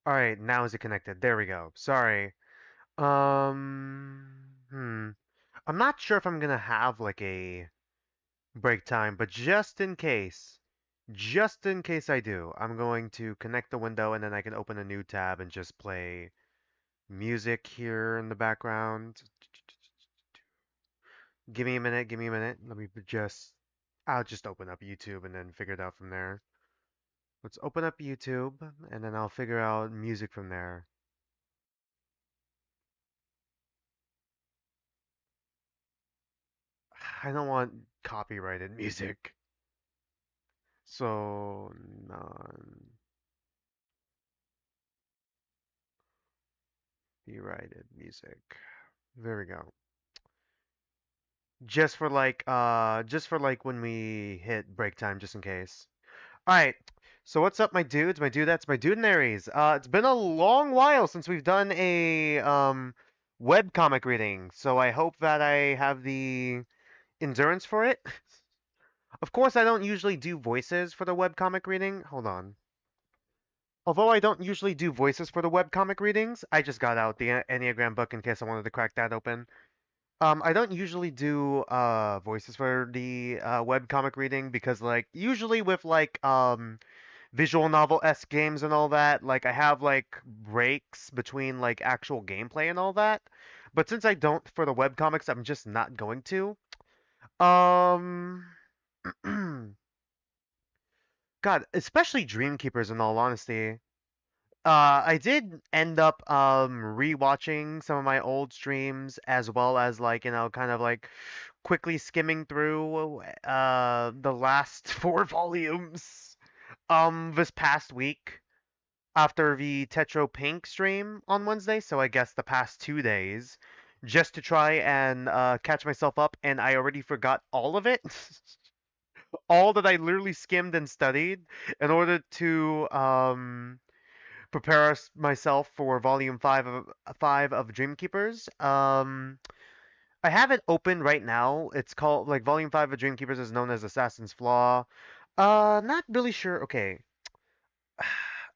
All right, now is it connected? There we go. Sorry. Hmm. I'm not sure if I'm gonna have like a break time, but just in case I do, I'm going to connect the window and then I can open a new tab and just play music here in the background. Give me a minute, give me a minute. I'll just open up YouTube and then figure it out from there. Let's open up YouTube and then I'll figure out music from there. I don't want copyrighted music. So, non-copyrighted music. There we go. Just for like when we hit break time, just in case. All right. So what's up, my dudes, my dudettes, my dudenaries? It's been a long while since we've done a webcomic reading, so I hope that I have the endurance for it. Of course, I don't usually do voices for the webcomic reading. Hold on. Although I don't usually do voices for the webcomic readings, I just got out the Enneagram book in case I wanted to crack that open. I don't usually do voices for the webcomic reading because like usually with like visual novel-esque games and all that, like I have like breaks between like actual gameplay and all that. But since I don't for the webcomics, I'm just not going to. Um God, especially Dreamkeepers in all honesty. I did end up rewatching some of my old streams as well as like, kind of like quickly skimming through the last four volumes this past week after the Tetro Pink stream on Wednesday, so I guess the past 2 days, just to try and catch myself up, and I already forgot all of it. All that I literally skimmed and studied in order to prepare myself for volume five of Dreamkeepers. I have it open right now. It's called like volume five of Dreamkeepers is known as Assassin's Flaw. Not really sure. Okay,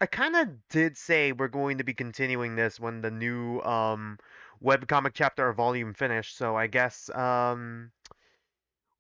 I kind of did say we're going to be continuing this when the new webcomic chapter or volume finished. So I guess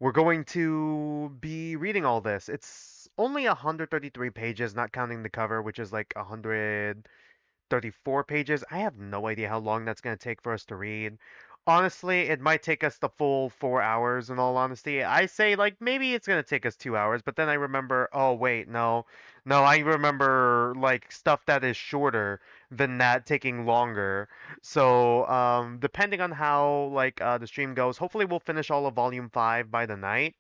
we're going to be reading all this. It's only 133 pages, not counting the cover, which is like 134 pages. I have no idea how long that's going to take for us to read. Honestly, it might take us the full 4 hours in all honesty. I say, like, maybe it's going to take us 2 hours, but then I remember, oh, wait, no. No, I remember, like, stuff that is shorter than that taking longer. So, depending on how, like, the stream goes, hopefully we'll finish all of Volume 5 by the night.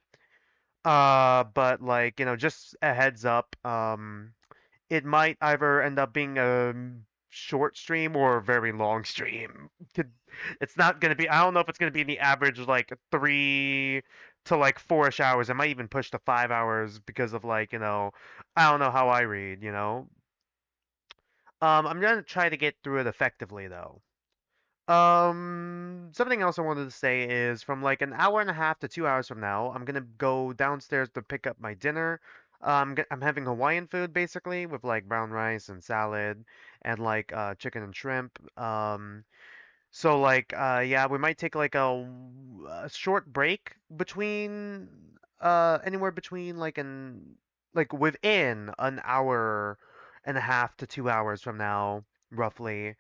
But, like, just a heads up, it might either end up being a short stream or a very long stream. It's not gonna be. I don't know if it's gonna be in the average like 3 to like 4ish hours. It might even push to 5 hours because of like I don't know how I read. I'm gonna try to get through it effectively though. Something else I wanted to say is from like an hour and a half to 2 hours from now, I'm gonna go downstairs to pick up my dinner. I'm having Hawaiian food basically with like brown rice and salad and like chicken and shrimp. So like yeah, we might take like a short break between anywhere between like within an hour and a half to 2 hours from now, roughly.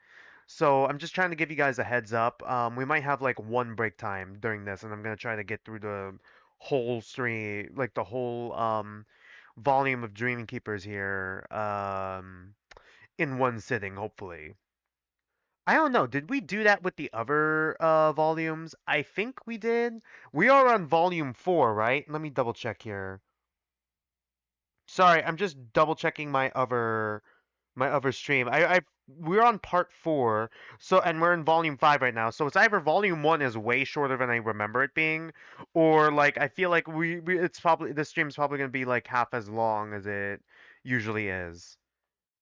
So I'm just trying to give you guys a heads up. We might have like one break time during this, and I'm gonna try to get through the whole stream, like the whole volume of Dream Keepers here, in one sitting, hopefully. I don't know. Did we do that with the other volumes? I think we did. We are on volume 4, right? Let me double check here. Sorry, I'm just double checking my other stream. We're on part 4, so and we're in volume 5 right now. So it's either volume 1 is way shorter than I remember it being, or like I feel like it's probably this stream's probably gonna be like half as long as it usually is.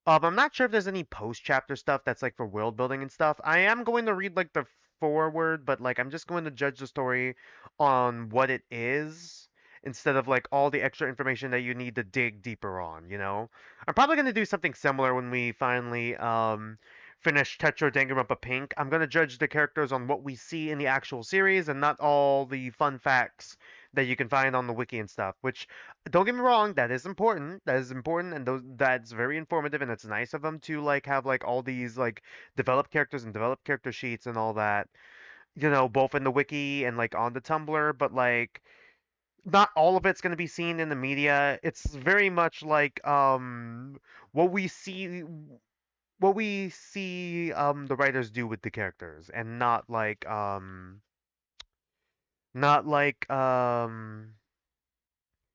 I'm not sure if there's any post chapter stuff that's like for world building and stuff. I am going to read like the foreword, but like I'm just going to judge the story on what it is. instead of like all the extra information that you need to dig deeper on, you know? I'm probably gonna do something similar when we finally finish Tetra Danganronpa Pink. I'm gonna judge the characters on what we see in the actual series and not all the fun facts that you can find on the wiki and stuff, which don't get me wrong, that is important. That is important, and that's very informative, and it's nice of them to like have like all these like developed characters and developed character sheets and all that, you know, both in the wiki and like on the Tumblr, but like not all of it's going to be seen in the media. It's very much like what we see the writers do with the characters and not like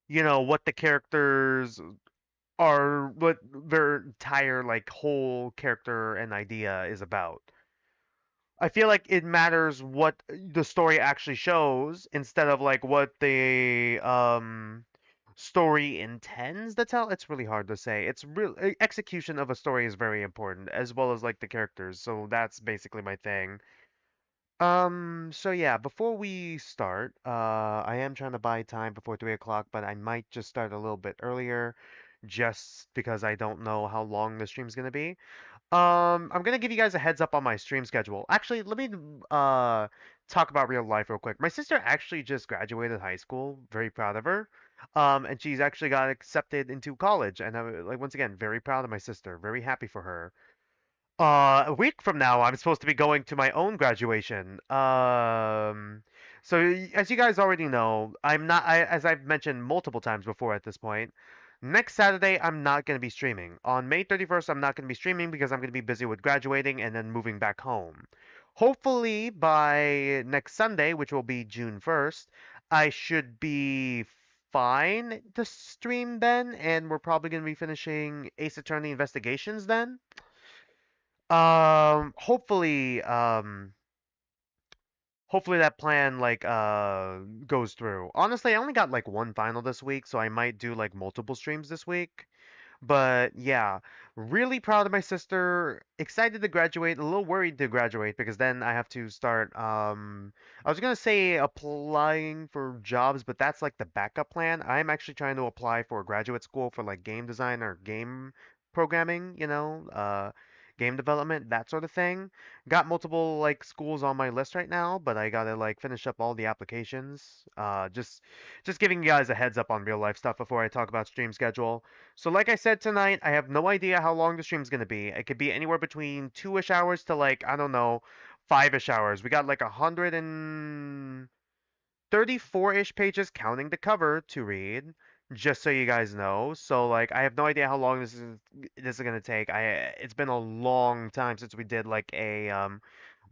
you know what the characters are, what their entire like whole character and idea is about. I feel like it matters what the story actually shows instead of like what the story intends to tell. It's really hard to say. It's real execution of a story is very important as well as like the characters. So that's basically my thing. So yeah, before we start, I am trying to buy time before 3 o'clock, but I might just start a little bit earlier just because I don't know how long the stream's gonna be. I'm gonna give you guys a heads up on my stream schedule. Actually, let me talk about real life real quick. My sister actually just graduated high school. Very proud of her. And she's actually got accepted into college, and I'm like once again very proud of my sister. Very happy for her. A week from now, I'm supposed to be going to my own graduation. As you guys already know, as I've mentioned multiple times before at this point, next Saturday, I'm not going to be streaming. On May 31st, I'm not going to be streaming because I'm going to be busy with graduating and then moving back home. Hopefully, by next Sunday, which will be June 1st, I should be fine to stream then, and we're probably going to be finishing Ace Attorney Investigations then. Hopefully, hopefully that plan like goes through. Honestly, I only got like one final this week, so I might do like multiple streams this week. But yeah, really proud of my sister. Excited to graduate, a little worried to graduate because then I have to start I was gonna say applying for jobs, but that's like the backup plan. I'm actually trying to apply for graduate school for like game design or game programming, game development, that sort of thing. Got multiple like schools on my list right now, but I gotta like finish up all the applications. Just giving you guys a heads up on real life stuff before I talk about stream schedule. So like I said tonight, I have no idea how long the stream's gonna be. It could be anywhere between 2-ish hours to like, I don't know, 5-ish hours. We got like 134-ish pages counting the cover to read, just so you guys know. So like I have no idea how long this is gonna take. It's been a long time since we did like a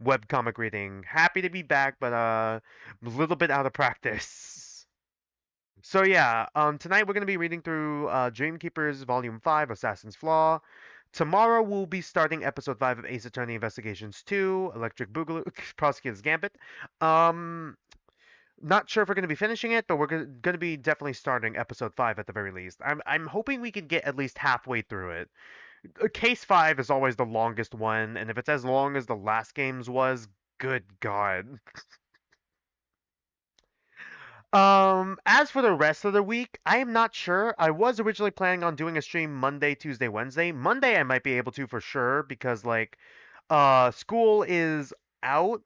webcomic reading. Happy to be back, but a little bit out of practice. So yeah, tonight we're gonna be reading through Dreamkeepers Volume 5, Assassin's Flaw. Tomorrow we'll be starting episode 5 of Ace Attorney Investigations 2, Electric Boogaloo, Prosecutor's Gambit. Um, Not sure if we're gonna be finishing it, but we're gonna be definitely starting episode 5 at the very least. I'm hoping we can get at least halfway through it. Case 5 is always the longest one, and if it's as long as the last game's was, good God. As for the rest of the week, I am not sure. I was originally planning on doing a stream Monday, Tuesday, Wednesday. Monday I might be able to for sure because like school is out.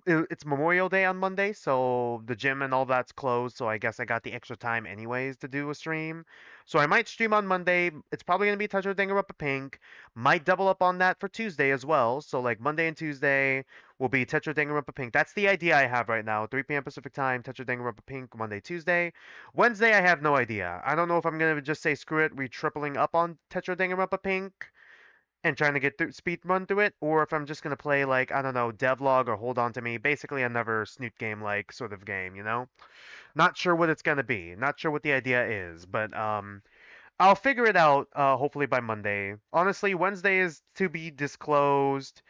It's Memorial Day on Monday, so the gym and all that's closed, so I guess I got the extra time anyways to do a stream. So I might stream on Monday. It's probably gonna be Touch of Danganronpa Pink. Might double up on that for Tuesday as well. So like Monday and Tuesday will be Tetra Danganronpa Pink. That's the idea I have right now. 3 p.m. Pacific time, Tetra Danganronpa Pink, Monday, Tuesday. Wednesday, I have no idea. I don't know if I'm going to just say screw it, tripling up on Tetra Danganronpa Pink and trying to get through speed run through it, or if I'm just going to play like, I don't know, devlog or hold on to me. Basically another snoot game like sort of game, you know? Not sure what it's going to be. Not sure what the idea is, but I'll figure it out hopefully by Monday. Honestly, Wednesday is to be disclosed.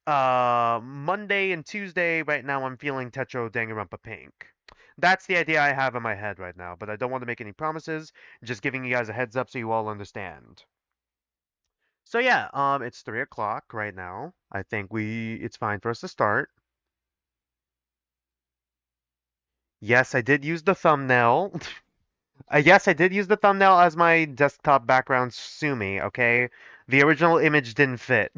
Monday and Tuesday, right now I'm feeling Tetro Danganronpa Pink. That's the idea I have in my head right now, but I don't want to make any promises. Just giving you guys a heads up so you all understand. So yeah, it's 3 o'clock right now. I think it's fine for us to start. Yes, I did use the thumbnail. Yes, I did use the thumbnail as my desktop background. Sue me, okay? The original image didn't fit.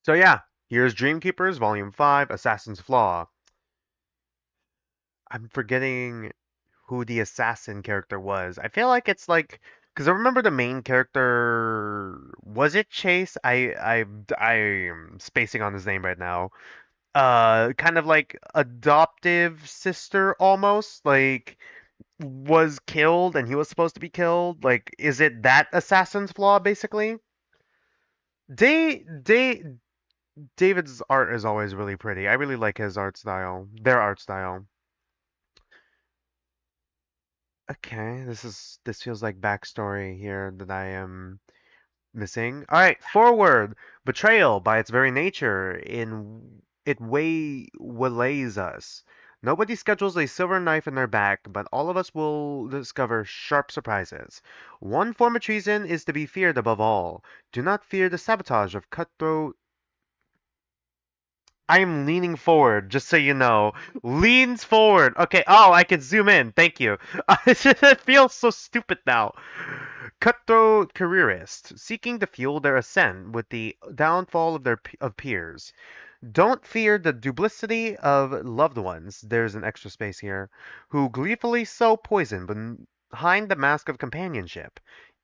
So yeah, here's Dreamkeepers Volume 5, Assassin's Flaw. I'm forgetting who the assassin character was. I feel like it's like because I remember the main character. Was it Chase? I'm spacing on his name right now. Kind of like adoptive sister almost, like was killed and he was supposed to be killed. Like, is it that assassin's flaw basically? David's art is always really pretty. I really like his art style. Their art style. Okay, this feels like backstory here that I am missing. All right, forward. Betrayal, by its very nature, in it waylays us. Nobody schedules a silver knife in their back, but all of us will discover sharp surprises. One form of treason is to be feared above all. Do not fear the sabotage of cutthroat. I am leaning forward, just so you know. Leans forward. Okay. Oh, I can zoom in. Thank you. It feels so stupid now. Cutthroat careerists seeking to fuel their ascent with the downfall of of peers. Don't fear the duplicity of loved ones, there's an extra space here, who gleefully sow poison behind the mask of companionship.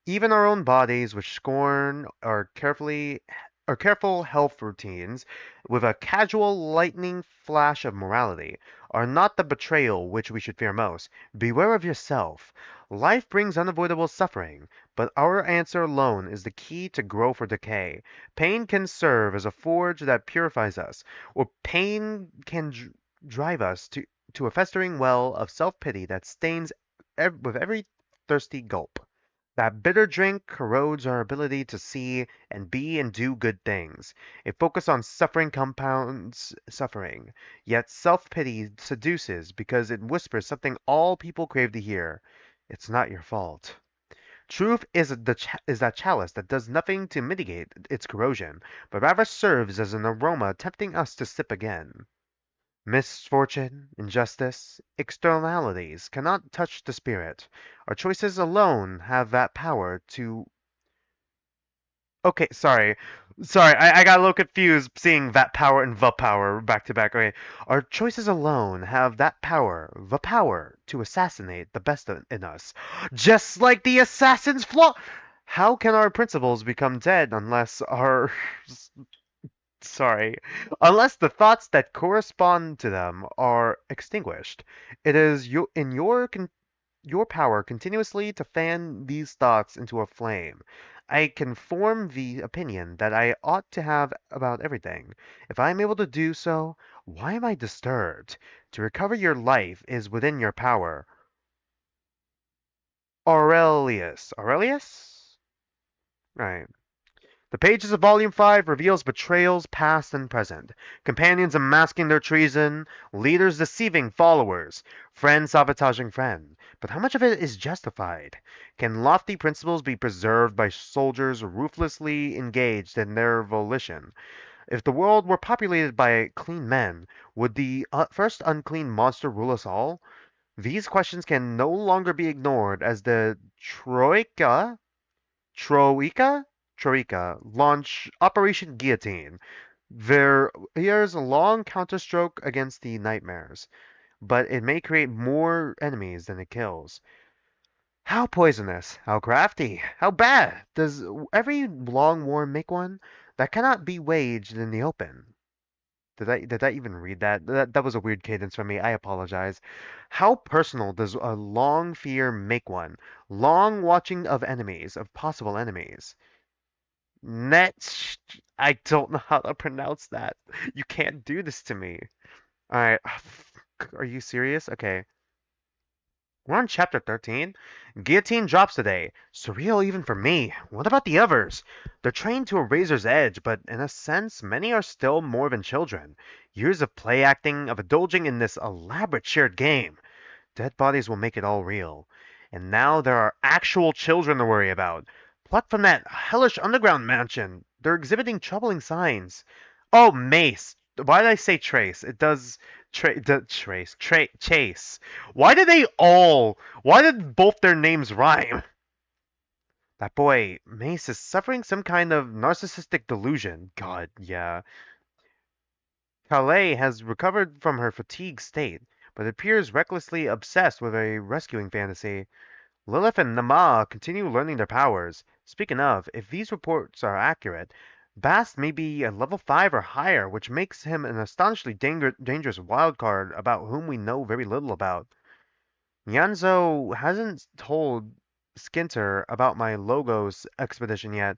Even our own bodies, which scorn our careful health routines, with a casual lightning flash of morality, are not the betrayal which we should fear most. Beware of yourself. Life brings unavoidable suffering, but our answer alone is the key to growth or decay. Pain can serve as a forge that purifies us, or pain can drive us to a festering well of self-pity that stains with every thirsty gulp. That bitter drink corrodes our ability to see and be and do good things. A focus on suffering compounds suffering, yet self-pity seduces because it whispers something all people crave to hear. It's not your fault. Truth is that chalice that does nothing to mitigate its corrosion, but rather serves as an aroma tempting us to sip again. Misfortune, injustice, externalities cannot touch the spirit. Our choices alone have that power to. Okay, sorry. Sorry, I got a little confused seeing that power and the power back to back. Okay. Our choices alone have that power, the power to assassinate the best in us. Just like the assassin's flaw. How can our principles become dead unless our. Sorry. Unless the thoughts that correspond to them are extinguished? It is in your power continuously to fan these thoughts into a flame. I can form the opinion that I ought to have about everything. If I am able to do so, why am I disturbed? To recover your life is within your power. Aurelius. Aurelius? Right. The pages of Volume 5 reveals betrayals past and present, companions unmasking their treason, leaders deceiving followers, friends sabotaging friends. But how much of it is justified? Can lofty principles be preserved by soldiers ruthlessly engaged in their volition? If the world were populated by clean men, would the first unclean monster rule us all? These questions can no longer be ignored as the Troika? Troika launch Operation Guillotine. Here's a long counterstroke against the nightmares, but it may create more enemies than it kills. How poisonous, how crafty, how bad! Does every long war make one? That cannot be waged in the open. Did I even read that? That was a weird cadence for me. I apologize. How personal does a long fear make one? Long watching of enemies, of possible enemies. Net. I don't know how to pronounce that. You can't do this to me. All right. Are you serious? Okay. We're on chapter 13. Guillotine drops today. Surreal even for me. What about the others? They're trained to a razor's edge, but in a sense, many are still more than children. Years of play acting, of indulging in this elaborate shared game. Dead bodies will make it all real. And now there are actual children to worry about. Plucked from that hellish underground mansion. They're exhibiting troubling signs. Oh, Mace. Why did I say Trace? It does Chase. Why did both their names rhyme? That boy, Mace, is suffering some kind of narcissistic delusion. God, yeah. Calais has recovered from her fatigued state, but appears recklessly obsessed with a rescuing fantasy. Lilith and Nama continue learning their powers. Speaking of, if these reports are accurate, Bast may be a level 5 or higher, which makes him an astonishingly dangerous wildcard about whom we know very little about. Nyanzo hasn't told Skinter about my Logos expedition yet,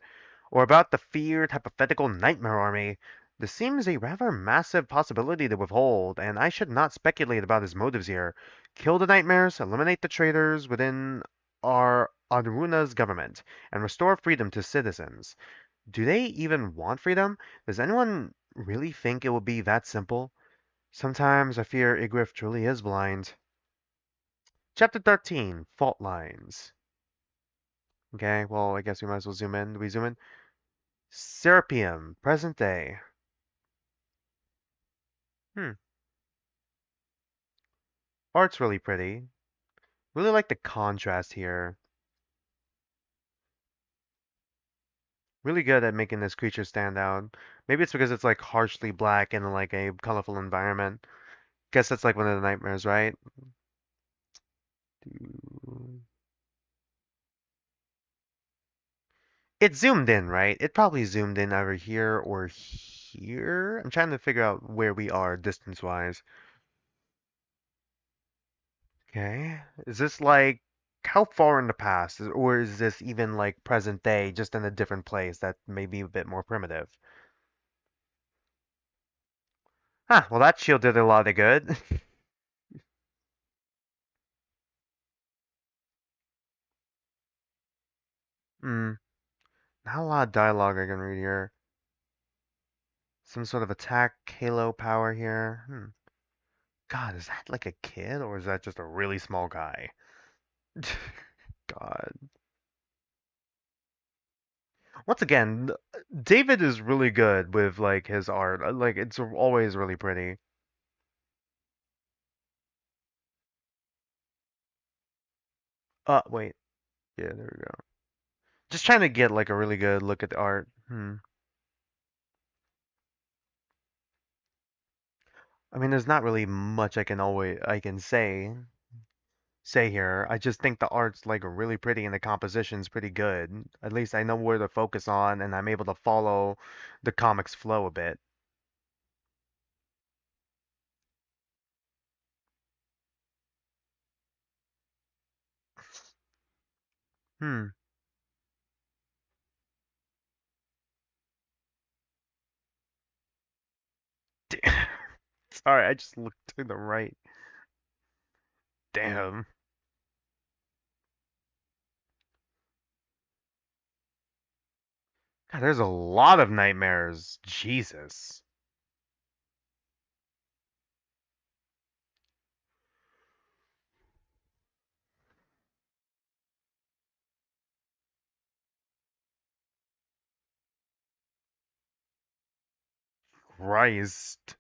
or about the feared hypothetical Nightmare Army. This seems a rather massive possibility to withhold, and I should not speculate about his motives here. Kill the nightmares, eliminate the traitors within our Aruna's government, and restore freedom to citizens. Do they even want freedom? Does anyone really think it will be that simple? Sometimes I fear Igrif truly is blind. Chapter 13, Fault Lines. Okay, well, I guess we might as well zoom in. Do we zoom in? Serapium, present day. Hmm, art's really pretty. Really like the contrast here. Really good at making this creature stand out. Maybe it's because it's like harshly black in like a colorful environment. Guess that's like one of the nightmares, right? It zoomed in, right? It probably zoomed in either here or here. I'm trying to figure out where we are distance-wise. Okay. Is this like how far in the past, or is this even like present day, just in a different place that may be a bit more primitive? Huh, well that shield did a lot of good. Hmm, not a lot of dialogue I can read here. Some sort of attack halo power here. Hmm. God, is that like a kid or is that just a really small guy? God. Once again, David is really good with like his art. Like it's always really pretty. Wait. Yeah, there we go. Just trying to get like a really good look at the art. Hmm. I mean, there's not really much I can say here. I just think the art's like really pretty and the composition's pretty good. At least I know where to focus on and I'm able to follow the comic's flow a bit. Hmm. Sorry, I just looked to the right. Damn. God, there's a lot of nightmares. Jesus. Christ.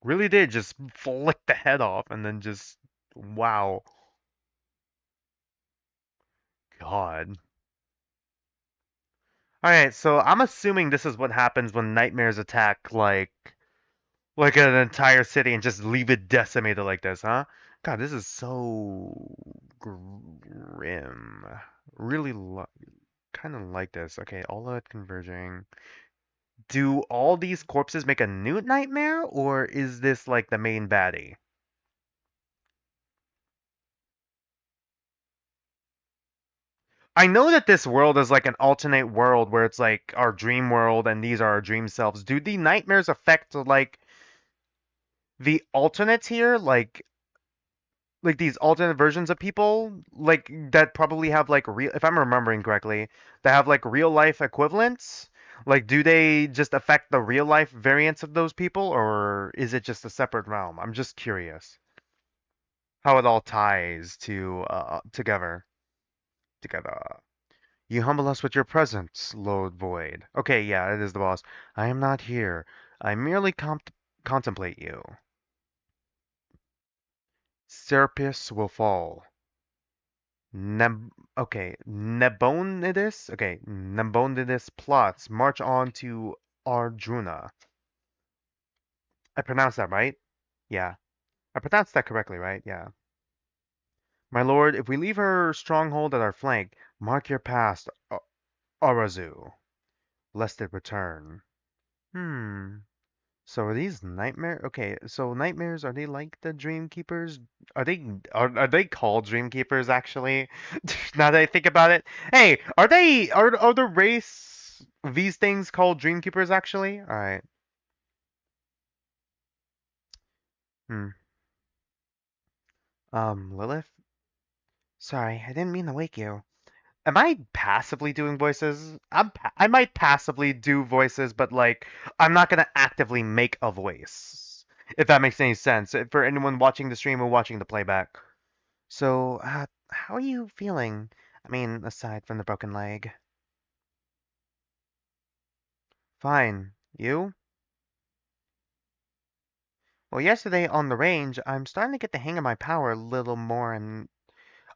Really did just flick the head off and then just wow. God. Alright, so I'm assuming this is what happens when nightmares attack like an entire city and just leave it decimated like this, huh? God, this is so grim. Really kind of like this. Okay, all of it converging. Do all these corpses make a new nightmare, or is this like the main baddie? I know that this world is like an alternate world where it's like our dream world and these are our dream selves. Do the nightmares affect like the alternates here? Like these alternate versions of people like that probably have like real if I'm remembering correctly, that have like real life equivalents? Like do they just affect the real life variants of those people or is it just a separate realm? I'm just curious how it all ties to together. Together. You humble us with your presence, Lord Void. Okay, yeah, it is the boss. I am not here. I merely contemplate you. Serapis will fall. Okay, Nebonidus? Okay, Nebonidus plots march on to Ardruna. I pronounced that right? Yeah. I pronounced that correctly, right? Yeah. My lord, if we leave her stronghold at our flank, mark your past, Arazu, lest it return. Hmm. So are these nightmare? Okay, so nightmares, are they like the Dreamkeepers? Are they called Dreamkeepers actually? Now that I think about it. Hey, are the race these things called Dreamkeepers actually? All right. Hmm. Lilith? Sorry, I didn't mean to wake you. Am I passively doing voices? I might passively do voices, but like I'm not gonna actively make a voice. If that makes any sense for anyone watching the stream or watching the playback. So, how are you feeling? I mean, aside from the broken leg. Fine. You? Well, yesterday on the range, I'm starting to get the hang of my power a little more and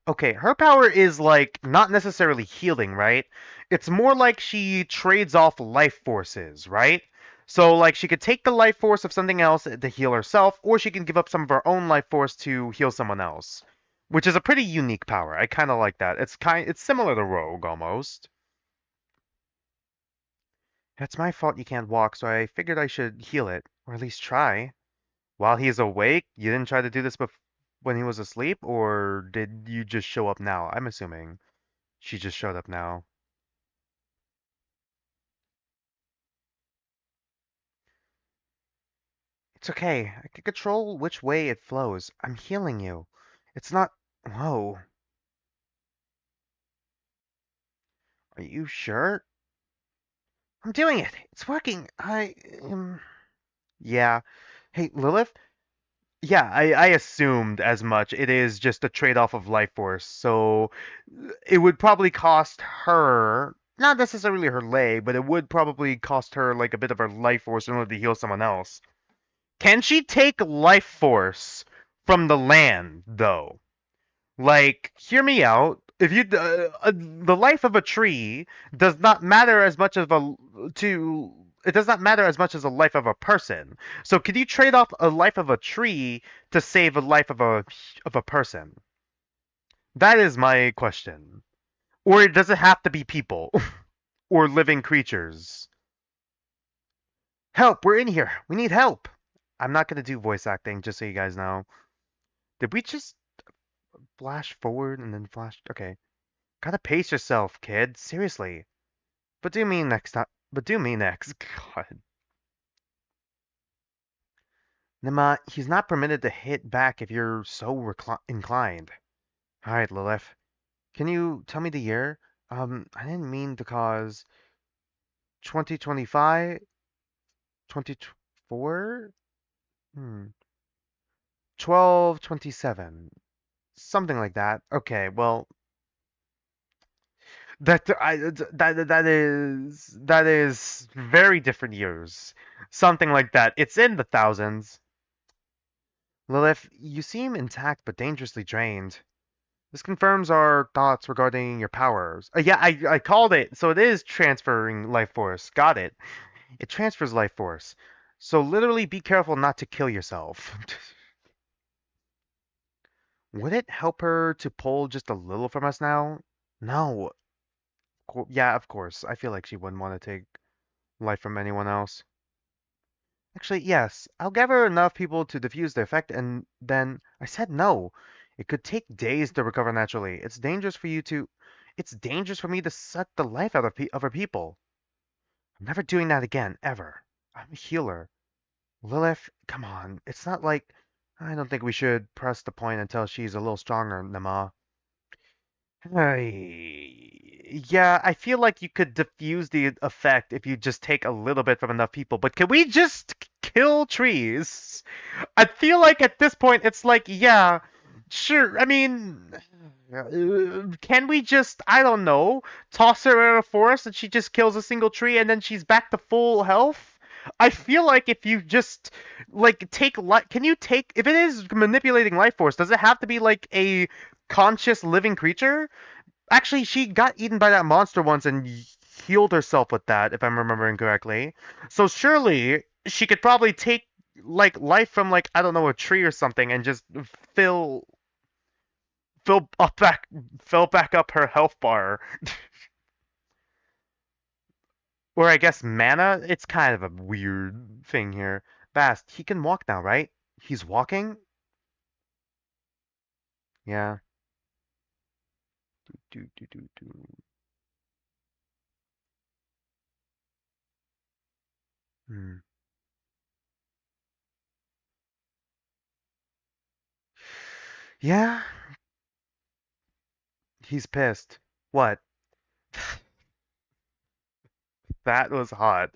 okay, her power is like not necessarily healing, right? It's more like she trades off life forces, right? So like she could take the life force of something else to heal herself, or she can give up some of her own life force to heal someone else, which is a pretty unique power. I kind of like that. It's similar to Rogue almost. It's my fault you can't walk, so I figured I should heal it, or at least try. While he's awake, you didn't try to do this when he was asleep, or did you just show up now? I'm assuming she just showed up now. It's okay. I can control which way it flows. I'm healing you. It's not. Whoa. Are you sure? I'm doing it. It's working. Yeah. Hey, Lilith? Yeah, I assumed as much. It is just a trade-off of life force. So it would probably cost her, not necessarily her leg, but it would probably cost her like a bit of her life force in order to heal someone else. Can she take life force from the land, though? Like, hear me out. If you the life of a tree does not matter as much of a to it does not matter as much as the life of a person. So, could you trade off a life of a tree to save a life of a person? That is my question. Or does it have to be people or living creatures? Help! We're in here. We need help. I'm not gonna do voice acting, just so you guys know. Did we just flash forward and then flash? Okay. Gotta pace yourself, kid. Seriously. But do me next time. But do me next. God. Nima, he's not permitted to hit back if you're so inclined. Alright, Lilith. Can you tell me the year? I didn't mean to cause 2025? 24? Hmm. 1227. Something like that. Okay, well, that is very different years. Something like that. It's in the thousands. Lilith, you seem intact but dangerously drained. This confirms our thoughts regarding your powers. Yeah, I called it. So it is transferring life force. Got it. It transfers life force. So literally be careful not to kill yourself. Would it help her to pull just a little from us now? No. Yeah, of course. I feel like she wouldn't want to take life from anyone else. Actually, yes. I'll gather enough people to diffuse the effect, and then I said no. It could take days to recover naturally. It's dangerous for you to. It's dangerous for me to suck the life out of other people. I'm never doing that again, ever. I'm a healer. Lilith, come on. It's not like. I don't think we should press the point until she's a little stronger, Nama. Yeah, I feel like you could diffuse the effect if you just take a little bit from enough people, but can we just kill trees? I feel like at this point it's like, yeah, Sure, I mean, can we just, I don't know, toss her in a forest and she just kills a single tree and then she's back to full health? I feel like if you just like take life, can you take if it is manipulating life force, does it have to be like a conscious living creature? Actually, she got eaten by that monster once and healed herself with that, if I'm remembering correctly. So surely she could probably take like life from like I don't know a tree or something and just fill fill up back fill back up her health bar. Or I guess mana. It's kind of a weird thing here. Bast, he can walk now, right? He's walking. Yeah. Do, do, do, do. Hmm. Yeah, he's pissed. What? That was hot.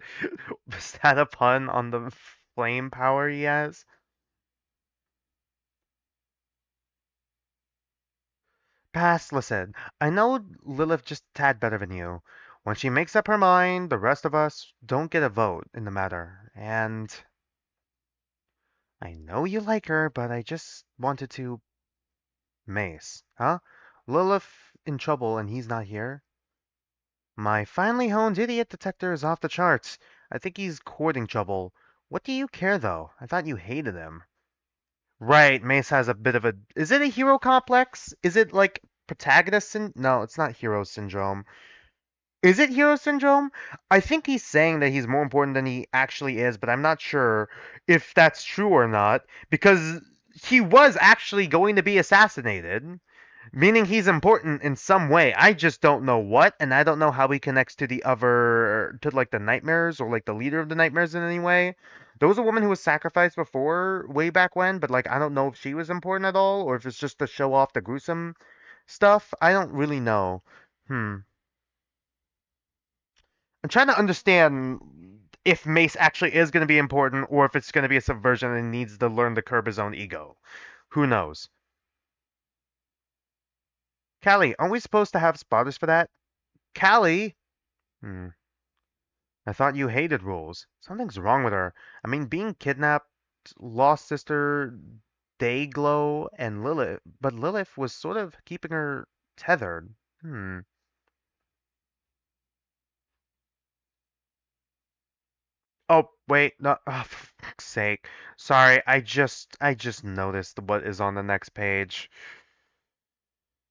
Was that a pun on the flame power he has? Pass, listen. I know Lilith just a tad better than you. When she makes up her mind, the rest of us don't get a vote in the matter. And I know you like her, but I just wanted to. Mace, huh? Lilith in trouble and he's not here? My finely honed idiot detector is off the charts. I think he's courting trouble. What do you care, though? I thought you hated him. Right, Mace has a bit of a. Is it a hero complex? Is it like protagonist No, it's not hero syndrome. Is it hero syndrome? I think he's saying that he's more important than he actually is, but I'm not sure if that's true or not because he was actually going to be assassinated, meaning he's important in some way. I just don't know what, and I don't know how he connects to the other, to like the nightmares or like the leader of the nightmares in any way. There was a woman who was sacrificed before, way back when, but like I don't know if she was important at all or if it's just to show off the gruesome stuff. I don't really know. Hmm. I'm trying to understand if Mace actually is going to be important or if it's going to be a subversion and he needs to learn to curb his own ego. Who knows? Callie, aren't we supposed to have spotters for that? Callie! Hmm. I thought you hated rules. Something's wrong with her. I mean, being kidnapped, lost sister, Dayglow, and Lilith. But Lilith was sort of keeping her tethered. Hmm. Oh, wait, no, oh, for fuck's sake. Sorry, I just noticed what is on the next page.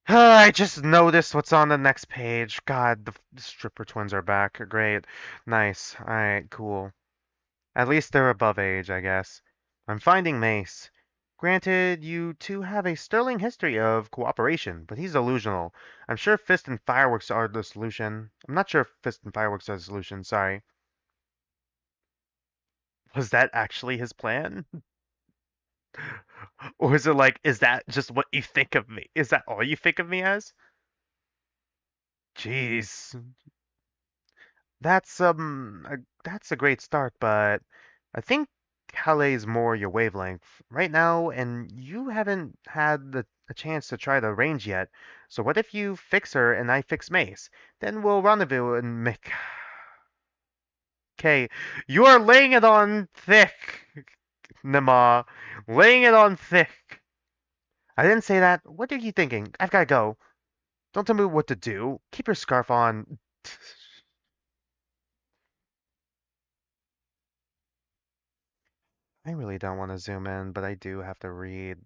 I just noticed what's on the next page. God, the stripper twins are back. Great. Nice. Alright, cool. At least they're above age, I guess. I'm finding Mace. Granted, you two have a sterling history of cooperation, but he's delusional. I'm sure fist and fireworks are the solution. I'm not sure if fist and fireworks are the solution, sorry. Was that actually his plan? Or is it like, is that just what you think of me? Is that all you think of me as? Jeez. That's a great start, but I think Calais more your wavelength right now, and you haven't had a chance to try the range yet. So what if you fix her and I fix Mace? Then we'll rendezvous and make. Okay, you are laying it on thick, Nema. Laying it on thick. I didn't say that. What are you thinking? I've gotta go. Don't tell me what to do. Keep your scarf on. I really don't want to zoom in, but I do have to read.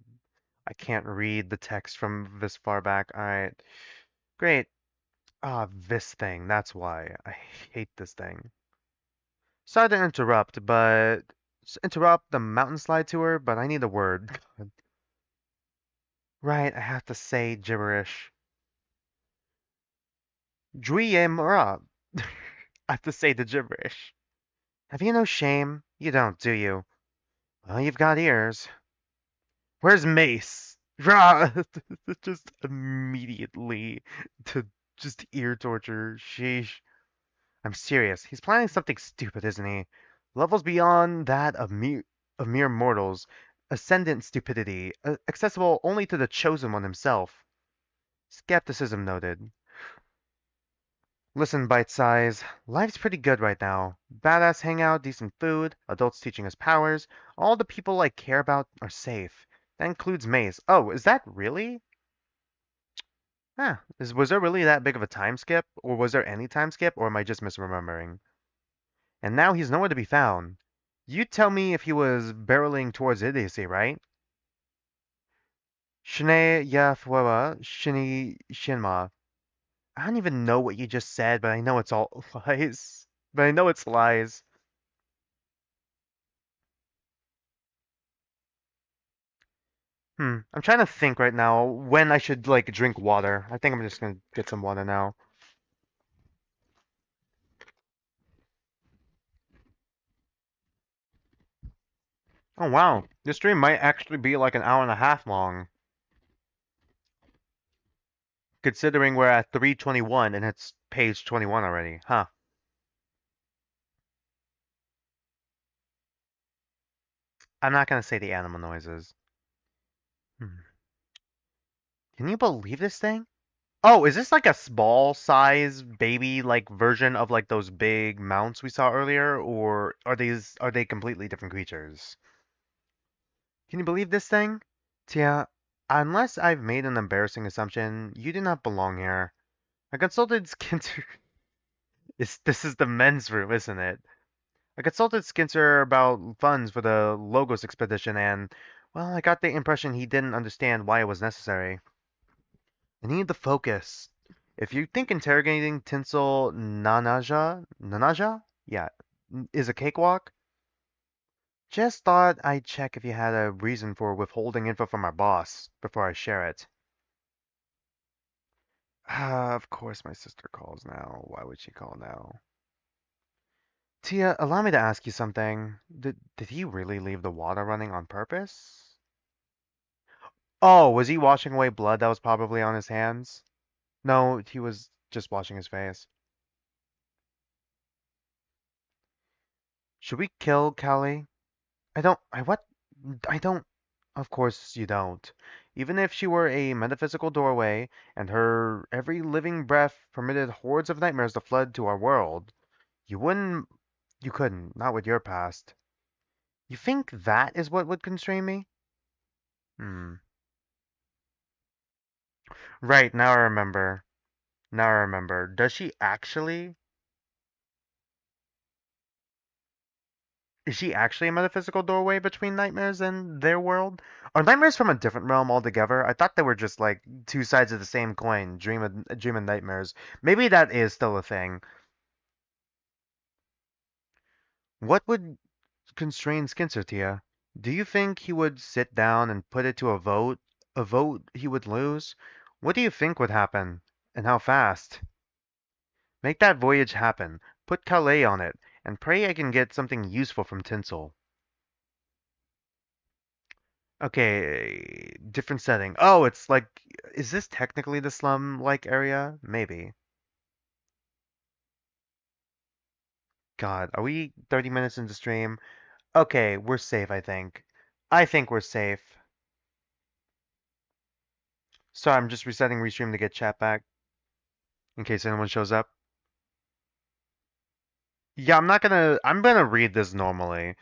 I can't read the text from this far back. Alright. Great. Ah, this thing. That's why. I hate this thing. Sorry to interrupt, but interrupt the mountain slide tour, but I need a word. God. Right, I have to say gibberish. Dreamworld. I have to say the gibberish. Have you no shame? You don't, do you? Well, you've got ears. Where's Mace? Rah! Just immediately to just ear torture. Sheesh. I'm serious. He's planning something stupid, isn't he? Levels beyond that of mere mortals. ascendant stupidity, accessible only to the chosen one himself. Skepticism noted. Listen, bite size. Life's pretty good right now. Badass hangout, decent food, adults teaching us powers. All the people I care about are safe. That includes Mace. Oh, is that really? Huh. Was there really that big of a time skip? Or was there any time skip? Or am I just misremembering? And now he's nowhere to be found. You tell me if he was barreling towards idiocy, right? Shine Yathwawa Shini Shinma. I don't even know what you just said, but I know it's all lies. But I know it's lies. I'm trying to think right now when I should like drink water. I think I'm just gonna get some water now. Oh wow, this stream might actually be like an hour and a half long, considering we're at 3:21 and it's page 21 already. Huh. I'm not gonna say the animal noises. Hmm. Can you believe this thing? Oh, is this like a small size baby like version of like those big mounts we saw earlier, or are they completely different creatures? Can you believe this thing? Tia, unless I've made an embarrassing assumption, you do not belong here. I consulted Skinter. This is the men's room, isn't it? I consulted Skinter about funds for the Logos expedition, and, well, I got the impression he didn't understand why it was necessary. I need the focus. If you think interrogating Tinsel Nanaja? Yeah, is a cakewalk, just thought I'd check if you had a reason for withholding info from our boss before I share it. Of course my sister calls now. Why would she call now? Tia, allow me to ask you something. Did he really leave the water running on purpose? Oh, was he washing away blood that was probably on his hands? No, he was just washing his face. Should we kill Callie? What? I don't. Of course you don't. Even if she were a metaphysical doorway and her every living breath permitted hordes of nightmares to flood to our world, you wouldn't. You couldn't. Not with your past. You think that is what would constrain me? Hmm. Right, now I remember. Now I remember. Does she actually? Is she actually a metaphysical doorway between nightmares and their world? Are nightmares from a different realm altogether? I thought they were just like two sides of the same coin, dream and nightmares. Maybe that is still a thing. What would constrain Skincertia? Do you think he would sit down and put it to a vote? A vote he would lose? What do you think would happen? And how fast? Make that voyage happen. Put Calais on it, and pray I can get something useful from Tinsel. Okay, different setting. Oh, it's like, is this technically the slum-like area? Maybe. God, are we 30 minutes into stream? Okay, we're safe, I think. I think we're safe. Sorry, I'm just resetting restream to get chat back in case anyone shows up. Yeah, I'm gonna read this normally.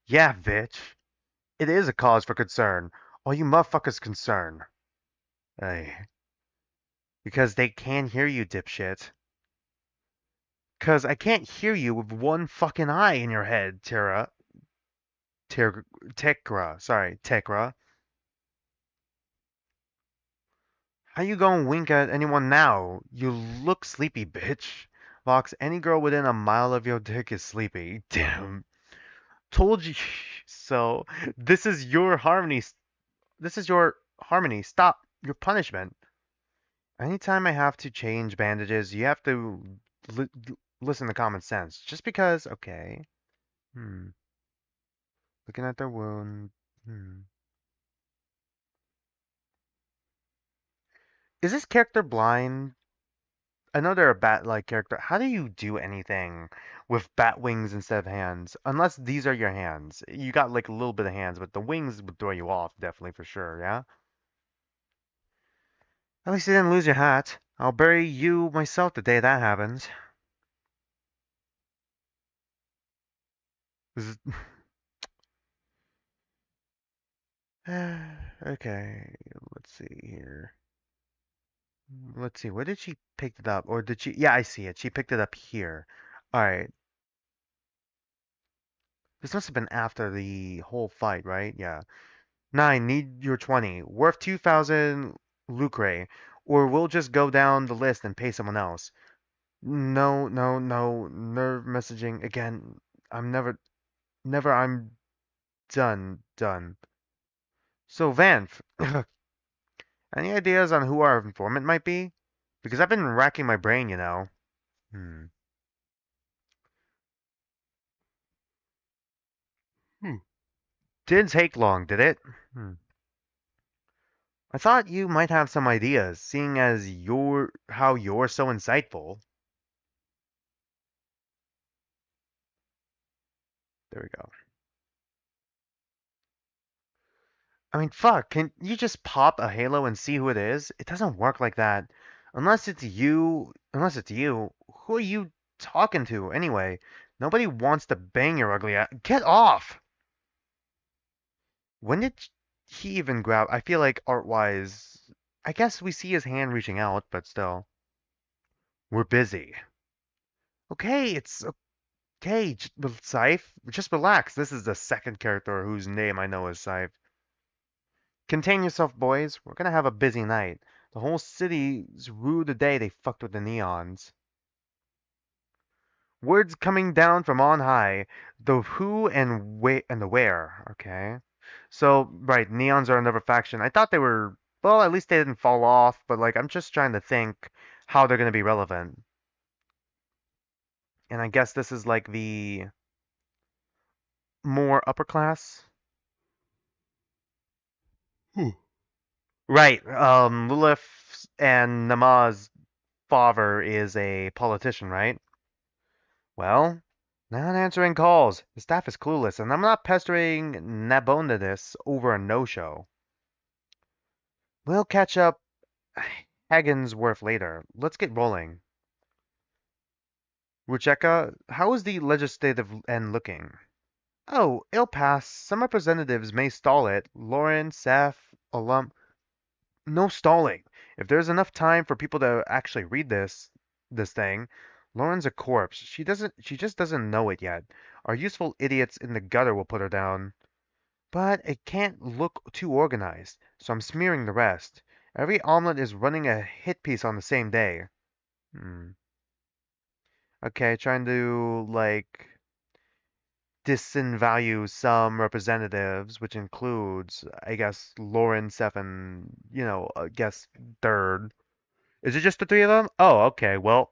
Yeah, bitch. It is a cause for concern. All you motherfuckers concern. Ay. Because they can hear you, dipshit. Because I can't hear you with one fucking eye in your head, Tara. Tekra. Sorry, Tekra. How you gonna wink at anyone now? You look sleepy, bitch. Vox, any girl within a mile of your dick is sleepy. Damn. Told you so. This is your harmony. This is your harmony. Stop. Your punishment. Anytime I have to change bandages, you have to li listen to common sense. Just because, okay. Hmm. Looking at their wound. Hmm. Is this character blind? I know they're a bat-like character. How do you do anything with bat wings instead of hands? Unless these are your hands. You got like a little bit of hands, but the wings would throw you off, definitely for sure, yeah? At least you didn't lose your hat. I'll bury you myself the day that happens. This okay, let's see here. Let's see, where did she pick it up? Or did she? Yeah, I see it. She picked it up here. All right. This must have been after the whole fight, right? Yeah. 9, need your 20. Worth 2,000 lucre. Or we'll just go down the list and pay someone else. No, no, no. Nerve messaging again. I'm never, never, I'm done, done. So, Vanf, any ideas on who our informant might be? Because I've been racking my brain, you know. Hmm. Hmm. Didn't take long, did it? Hmm. I thought you might have some ideas, seeing as you're so insightful. There we go. I mean, fuck, can you just pop a halo and see who it is? It doesn't work like that. Unless it's you, who are you talking to anyway? Nobody wants to bang your ugly ass. Get off! When did he even grab? I feel like art-wise, I guess we see his hand reaching out, but still. We're busy. Okay, it's okay, Scythe, just relax. This is the second character whose name I know is Scythe. Contain yourself, boys. We're gonna have a busy night. The whole city's rued the day they fucked with the neons. Words coming down from on high. The who and the where. Okay. So, right, neons are another faction. I thought they were, well, at least they didn't fall off, but like I'm just trying to think how they're gonna be relevant. And I guess this is like the more upper class. Hmm. Right. Lilith and Nama's father is a politician, right? Well, not answering calls. The staff is clueless, and I'm not pestering Nabonidus over a no-show. We'll catch up Hagginsworth later. Let's get rolling. Rucheka, how is the legislative end looking? Oh, it'll pass. Some representatives may stall it. Lauren, Seth, alum. No stalling. If there's enough time for people to actually read this thing, Lauren's a corpse. She just doesn't know it yet. Our useful idiots in the gutter will put her down. But it can't look too organized, so I'm smearing the rest. Every omelet is running a hit piece on the same day. Hmm. Okay, trying to like disvalue some representatives, which includes, I guess, Lauren, Seth, and I guess third. Is it just the three of them? Oh, okay. Well,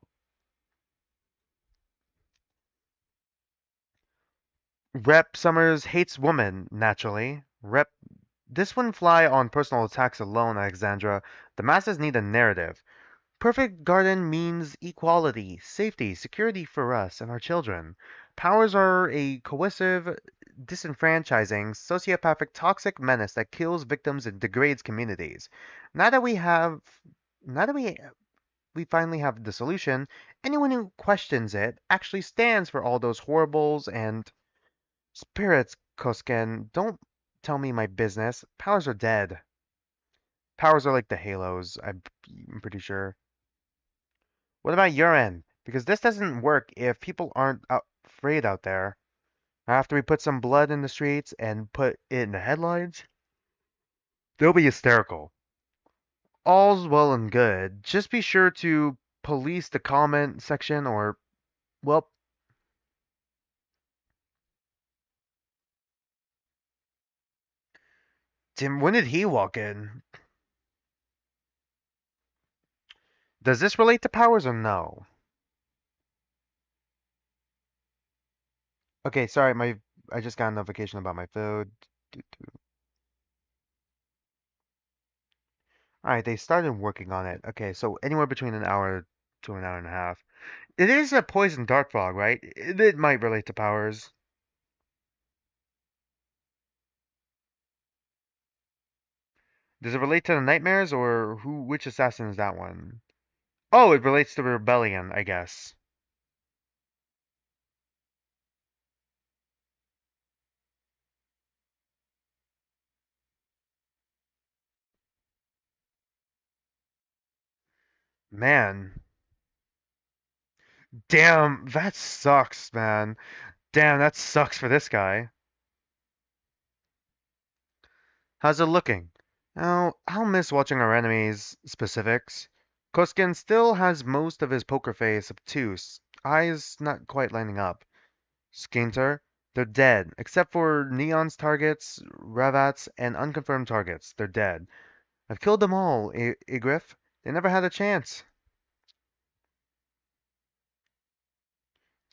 Rep Summers hates women, naturally. Rep This wouldn't fly on personal attacks alone, Alexandra. The masses need a narrative. Perfect garden means equality, safety, security for us and our children. Powers are a coercive, disenfranchising, sociopathic, toxic menace that kills victims and degrades communities. Now that we have, now that we finally have the solution, anyone who questions it actually stands for all those horribles and spirits, Kosken. Don't tell me my business. Powers are dead. Powers are like the halos, I'm pretty sure. What about your end? Because this doesn't work if people aren't afraid out there. After we put some blood in the streets and put it in the headlines, they'll be hysterical. All's well and good. Just be sure to police the comment section or, well, Tim, when did he walk in? Does this relate to powers or no? Okay, sorry, I just got a notification about my food. All right, they started working on it. Okay, so anywhere between an hour to an hour and a half. It is a poison dart frog, right? It might relate to powers. Does it relate to the nightmares or who? Which assassin is that one? Oh, it relates to the rebellion, I guess. Man, damn, that sucks, man. Damn, that sucks for this guy. How's it looking? Oh, I'll miss watching our enemies' specifics. Koskin still has most of his poker face obtuse, eyes not quite lining up. Skinter, they're dead, except for Neon's targets, Ravats, and unconfirmed targets. They're dead. I've killed them all, Igriff. They never had a chance.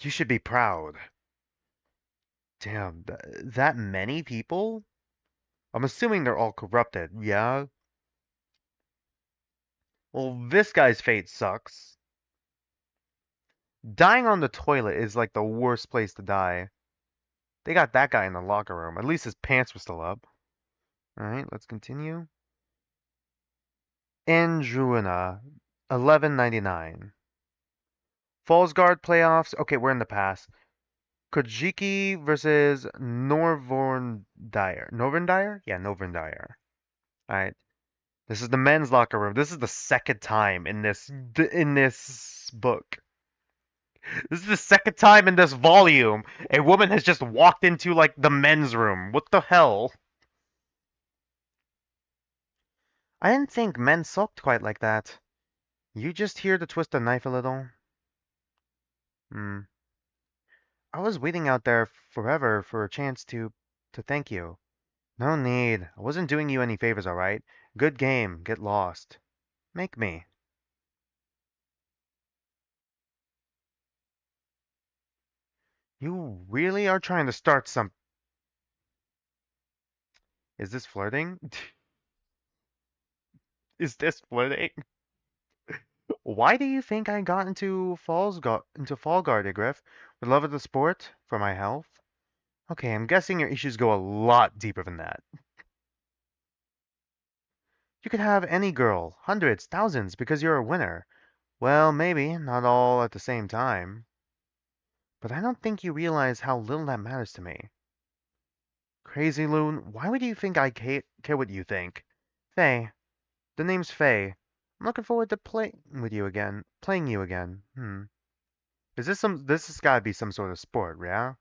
You should be proud. Damn, that many people? I'm assuming they're all corrupted, yeah? Well, this guy's fate sucks. Dying on the toilet is like the worst place to die. They got that guy in the locker room. At least his pants were still up. Alright, let's continue. Andruina, 1199. Falls Guard playoffs. Okay, we're in the past. Kojiki versus Norvorndire. Norvorndire? Yeah, Norvorndire. Alright. This is the men's locker room. This is the second time in this book. This is the second time in this volume a woman has just walked into like the men's room. What the hell? I didn't think men sulked quite like that. You just here to twist the knife a little? Hmm. I was waiting out there forever for a chance to thank you. No need. I wasn't doing you any favors, all right? Good game. Get lost. Make me. You really are trying to start some. Is this flirting? Is this flirting? Why do you think I got into Fall Guard, Griff? With love of the sport? For my health? Okay, I'm guessing your issues go a lot deeper than that. You could have any girl, hundreds, thousands, because you're a winner. Well, maybe, not all at the same time. But I don't think you realize how little that matters to me. Crazy Loon, why would you think I care what you think? Faye. The name's Faye. I'm looking forward to playing you again. This has gotta be some sort of sport, yeah?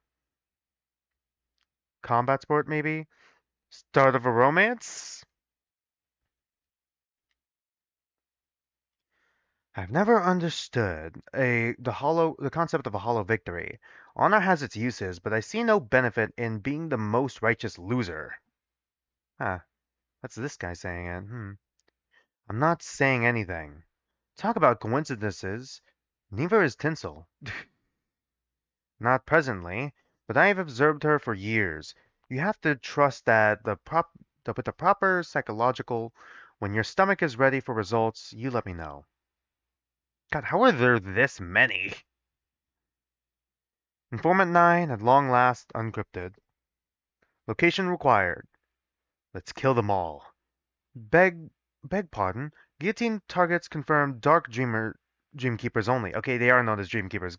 Combat sport, maybe? Start of a romance? I've never understood the concept of a hollow victory. Honor has its uses, but I see no benefit in being the most righteous loser. Huh, that's this guy saying it. I'm not saying anything. Talk about coincidences. Neither is Tinsel. Not presently, but I have observed her for years. You have to trust that with the proper psychological, when your stomach is ready for results, you let me know. God, how are there this many? Informant 9 at long last uncrypted. Location required. Let's kill them all. Beg beg pardon. Guillotine targets confirmed Dreamkeepers only. Okay, they are known as Dreamkeepers.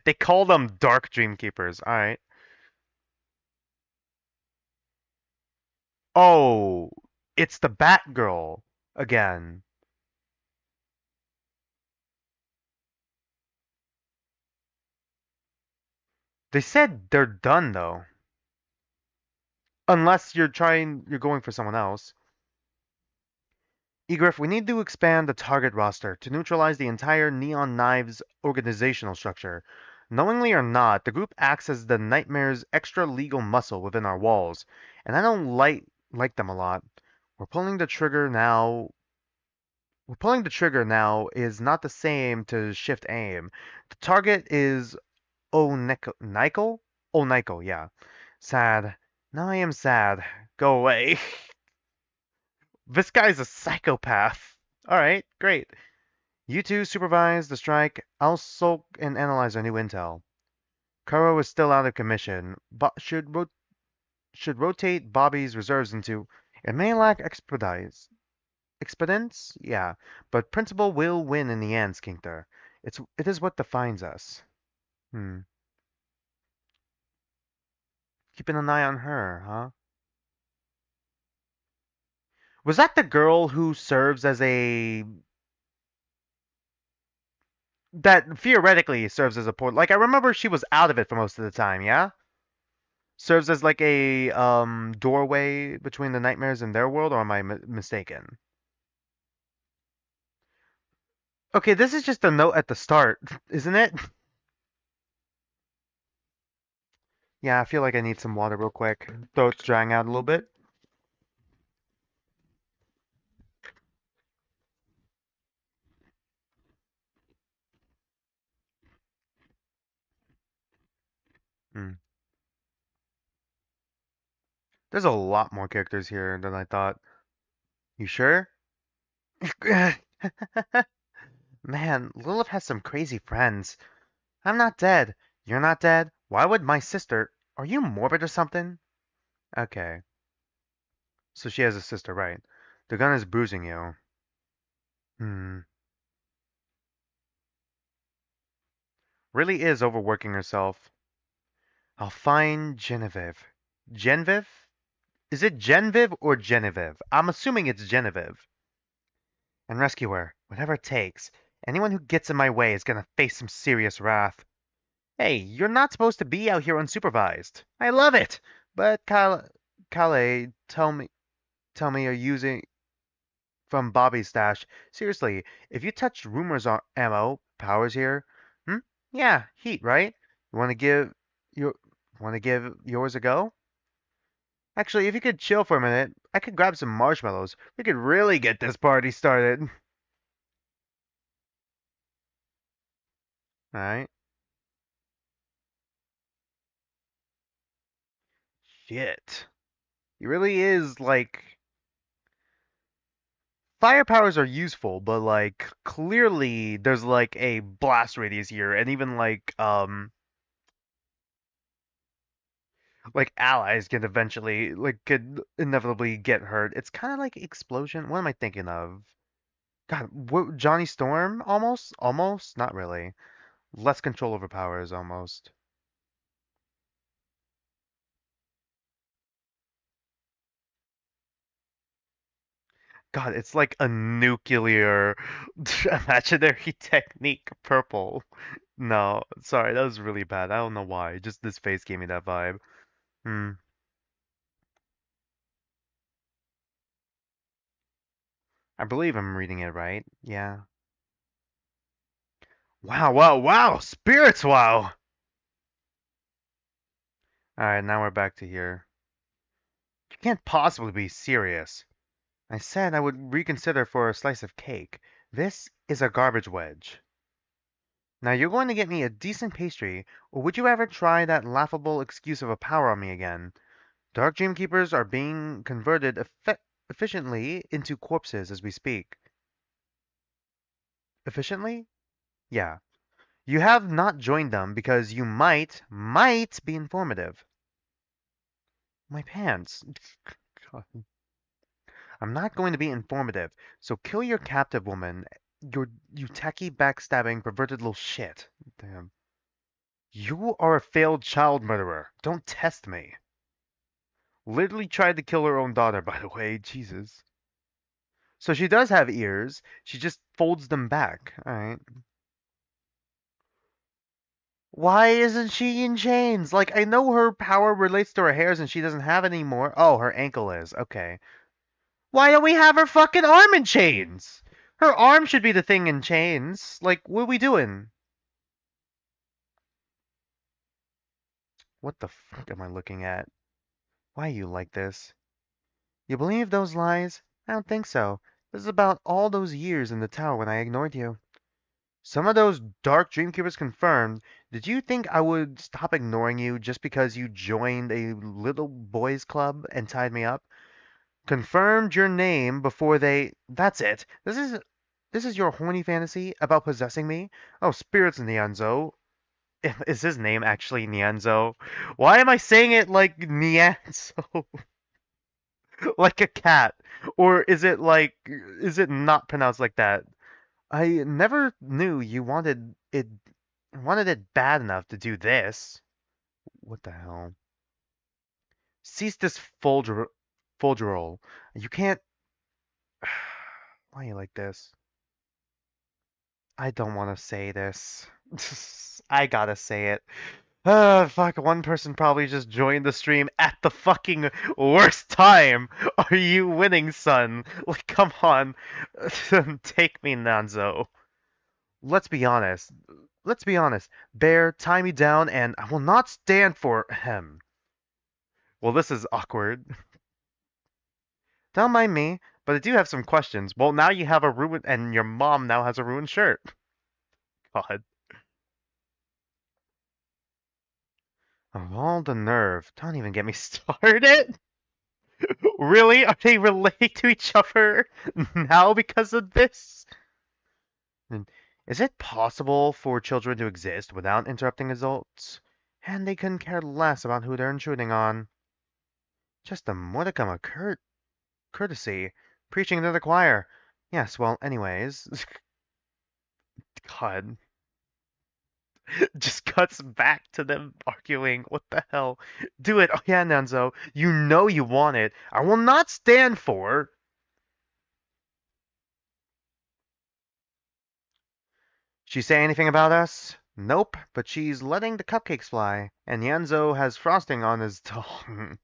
They call them Dark Dreamkeepers. Alright. Oh, it's the Batgirl again. They said they're done though. Unless you're going for someone else. Egriff, we need to expand the target roster to neutralize the entire Neon Knives organizational structure. Knowingly or not, the group acts as the Nightmare's extra legal muscle within our walls, and I don't like them a lot. We're pulling the trigger now. Pulling the trigger now is not the same to shift aim. The target is Nico? Oh, Nico, yeah. Sad. Now I am sad. Go away. This guy's a psychopath. Alright, great. You two supervise the strike. I'll sulk and analyze our new intel. Kuro is still out of commission, but should rotate Bobby's reserves into. It may lack expedience, yeah, but principle will win in the end, Skinkter. It is what defines us. Hmm. Keeping an eye on her, huh? Was that the girl who serves as a that theoretically serves as a port? Like I remember she was out of it for most of the time, yeah? Serves as like a doorway between the nightmares and their world, or am I mistaken? Okay, this is just a note at the start, isn't it? Yeah, I feel like I need some water real quick. Throat's drying out a little bit. Hmm. There's a lot more characters here than I thought. You sure? Man, Lilith has some crazy friends. I'm not dead. You're not dead. Why would my sister? Are you morbid or something? Okay, so she has a sister, right? The gun is bruising you. Hmm. Really is overworking herself. I'll find Genevieve. Genevieve? Is it Genevieve or Genevieve? I'm assuming it's Genevieve. And rescue her, whatever it takes. Anyone who gets in my way is gonna face some serious wrath. Hey, you're not supposed to be out here unsupervised. I love it. But Kale, tell me you're using from Bobby's stash. Seriously, if you touch rumors on ammo, powers here. Hmm? Yeah, heat, right? You your want to give yours a go? Actually, if you could chill for a minute, I could grab some marshmallows. We could really get this party started. All right. Shit. He really is like fire powers are useful, but like clearly there's like a blast radius here, and even like allies can eventually could inevitably get hurt. It's kind of like explosion. What am I thinking of? God, what, Johnny Storm almost? Almost? Not really. Less control over powers almost. God, it's like a nuclear imaginary technique purple. No, sorry, that was really bad. I don't know why. Just this face gave me that vibe. Hmm. I believe I'm reading it right. Yeah. Wow, wow, wow! Spirits, wow! Alright, now we're back to here. You can't possibly be serious. I said I would reconsider for a slice of cake. This is a garbage wedge. Now you're going to get me a decent pastry, or would you ever try that laughable excuse of a power on me again? Dark Dreamkeepers are being converted efficiently into corpses as we speak. Efficiently? Yeah. You have not joined them because you might be informative. My pants. God. I'm not going to be informative, so kill your captive woman. You tacky backstabbing perverted little shit. Damn. You are a failed child murderer. Don't test me. Literally tried to kill her own daughter, by the way. Jesus. So she does have ears. She just folds them back. Alright. Why isn't she in chains? Like, I know her power relates to her hairs and she doesn't have any more. Oh, her ankle is. Okay. Why don't we have her fucking arm in chains? Her arm should be the thing in chains. Like, what are we doing? What the fuck am I looking at? Why are you like this? You believe those lies? I don't think so. This is about all those years in the tower when I ignored you. Some of those dark dreamkeepers confirmed. Did you think I would stop ignoring you just because you joined a little boys club and tied me up? Confirmed your name before they. That's it. This is. This is your horny fantasy about possessing me? Oh, spirits Nianzo. Is his name actually Nianzo? Why am I saying it like Nianzo? Like a cat? Or is it not pronounced like that? I never knew you wanted it bad enough to do this. What the hell? Cease this Folgerol. You can't. Why are you like this? I don't want to say this. I gotta say it. Fuck, one person probably just joined the stream at the fucking worst time. Are you winning, son? Like, come on. Take me, Nanzo. Let's be honest. Let's be honest. Bear, tie me down, and I will not stand for him. Well, this is awkward. Don't mind me, but I do have some questions. Well, now you have a ruined, and your mom now has a ruined shirt. God. Of all the nerve. Don't even get me started. Really? Are they related to each other now because of this? Is it possible for children to exist without interrupting adults? And they couldn't care less about who they're intruding on. Just a modicum of courtesy. Preaching to the choir. Yes, well, anyways. God. Just cuts back to them arguing. What the hell? Do it. Oh yeah, Nanzo. You know you want it. I will not stand for. She say anything about us? Nope, but she's letting the cupcakes fly, and Yanzo has frosting on his tongue.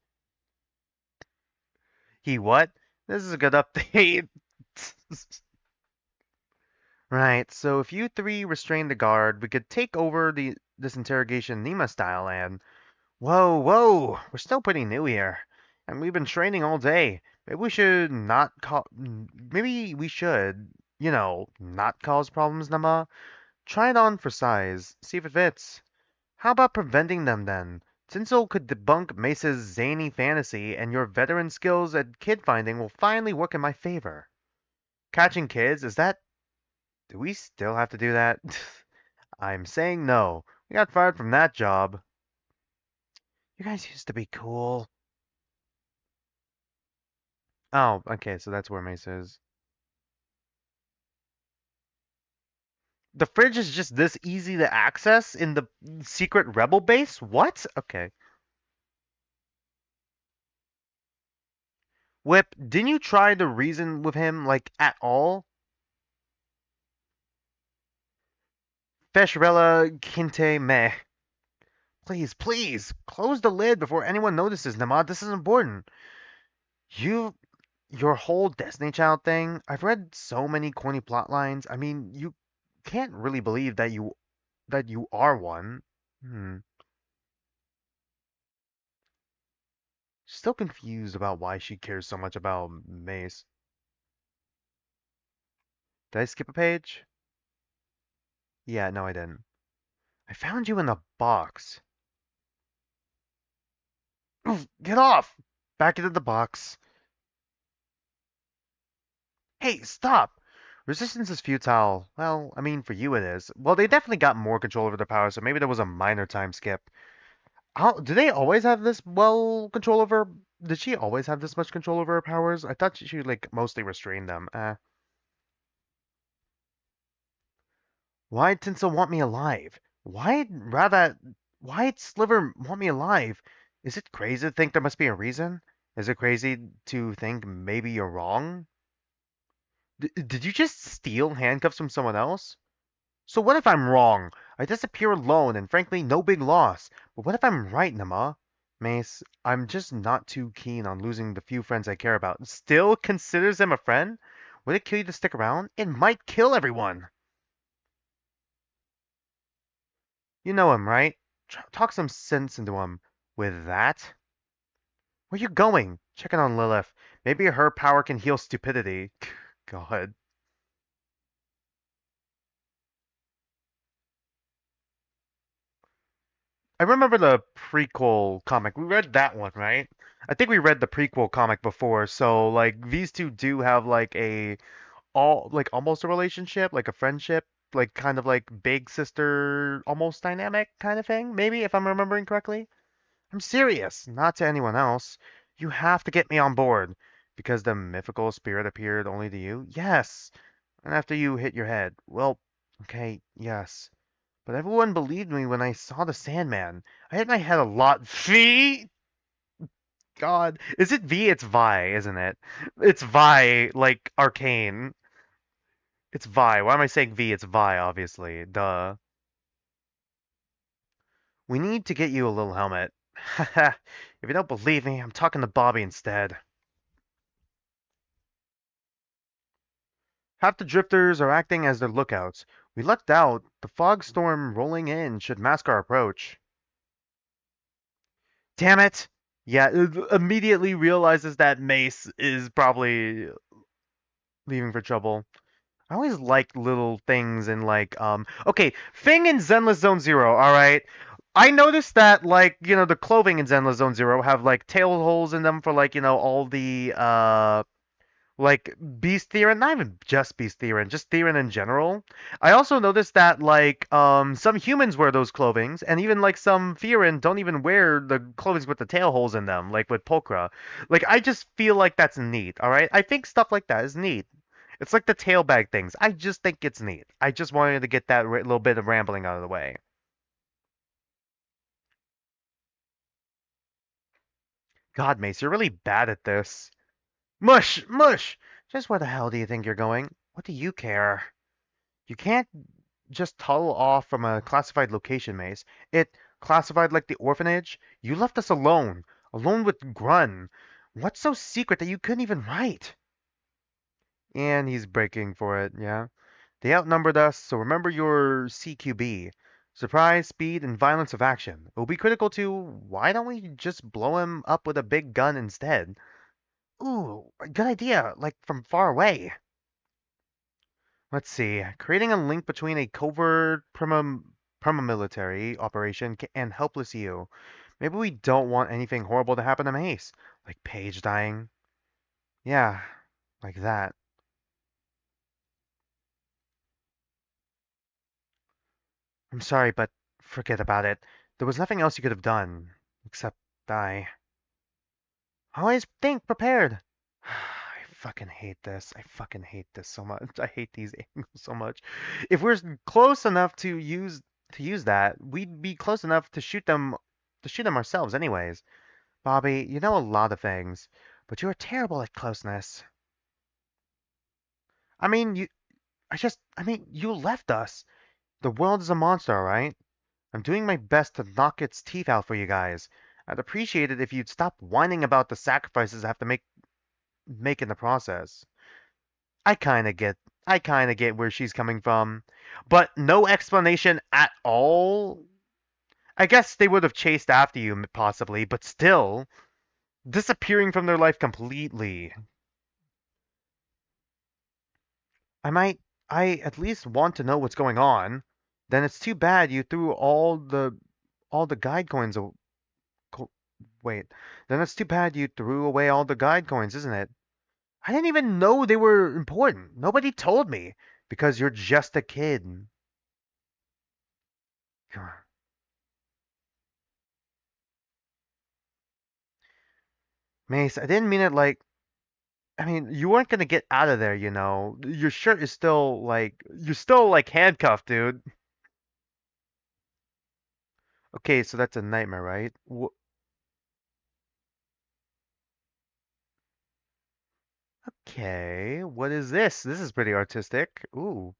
He what? This is a good update. Right, so if you three restrain the guard, we could take over this interrogation Nima style and whoa, whoa, we're still pretty new here. And we've been training all day. Maybe we should, not cause problems, Nama. Try it on for size. See if it fits. How about preventing them then? Tinsel could debunk Mace's zany fantasy, and your veteran skills at kid finding will finally work in my favor. Catching kids, is that. Do we still have to do that? I'm saying no. We got fired from that job. You guys used to be cool. Oh, okay, so that's where Mace is. The fridge is just this easy to access in the secret rebel base? What? Okay. Whip, didn't you try to reason with him, like, at all? Feshrella Kinte Meh. Please, please, close the lid before anyone notices, Namad. This is important. You, your whole Destiny Child thing, I've read so many corny plot lines. I mean, you can't really believe that you are one. Hmm. Still confused about why she cares so much about Mace. Did I skip a page? Yeah, no, I didn't. I found you in the box. Oof, get off! Back into the box. Hey, stop! Resistance is futile. Well, I mean, for you it is. Well, they definitely got more control over their power, so maybe there was a minor time skip. Do they always have this well control over? Did she always have this much control over her powers? I thought she like mostly restrained them. Why'd Tinsel want me alive? Why'd Sliver want me alive? Is it crazy to think there must be a reason? Is it crazy to think maybe you're wrong? Did you just steal handcuffs from someone else? So what if I'm wrong? I disappear alone, and frankly, no big loss. But what if I'm right, Nama? Mace, I'm just not too keen on losing the few friends I care about. Still considers them a friend? Would it kill you to stick around? It might kill everyone. You know him, right? Talk some sense into him. With that? Where you going? Checking on Lilith. Maybe her power can heal stupidity. God. I remember the prequel comic. We read that one, right? I think we read the prequel comic before, so like these two do have like a all like almost a relationship, like a friendship, like kind of like big sister almost dynamic kind of thing, maybe if I'm remembering correctly. I'm serious, not to anyone else. You have to get me on board because the mythical spirit appeared only to you. Yes. And after you hit your head. Well, okay, yes. But everyone believed me when I saw the Sandman. I hit my head a lot. V? God. Is it V? It's Vi, isn't it? It's Vi, like arcane. It's Vi. Why am I saying V? It's Vi, obviously. Duh. We need to get you a little helmet. Haha. If you don't believe me, I'm talking to Bobby instead. Half the drifters are acting as their lookouts. We lucked out. The fog storm rolling in should mask our approach. Damn it! Yeah, it immediately realizes that Mace is probably leaving for trouble. I always like little things in like okay, thing in Zenless Zone Zero, alright? I noticed that like, the clothing in Zenless Zone Zero have like tail holes in them for like, all the like Beast Theron, not even just Beast Theron, just Theron in general. I also noticed that like some humans wear those clothings, and even like some Theron don't even wear the clothings with the tail holes in them, like with Pulchra. Like I just feel like that's neat, all right? I think stuff like that is neat. It's like the tail bag things. I just think it's neat. I just wanted to get that little bit of rambling out of the way. God, Mace, you're really bad at this. Mush, mush. Just where the hell do you think you're going? What do you care? You can't just toddle off from a classified location, Mace. It classified like the orphanage? You left us alone. Alone with Grun. What's so secret that you couldn't even write? And he's breaking for it, yeah. They outnumbered us, so remember your CQB. Surprise, speed, and violence of action. It will be critical to why don't we just blow him up with a big gun instead? Ooh, good idea, like from far away. Let's see. Creating a link between a covert perma-military operation and helpless you. Maybe we don't want anything horrible to happen to Mace. Like Paige dying. Yeah, like that. I'm sorry, but forget about it. There was nothing else you could have done. Except die. Always think prepared. I fucking hate this. I fucking hate this so much. I hate these angles so much. If we're close enough to use that, we'd be close enough to shoot them ourselves anyways. Bobby, you know a lot of things, but you are terrible at closeness. I mean, you left us. The world is a monster, all right? I'm doing my best to knock its teeth out for you guys. I'd appreciate it if you'd stop whining about the sacrifices I have to make in the process. I kind of get I kind of get where she's coming from, but no explanation at all. I guess they would have chased after you possibly, but still disappearing from their life completely. I might I at least want to know what's going on. Then it's too bad you threw all the guide coins. Wait. Then it's too bad you threw away all the guide coins, isn't it? I didn't even know they were important. Nobody told me because you're just a kid. Mace, I didn't mean it like. I mean, you weren't gonna get out of there, you know. Your shirt is still like. You're still like handcuffed, dude. Okay, so that's a nightmare, right? Okay, what is this? This is pretty artistic. Ooh,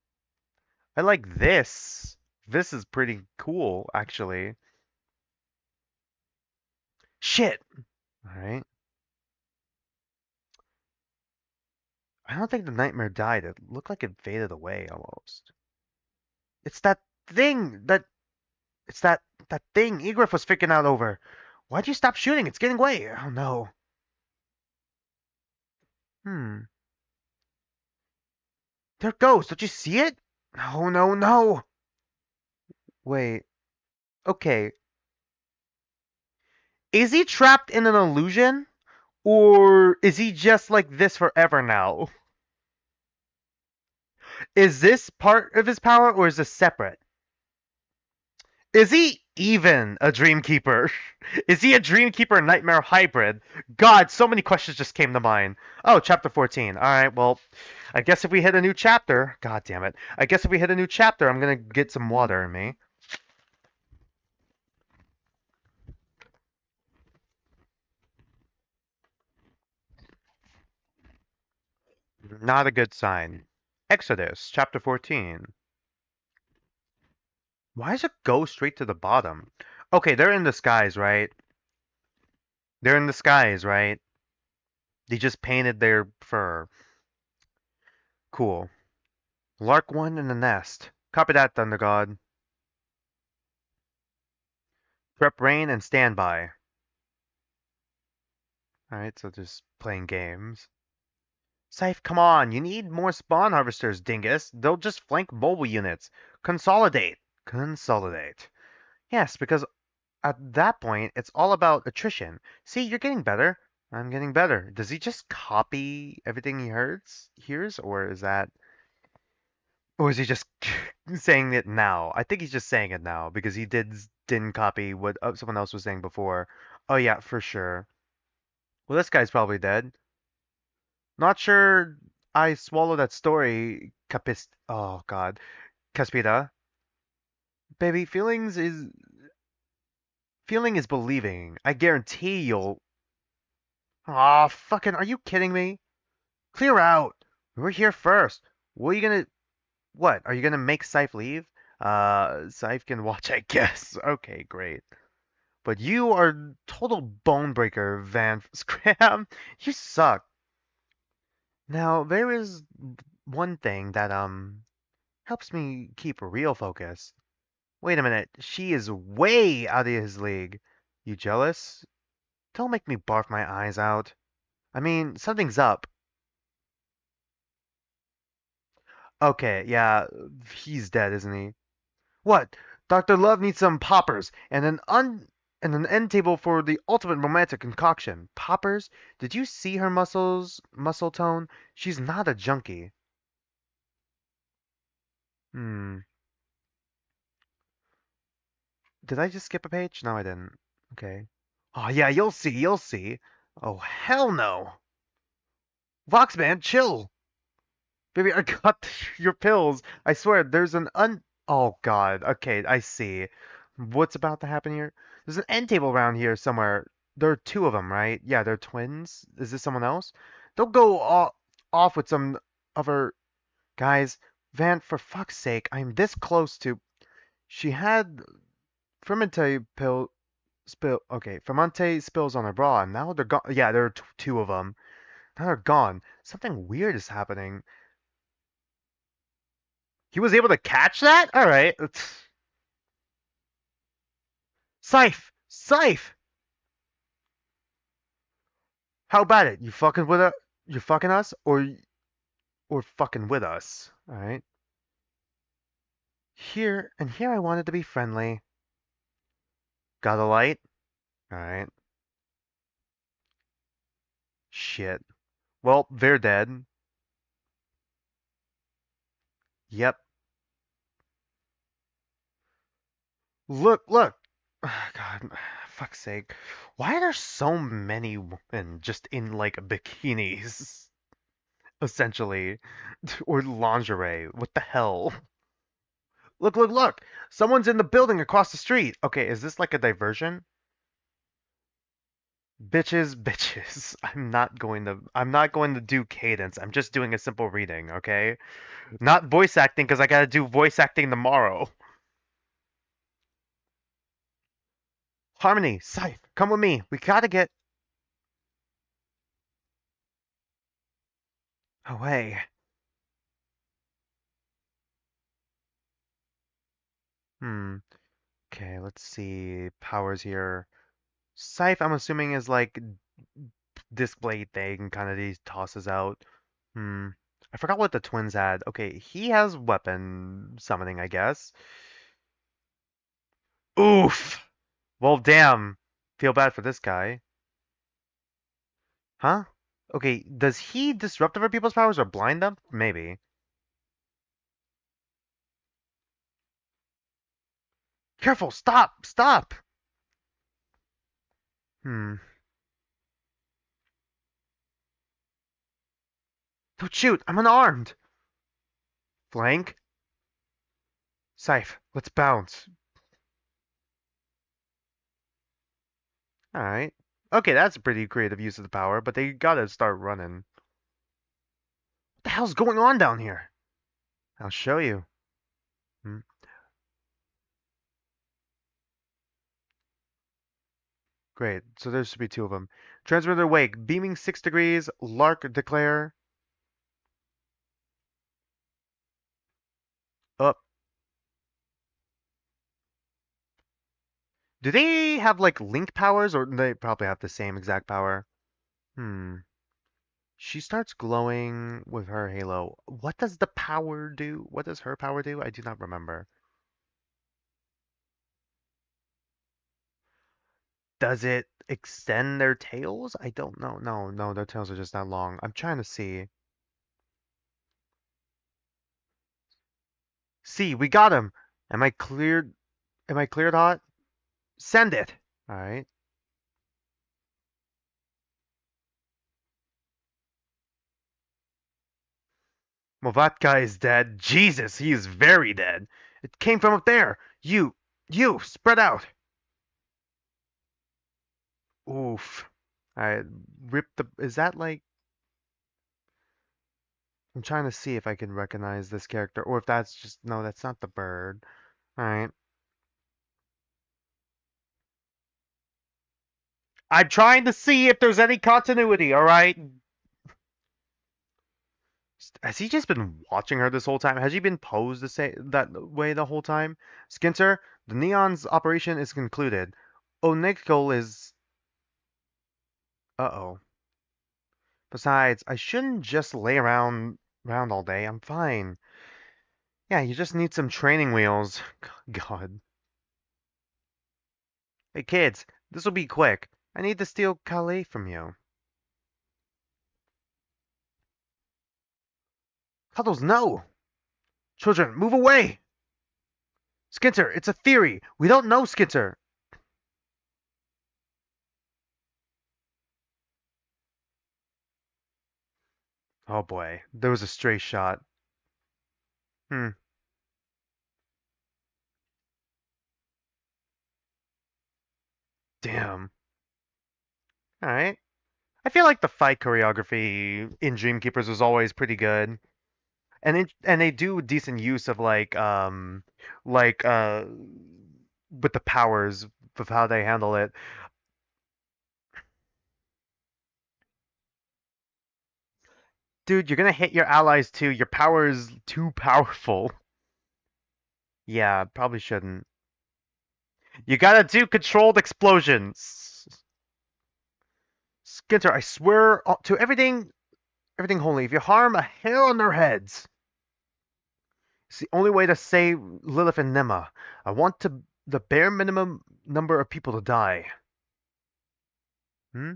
I like this. This is pretty cool, actually. Shit! Alright. I don't think the nightmare died. It looked like it faded away almost. It's that thing that It's that thing Egriff was freaking out over. Why'd you stop shooting? It's getting away. Oh no. Hmm. There it goes. Don't you see it? No, no, no. Wait. Okay. Is he trapped in an illusion? Or is he just like this forever now? Is this part of his power or is this separate? Is he even a Dreamkeeper? Is he a Dreamkeeper Nightmare hybrid? God, so many questions just came to mind. Oh, chapter 14. Alright, well, I guess if we hit a new chapter. God damn it. I guess if we hit a new chapter, I'm gonna get some water in me. Not a good sign. Exodus, chapter 14. Why does it go straight to the bottom? Okay, they're in the skies, right? They're in the skies, right? They just painted their fur. Cool. Lark 1 in the nest. Copy that, Thunder God. Prep rain and standby. Alright, so just playing games. Scythe, come on, you need more spawn harvesters, dingus. They'll just flank mobile units. Consolidate. Consolidate. Yes, because at that point, it's all about attrition. See, you're getting better. I'm getting better. Does he just copy everything hears, or is he just saying it now? I think he's just saying it now because he didn't copy what someone else was saying before. Oh yeah, for sure. Well, this guy's probably dead. Not sure I swallow that story, Capist. Oh God, Caspita. Baby, feeling is believing. I guarantee you'll. Aw, fucking, are you kidding me? Clear out. We're here first. What are you gonna? What? Are you gonna make Scythe leave? Scythe can watch, I guess. Okay, great. But you are total bone breaker, Van Scram. You suck. Now there is one thing that helps me keep a real focus. Wait a minute, she is way out of his league. You jealous? Don't make me barf my eyes out. I mean, something's up. Okay, yeah, he's dead, isn't he? What? Dr. Love needs some poppers and an end table for the ultimate romantic concoction. Poppers? Did you see her muscle tone? She's not a junkie. Hmm. Did I just skip a page? No, I didn't. Okay. Oh yeah, you'll see, you'll see. Oh hell no. Voxman, chill. Baby, I got your pills. I swear, there's an un. Oh God. Okay, I see. What's about to happen here? There's an end table around here somewhere. There are two of them, right? Yeah, they're twins. Is this someone else? Don't go off with some other guys. Van, for fuck's sake, I'm this close to. She had fermente pill spill. Okay, fermente spills on her bra, and now they're gone. Yeah, there are two of them. Now they're gone. Something weird is happening. He was able to catch that? All right. Scythe! Scythe! How about it? You fucking with us? You fucking us, or fucking with us? All right. Here I wanted to be friendly. Got a light? All right. Shit. Well, they're dead. Yep. Look, look. God, fuck's sake. Why are there so many women just in like bikinis, essentially, or lingerie? What the hell? Look, look, look! Someone's in the building across the street. Okay, is this like a diversion? Bitches, bitches. I'm not going to do cadence. I'm just doing a simple reading, okay? Not voice acting because I gotta do voice acting tomorrow. Harmony, Scythe, come with me. We gotta get away. Hmm. Okay, let's see. Powers here. Scythe, I'm assuming is like this blade thing, kind of these tosses out. Hmm. I forgot what the twins had. Okay, he has weapon summoning, I guess. Oof. Well, damn. Feel bad for this guy. Huh? Okay, does he disrupt other people's powers or blind them? Maybe. Careful! Stop! Stop! Hmm. Don't shoot! I'm unarmed! Flank? Scythe, let's bounce. Alright. Okay, that's a pretty creative use of the power, but they gotta start running. What the hell's going on down here? I'll show you. Hmm. Great, so there should be two of them. Transmitter wake, beaming 6 degrees, Lark declare. Up. Do they have like link powers or they probably have the same exact power? Hmm. She starts glowing with her halo. What does the power do? What does her power do? I do not remember. Does it extend their tails? I don't know. No, no, their tails are just that long. I'm trying to see. See, we got him. Am I cleared? Am I cleared hot? Send it. All right. Well, that guy is dead. Jesus, he is very dead. It came from up there. You, spread out. Oof. I ripped the. Is that like? I'm trying to see if I can recognize this character, or if that's just. No, that's not the bird. All right. I'm trying to see if there's any continuity. All right. Has he just been watching her this whole time? Has she been posed the same that way the whole time? Skinter, the Neon's operation is concluded. Onyxgol is. Uh-oh. Besides, I shouldn't just lay around all day. I'm fine. Yeah, you just need some training wheels. God. Hey kids, this will be quick. I need to steal Calais from you. Cuddles, no! Children, move away! Skinter, it's a theory. We don't know Skinter. Oh boy, there was a stray shot. Hmm, damn. Alright. I feel like the fight choreography in Dreamkeepers was always pretty good. And they do decent use of like with the powers of how they handle it. Dude, you're gonna hit your allies too. Your power is too powerful. Yeah, probably shouldn't. You gotta do controlled explosions. Skinter, I swear to everything holy, if you harm a hair on their heads, it's the only way to save Lilith and Nema. I want the bare minimum number of people to die. Hmm?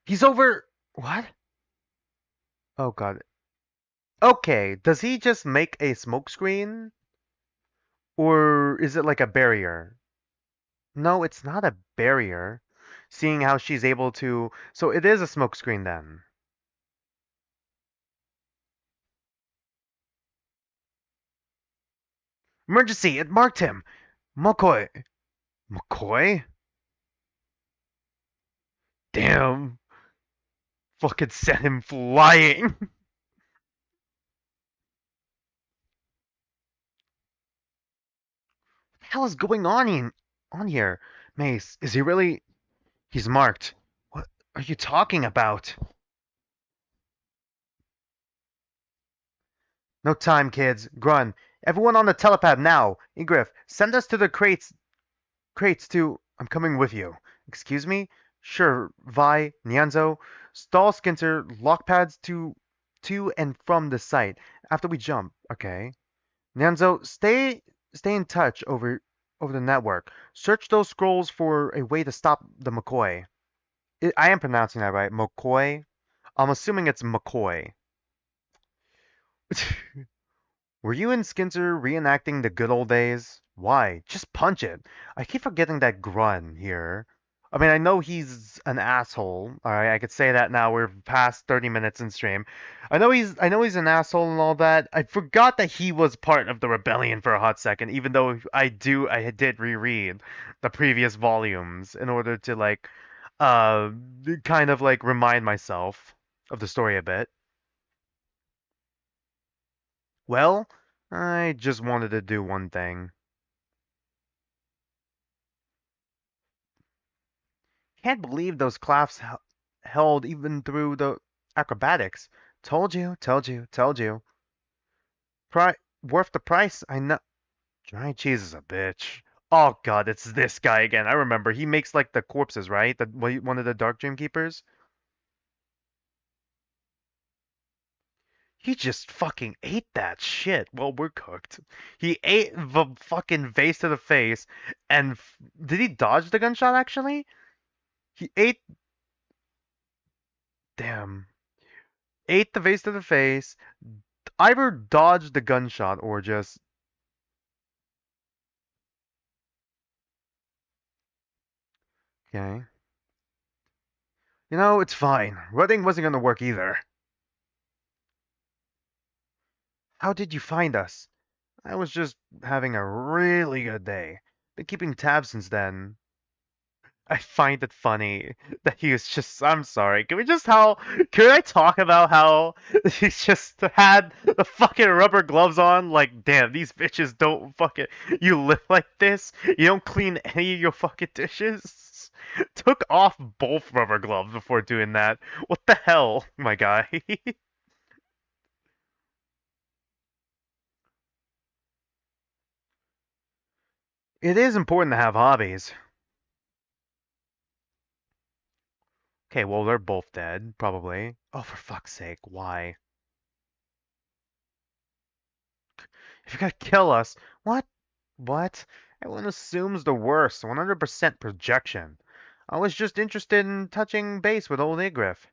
He's over. What? Oh god. Okay, does he just make a smoke screen? Or is it like a barrier? No, it's not a barrier. Seeing how she's able to. So it is a smoke screen then. Emergency! It marked him! McCoy! McCoy? Damn! Fucking sent him flying! What the hell is going on here? Mace, is he really. He's marked. What are you talking about? No time, kids. Grun. Everyone on the telepad now. Ingriff, send us to the crates to. I'm coming with you. Excuse me? Sure, Vi, Nyanzo. Stall Skinter, lock pads to and from the site. After we jump. Okay. Nyanzo, stay in touch over the network. Search those scrolls for a way to stop the McCoy. I am pronouncing that right. McCoy? I'm assuming it's McCoy. Were you and Skinzer reenacting the good old days? Why? Just punch it. I keep forgetting that Grun here. I mean, I know he's an asshole. All right, I could say that now. We're past 30 minutes in stream. I know he's an asshole and all that. I forgot that he was part of the rebellion for a hot second, even though I did reread the previous volumes in order to like uh kind of like remind myself of the story a bit. Well, I just wanted to do one thing. Can't believe those claps held even through the acrobatics. Told you, told you, told you. Worth the price. I know. Giant cheese is a bitch. Oh god, it's this guy again. I remember. He makes like the corpses, right? One of the Dark Dreamkeepers. He just fucking ate that shit. Well, we're cooked. He ate the fucking vase to the face, and did he dodge the gunshot actually? He ate. Damn. Ate the vase to the face, either dodged the gunshot or just. Okay. It's fine. Running wasn't gonna work either. How did you find us? I was just having a really good day. Been keeping tabs since then. I find it funny that he was just. I'm sorry. Can I talk about how he's just had the fucking rubber gloves on? Like, damn, these bitches don't fucking. You live like this? You don't clean any of your fucking dishes? Took off both rubber gloves before doing that. What the hell, my guy? It is important to have hobbies. Okay, well, they're both dead, probably. Oh, for fuck's sake, why? If you're gonna kill us, what? What? Everyone assumes the worst. 100% projection. I was just interested in touching base with old Igriff.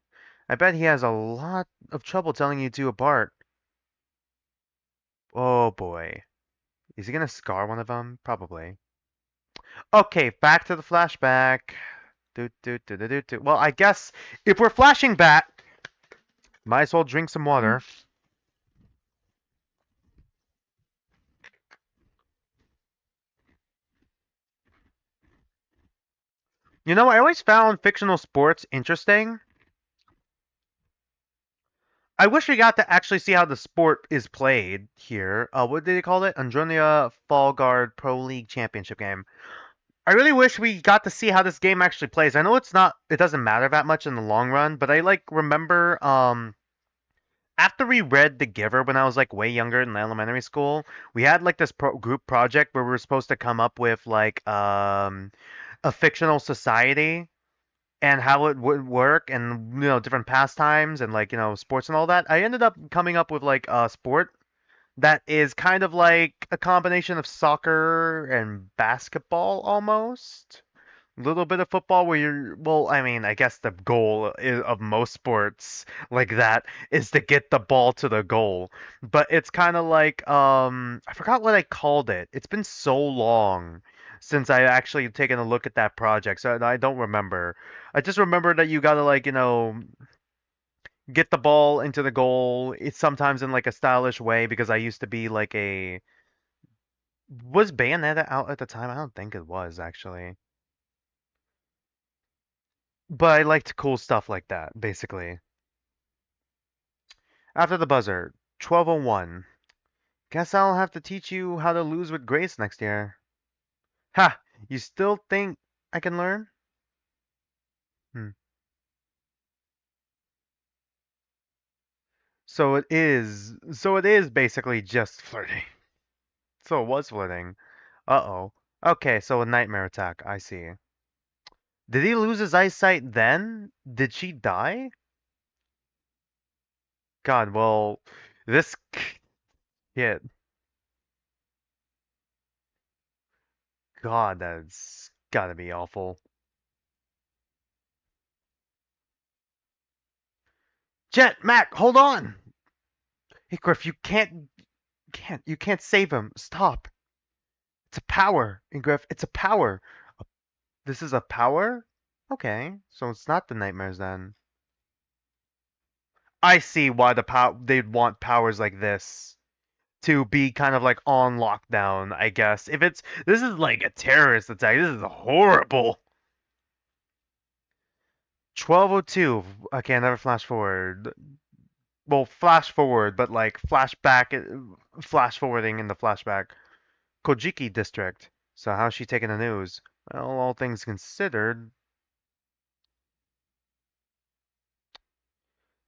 I bet he has a lot of trouble telling you two apart. Oh boy. Is he gonna scar one of them? Probably. Okay, back to the flashback. Well, I guess if we're flashing back, might as well drink some water. I always found fictional sports interesting. I wish we got to actually see how the sport is played here. What did they call it? Andronia Fall Guard Pro League Championship game. I really wish we got to see how this game actually plays. I know it doesn't matter that much in the long run, but I like remember after we read The Giver when I was like way younger in elementary school, we had like this group project where we were supposed to come up with like a fictional society and how it would work and different pastimes and like sports and all that. I ended up coming up with like a sport that is kind of like a combination of soccer and basketball almost. A little bit of football where well, I mean, I guess the goal of most sports like that is to get the ball to the goal. But it's kind of like I forgot what I called it. It's been so long since I actually taken a look at that project, so I don't remember. I just remember that you gotta like, get the ball into the goal. It's sometimes in like a stylish way because I used to be like a was Bayonetta out at the time? I don't think it was actually. But I liked cool stuff like that, basically. After the buzzer, 12:01. Guess I'll have to teach you how to lose with grace next year. Ha! You still think I can learn? Hmm. So it is basically just flirting. So it was flirting. Uh-oh. Okay, so a nightmare attack. I see. Did he lose his eyesight then? Did she die? God, well, this kid. God, that's gotta be awful. Jet, Mac, hold on! Hey, Griff, you can't save him. Stop. It's a power. And Griff, it's a power. This is a power? Okay, so it's not the nightmares then. I see why they'd want powers like this to be kind of like on lockdown, I guess. If it's this is like a terrorist attack. This is horrible. 12:02. Okay, I never flash forward. Well, flash forward, but like flash forwarding in the flashback. Kojiki district. So how's she taking the news? Well, all things considered,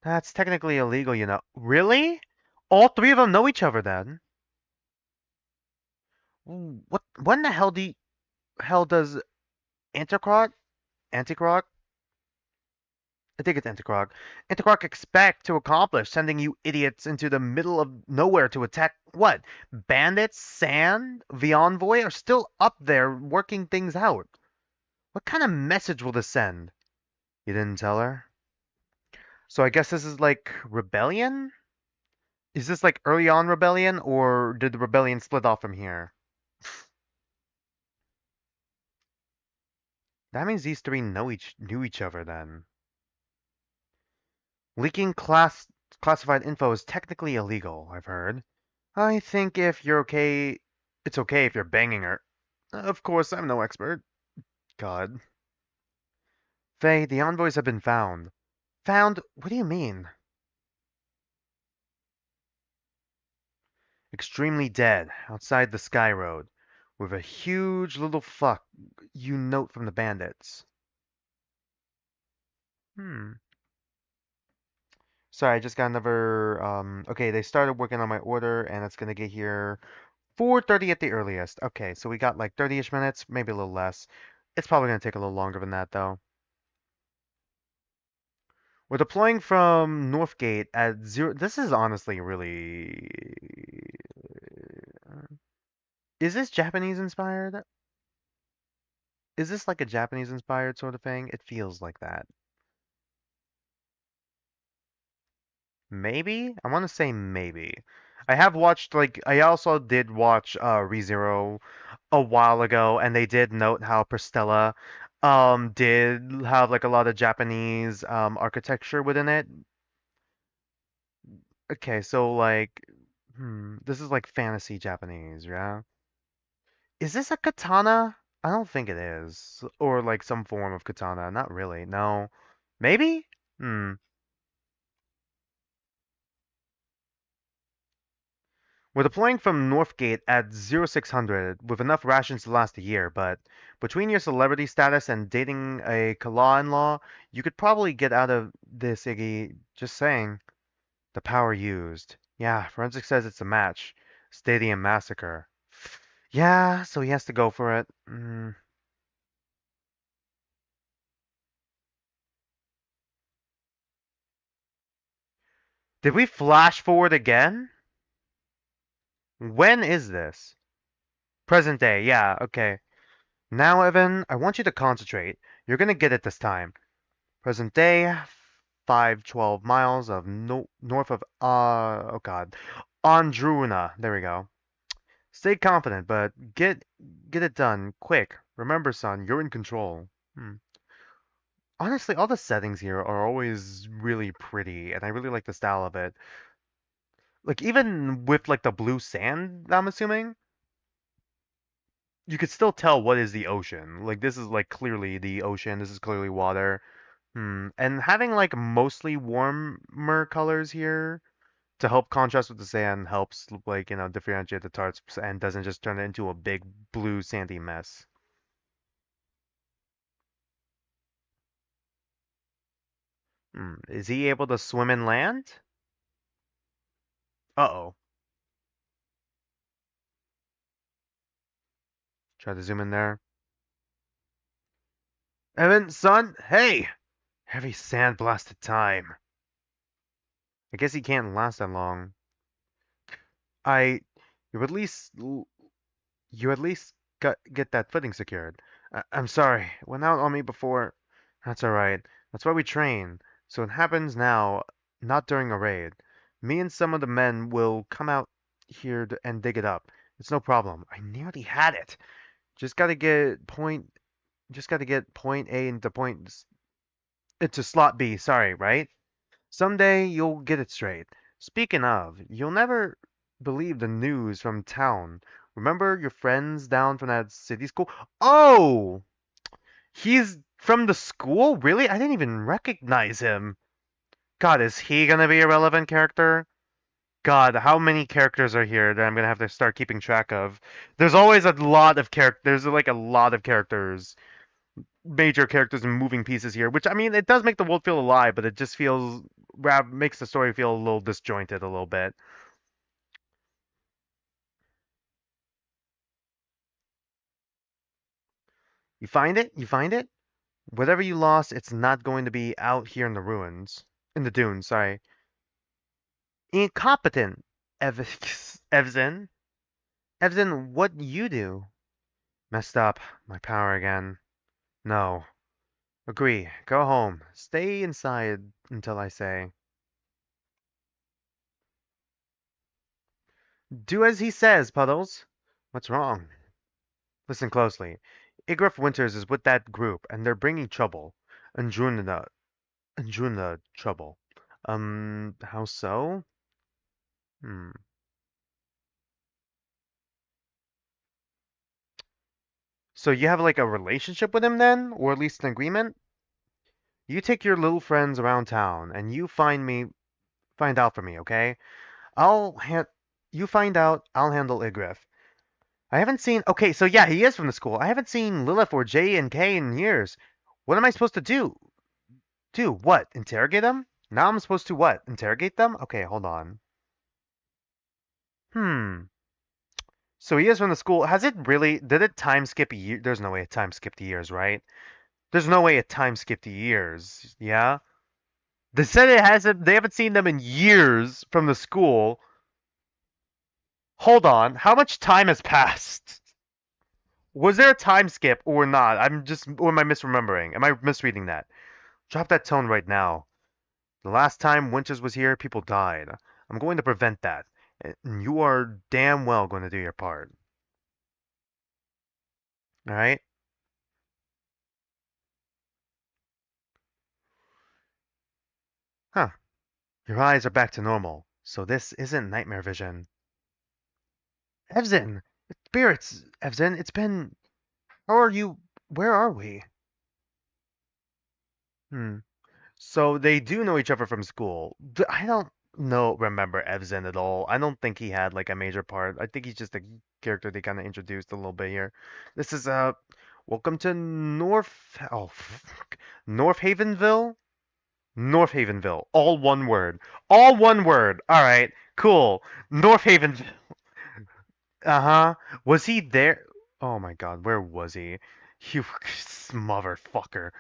that's technically illegal, you know. Really? All three of them know each other then? What? When the hell does Anticroc? Anticroc? I think it's Anticroc. Anticroc expect to accomplish sending you idiots into the middle of nowhere to attack what? Bandits, Sand, the Envoy are still up there working things out. What kind of message will this send? You didn't tell her? So I guess this is like rebellion? Is this like early on rebellion, or did the rebellion split off from here? That means these three knew each other then. Leaking classified info is technically illegal, I've heard. I think if you're okay, it's okay if you're banging her. Of course, I'm no expert. God. Faye, the envoys have been found. Found? What do you mean? Extremely dead, outside the Sky Road, with a huge little fuck you note from the bandits. Hmm. Sorry, I just got another, okay, they started working on my order, and it's gonna get here 4:30 at the earliest. Okay, so we got like 30-ish minutes, maybe a little less. It's probably gonna take a little longer than that, though. We're deploying from Northgate at zero. This is honestly really. Is this Japanese inspired? Is this like a Japanese inspired sort of thing? It feels like that. Maybe? I want to say maybe. I have watched like I also did watch ReZero a while ago, and they did note how Pristella did have like a lot of Japanese architecture within it. Okay, so like this is like fantasy Japanese, yeah? Is this a katana? I don't think it is. Or like some form of katana. Not really. No. Maybe? Hmm. We're deploying from Northgate at 0600 with enough rations to last a year, but between your celebrity status and dating a Kala-in-law, you could probably get out of this, Iggy. Just saying. The power used. Yeah, Forensic says it's a match. Stadium Massacre. Yeah, so he has to go for it. Did we flash forward again? When is this? Present day, yeah, okay. Now, Evan, I want you to concentrate. You're gonna get it this time. Present day, 512 miles of north of, oh god, Andruna. There we go. Stay confident, but get it done, quick. Remember, son, you're in control. Hmm. Honestly, all the settings here are always really pretty, and I really like the style of it. Like, even with, like, the blue sand, I'm assuming, you could still tell what is the ocean. Like, this is, like, clearly the ocean. This is clearly water. And having, like, mostly warmer colors here to help contrast with the sand helps, like, differentiate the tarts and doesn't just turn it into a big blue sandy mess. Is he able to swim in land? Uh-oh. Try to zoom in there. Evan, son, hey! Heavy sand blasted time. I guess he can't last that long. I, you at least, you at least get that footing secured. I'm sorry, it went out on me before. That's all right. That's why we train. So it happens now. not during a raid. Me and some of the men will come out here and dig it up. It's no problem. I nearly had it. Just gotta get point. Just gotta get point A into into slot B. Sorry, right? Someday you'll get it straight. Speaking of, you'll never believe the news from town. Remember your friends down from that city school? Oh, he's from the school? Really? I didn't even recognize him. God, is he gonna be a relevant character? God, how many characters are here that I'm gonna have to start keeping track of? There's always a lot of characters. There's like a lot of characters, major characters and moving pieces here, which I mean, it does make the world feel alive, but it just feels makes the story feel a little disjointed a little bit. You find it? You find it? Whatever you lost, it's not going to be out here in the ruins, in the dunes. Sorry, incompetent, Evzen. Evzen, what you do? Messed up. My power again. No. Agree. Go home. Stay inside until I say. Do as he says, Puddles. What's wrong? Listen closely. Igraf Winters is with that group, and they're bringing trouble. Anjuna, Anjuna trouble. How so? Hmm. So you have like a relationship with him then, or at least an agreement? You take your little friends around town, and find out for me, okay? I'll hand, you find out, I'll handle Igraf. I haven't seen. Okay, so yeah, he is from the school. I haven't seen Lilith or J and K in years. What am I supposed to do? Do what? Interrogate them? Now I'm supposed to what? Interrogate them? Okay, hold on. Hmm. So he is from the school. Has it really? Did it time skip a year? There's no way it time skipped years, right? There's no way it time skipped years. Yeah. They said it hasn't. They haven't seen them in years from the school. Hold on. How much time has passed? Was there a time skip or not? Or am I misremembering? Am I misreading that? Drop that tone right now. The last time Winters was here, people died. I'm going to prevent that. And you are damn well going to do your part. Alright? Huh. Your eyes are back to normal. So this isn't nightmare vision. Evzen! Spirits! Evzen, it's been. How are you? Where are we? Hmm. So they do know each other from school. I don't remember Evzen at all. I don't think he had like a major part. I think he's just a character they kind of introduced a little bit here. This is welcome to North Havenville? North Havenville. All one word. All one word. All right. Cool. North Havenville. Uh-huh. Was he there? Oh my God, where was he? You motherfucker.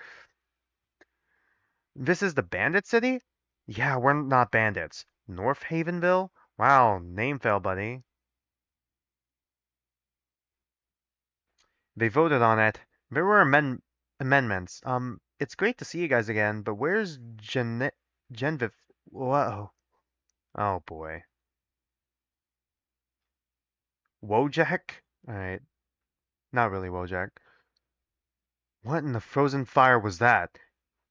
This is the bandit city? Yeah, we're not bandits. North Havenville? Wow, name fail, buddy. They voted on it. There were amendments. It's great to see you guys again, but where's Genviv? Whoa. Oh boy. Wojak? Alright, not really Wojak. What in the frozen fire was that?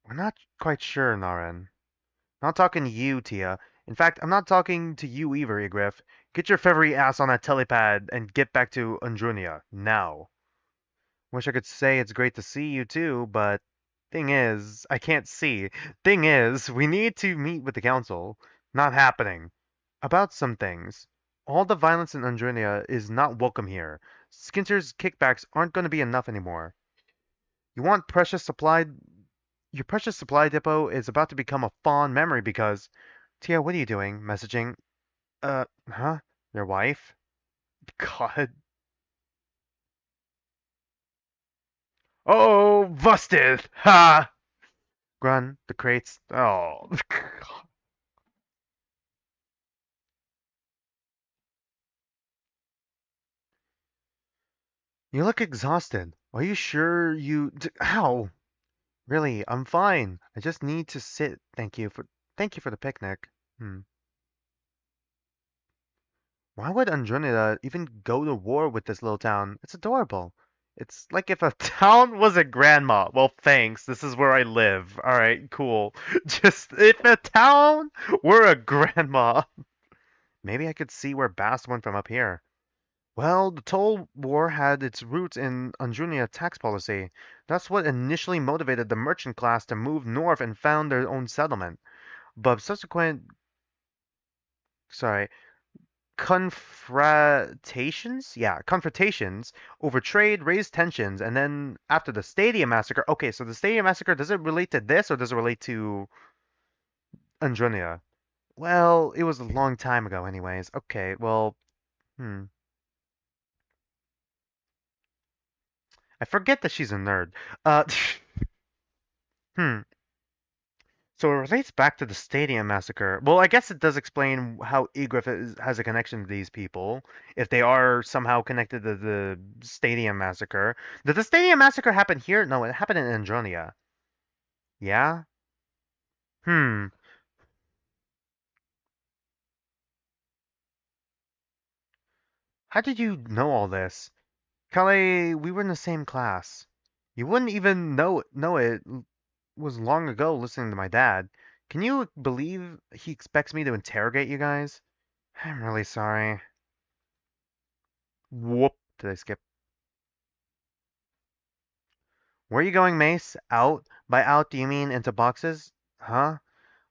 We're not quite sure, Naren. Not talking to you, Tia. In fact, I'm not talking to you either, Igrif. Get your feathery ass on that telepad and get back to Undrunia, now. Wish I could say it's great to see you too, but thing is, I can't see. Thing is, we need to meet with the council. Not happening. About some things. All the violence in Undrunia is not welcome here. Skinter's kickbacks aren't going to be enough anymore. You want precious supply Your precious supply depot is about to become a fond memory because. Tia, what are you doing? Messaging. Huh? Your wife? God. Oh, busted! Ha! Grun, the crates. Oh. You look exhausted. Are you sure you. Ow! Really, I'm fine. I just need to sit. Thank you for. Thank you for the picnic. Hmm. Why would Andromeda even go to war with this little town? It's adorable. It's like if a town was a grandma. Well, thanks. This is where I live. All right, cool. Just if a town were a grandma. Maybe I could see where Bast went from up here. Well, the toll war had its roots in Andrunia tax policy. That's what initially motivated the merchant class to move north and found their own settlement. But subsequent, sorry, confrontations over trade raised tensions, and then after the Stadium Massacre, okay, so the Stadium Massacre, does it relate to this or does it relate to Andronia? Well, it was a long time ago anyways. Okay, well, hmm. I forget that she's a nerd. Uh, hmm. So it relates back to the Stadium Massacre. Well, I guess it does explain how has a connection to these people, if they are somehow connected to the Stadium Massacre. Did the Stadium Massacre happen here? No, it happened in Andronia. Yeah? Hmm. How did you know all this? Kale, we were in the same class. You wouldn't even know it was long ago listening to my dad. Can you believe he expects me to interrogate you guys? I'm really sorry. Whoop. Did I skip? Where are you going, Mace? Out? By out, do you mean into boxes? Huh?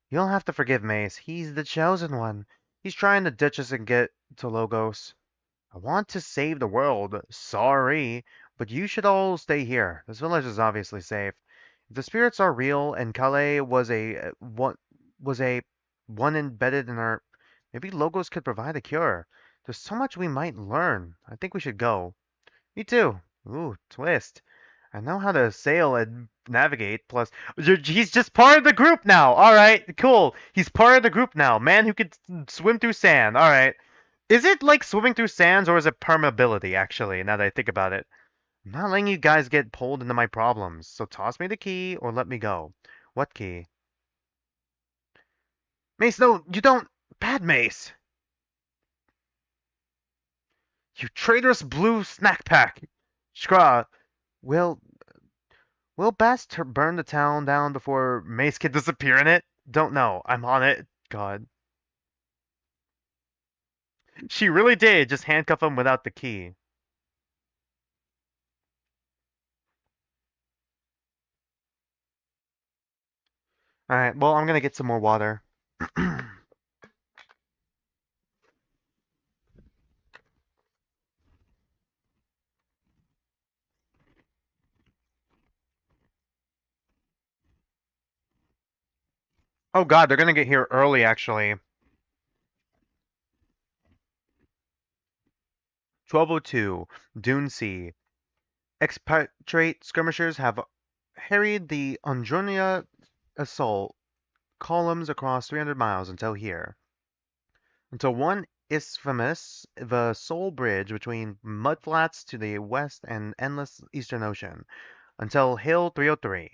You'll have to forgive Mace. He's the chosen one. He's trying to ditch us and get to Logos. I want to save the world. Sorry. But you should all stay here. This village is obviously safe. If the spirits are real and Calais was a one embedded in our, maybe Logos could provide a cure. There's so much we might learn. I think we should go. Me too. Ooh, twist. I know how to sail and navigate. Plus, he's just part of the group now. All right, cool. He's part of the group now. Man who could swim through sand. All right. Is it like swimming through sands or is it permeability, actually, now that I think about it? I'm not letting you guys get pulled into my problems, so toss me the key or let me go. What key? Mace, no, you don't. Bad Mace. You traitorous blue snack pack. Scraw. Will Will Bast burn the town down before Mace can disappear in it? Don't know. I'm on it. God. She really did just handcuff him without the key. Alright, well, I'm gonna get some more water. Oh god, they're gonna get here early, actually. 1202, Dune Sea. Expatriate skirmishers have harried the Andronia assault columns across 300 miles until here. Until one isthmus, the sole bridge between mudflats to the west and endless eastern ocean. Until Hill 303.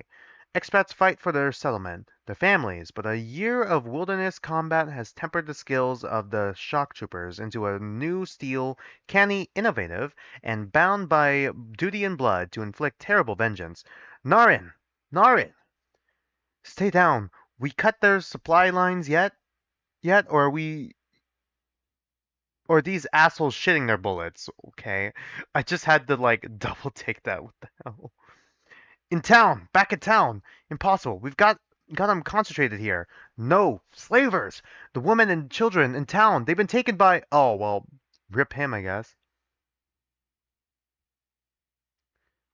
Expats fight for their settlement, their families, but a year of wilderness combat has tempered the skills of the shock troopers into a new steel, canny, innovative, and bound by duty and blood to inflict terrible vengeance. Narin! Narin! Stay down. We cut their supply lines yet? Yet? Or are these assholes shitting their bullets? Okay. I just had to like double take that. What the hell? In town, back in town. Impossible. We've got them concentrated here. No, slavers. The women and children in town. They've been taken by. Oh well, rip him, I guess.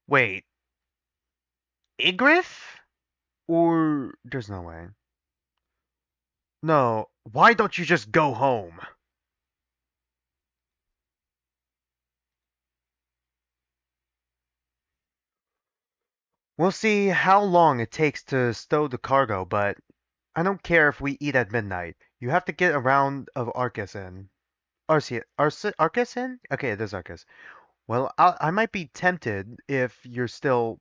Wait, Igriff? Or there's no way. No. Why don't you just go home? We'll see how long it takes to stow the cargo, but I don't care if we eat at midnight. You have to get around of Arcus in. Arcus in? Okay, it is Arcus. Well, I might be tempted if you're still.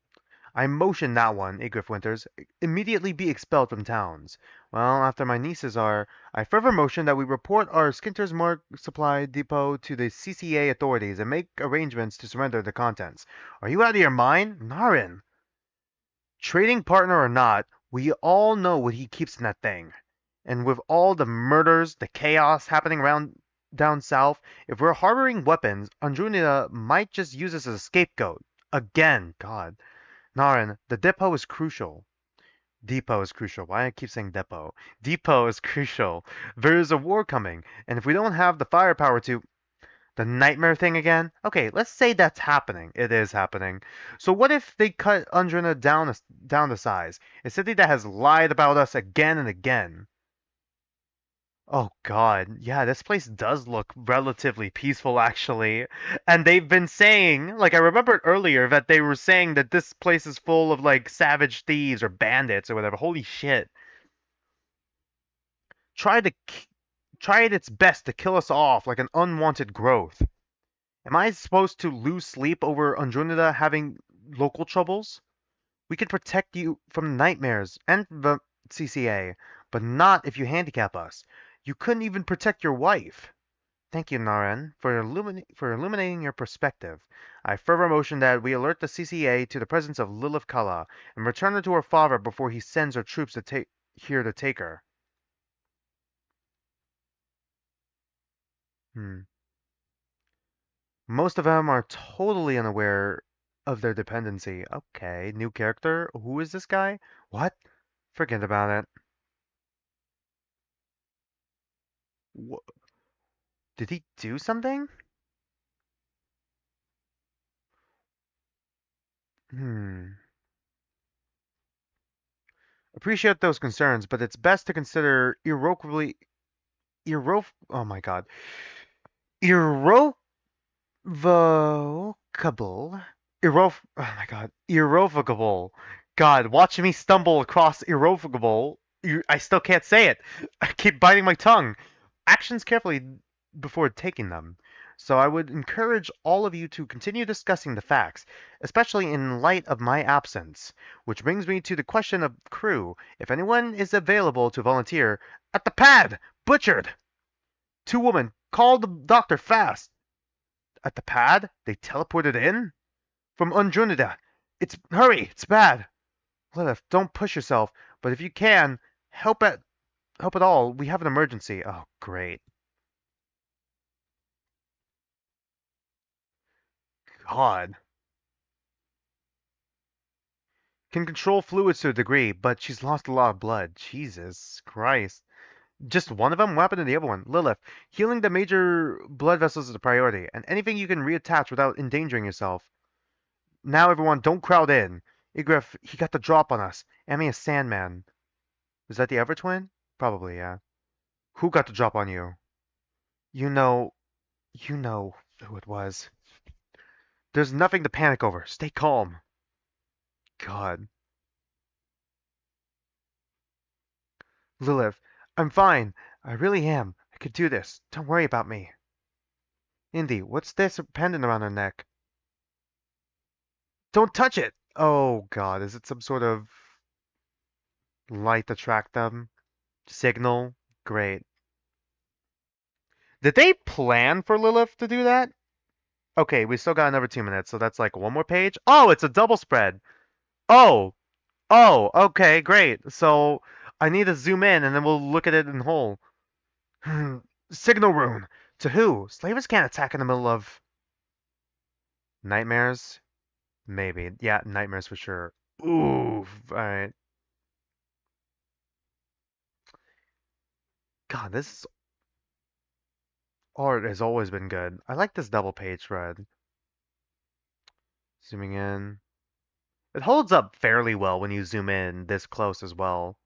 I motion that one, Igriff Winters. Immediately be expelled from towns. Well, after my nieces are, I further motion that we report our Skinter's Mark supply depot to the CCA authorities and make arrangements to surrender the contents. Are you out of your mind? Narin! Trading partner or not, we all know what he keeps in that thing. And with all the murders, the chaos happening around down south, if we're harboring weapons, Andromeda might just use us as a scapegoat. Again, God. Naren, the depot is crucial. Depot is crucial. Why I keep saying depot? Depot is crucial. There is a war coming, and if we don't have the firepower to the nightmare thing again? Okay, let's say that's happening. It is happening. So what if they cut Undrina down to size? A city that has lied about us again and again. Oh God, yeah, this place does look relatively peaceful actually. And they've been saying, like I remembered earlier that they were saying that this place is full of like savage thieves or bandits or whatever. Holy shit. Try to tried its best to kill us off like an unwanted growth. Am I supposed to lose sleep over Andromeda having local troubles? We can protect you from nightmares and the CCA, but not if you handicap us. You couldn't even protect your wife. Thank you, Naren, for illuminating your perspective. I further motion that we alert the CCA to the presence of Lilith Kala and return her to her father before he sends our troops here to take her. Hmm. Most of them are totally unaware of their dependency. Okay, new character. Who is this guy? What? Forget about it. Wh Did he do something? Hmm. Appreciate those concerns, but it's best to consider oh my God, irrevocable, oh my God, irrevocable. God, watching me stumble across irrevocable, I still can't say it. I keep biting my tongue. Actions carefully before taking them. So I would encourage all of you to continue discussing the facts, especially in light of my absence. Which brings me to the question of crew. If anyone is available to volunteer, at the pad! Butchered! Two women, call the doctor fast! At the pad? They teleported in? From Undrunida. Hurry, it's bad. Lilith, don't push yourself, but if you can, help at all. We have an emergency. Oh, great. God. Can control fluids to a degree, but she's lost a lot of blood. Jesus Christ. Just one of them? What happened to the other one? Lilith, healing the major blood vessels is a priority, and anything you can reattach without endangering yourself. Now, everyone, don't crowd in. Igriff, he got the drop on us. Emmy is Sandman. Is that the Ever Twin? Probably, yeah. Who got the drop on you? You know, you know who it was. There's nothing to panic over. Stay calm. God. Lilith, I'm fine. I really am. I could do this. Don't worry about me. Indy, what's this pendant around her neck? Don't touch it! Oh God, is it some sort of light attract them? Signal? Great. Did they plan for Lilith to do that? Okay, we still got another 2 minutes, so that's like one more page. Oh, it's a double spread. Oh, oh, okay, great. So I need to zoom in and then we'll look at it in whole. Signal room. To who? Slavers can't attack in the middle of nightmares. Maybe. Yeah, nightmares for sure. Ooh, alright. God, this art has always been good. I like this double page spread. Zooming in. It holds up fairly well when you zoom in this close as well.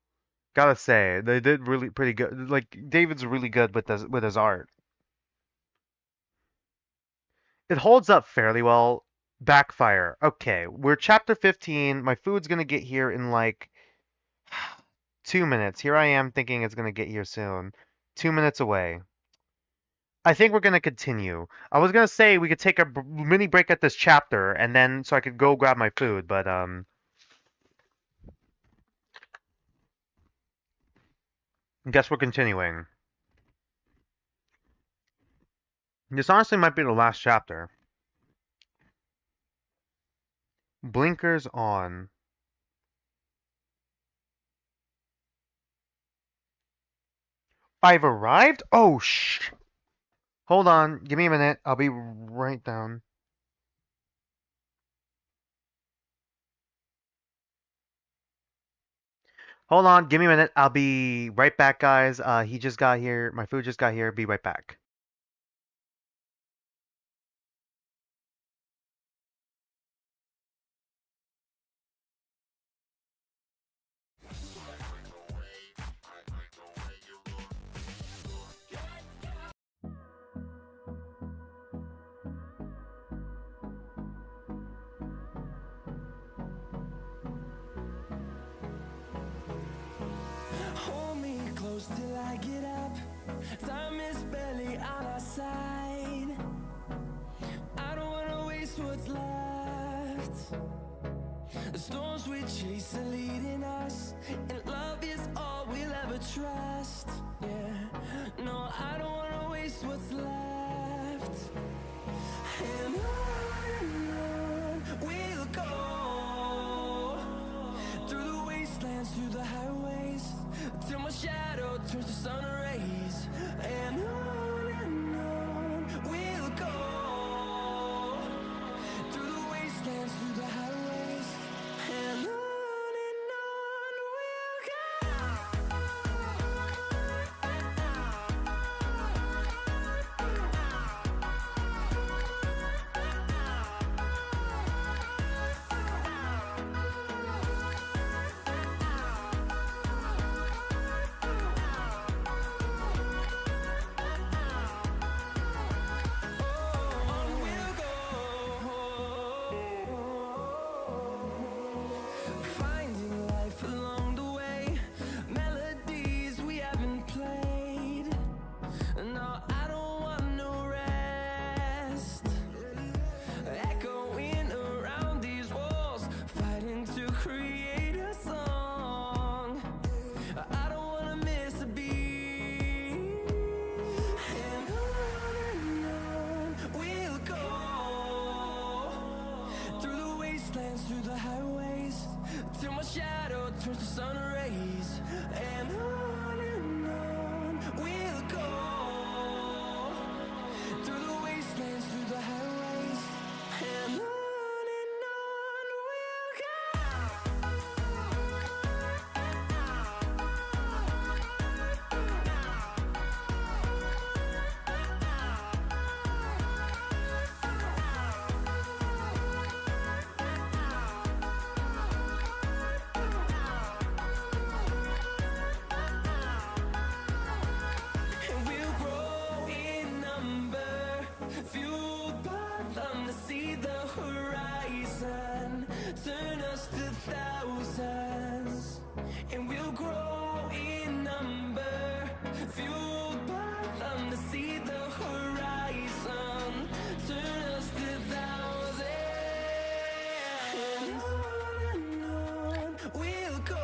Gotta say, they did really pretty good. Like David's really good with his art. It holds up fairly well. Backfire. Okay, we're chapter 15. My food's gonna get here in like 2 minutes. Here I am thinking it's gonna get here soon. 2 minutes away. I think we're gonna continue. I was gonna say we could take a mini break at this chapter and then so I could go grab my food, but Guess we're continuing. This honestly might be the last chapter. Blinkers on. I've arrived? Oh, shh. Hold on. Give me a minute. I'll be right down. Hold on. Give me a minute. I'll be right back, guys. He just got here. My food just got here. Be right back. Hold me close till I get up. Time is barely on our side. I don't wanna waste what's left. The storms we chase are leading us, and love is all we'll ever trust. Yeah, no, I don't wanna waste what's left. And on we'll go, through the wastelands, through the highways, till my shadow turns to sun rays. And on we'll go, through the wastelands, through the highways, and on we'll go. Finding life along the way, melodies we haven't played. No, I don't want no rest. Echoing around these walls, fighting to create a song. I don't wanna miss a beat. And on we'll go, through the wastelands, through the highways, till my shadow turns to sun rays. And on we'll go, through the wastelands, through the highways, and on we'll go. And we'll grow in number, fueled by them to see the horizon, turn us to thousands. And we'll grow in number, fueled by them to see the horizon, turn us to thousands. And on we'll go,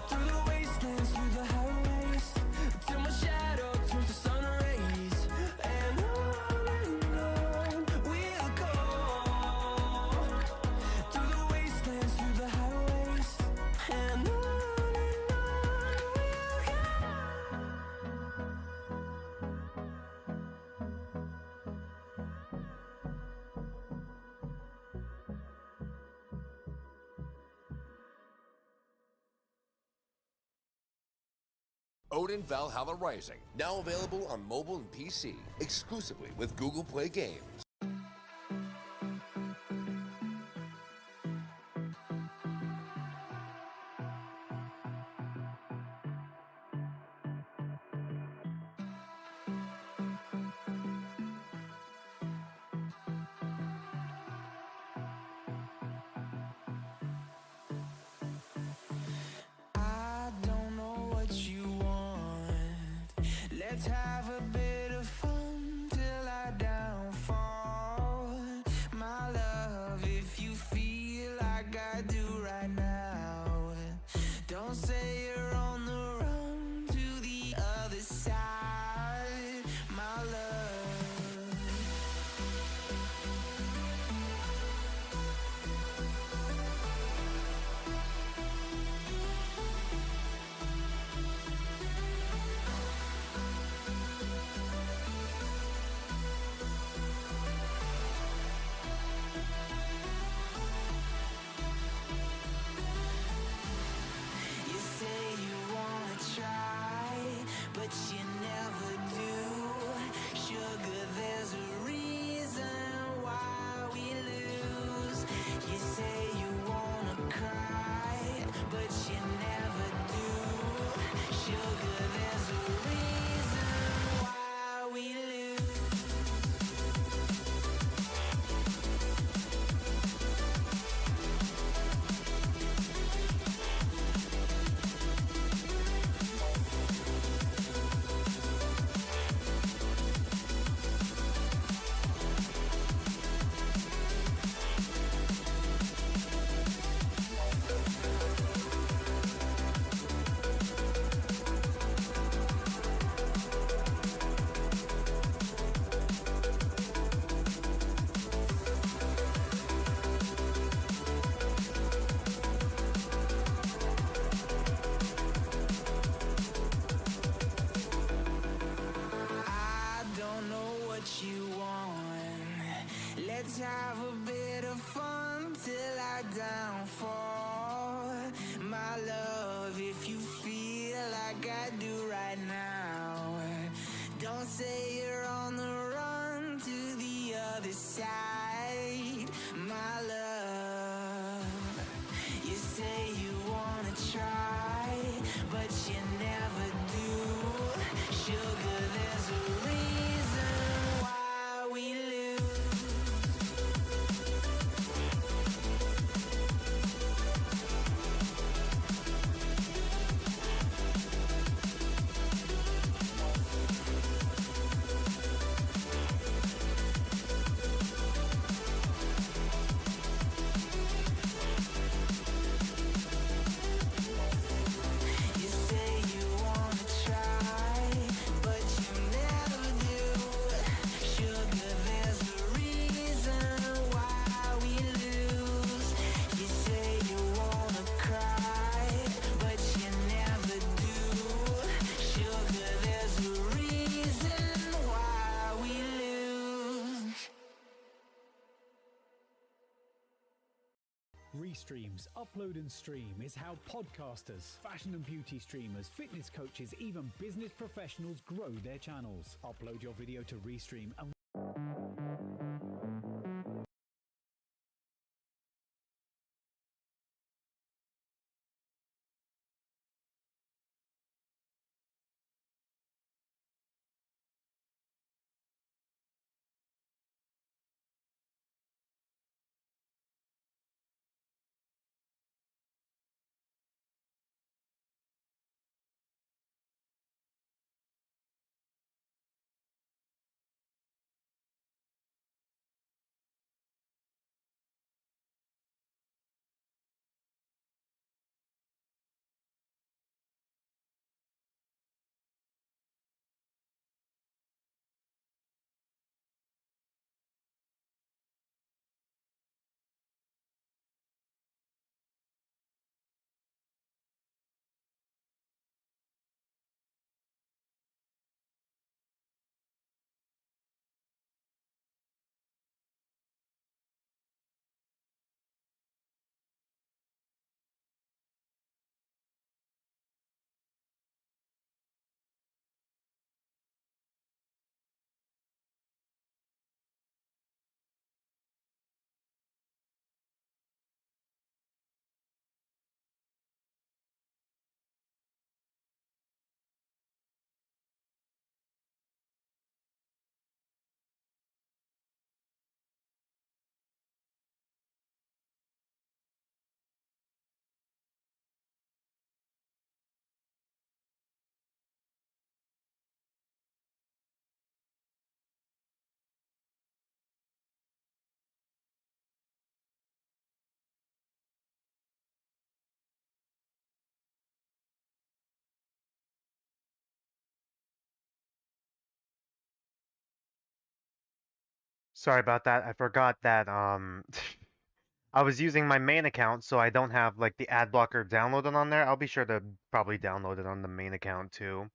through the wastelands, through the highways, till my shadow turns to sun rays. And on we'll go, through the wastelands, through the highways, and on we'll go. Odin Valhalla Rising, now available on mobile and PC, exclusively with Google Play Games. I don't know what you want. Let's have a bit of fun till I downfall. My love, if you feel like I do right now, don't say you're on have a bit of fun till I downfall. My love, if you feel like I do right now, don't say you're on the run to the other side. My love, you say you wanna try, but you never do. Sugar, there's a reason why we lose. You say you wanna try, but you never do. Sugar, there's a reason why we lose. You say you wanna cry, but you never do. Sugar, there's a reason why we lose. Restream's Upload and Stream is how podcasters, fashion and beauty streamers, fitness coaches, even business professionals grow their channels. Upload your video to Restream and Sorry about that. I forgot that I was using my main account, so I don't have like the ad blocker downloaded on there. I'll be sure to probably download it on the main account too.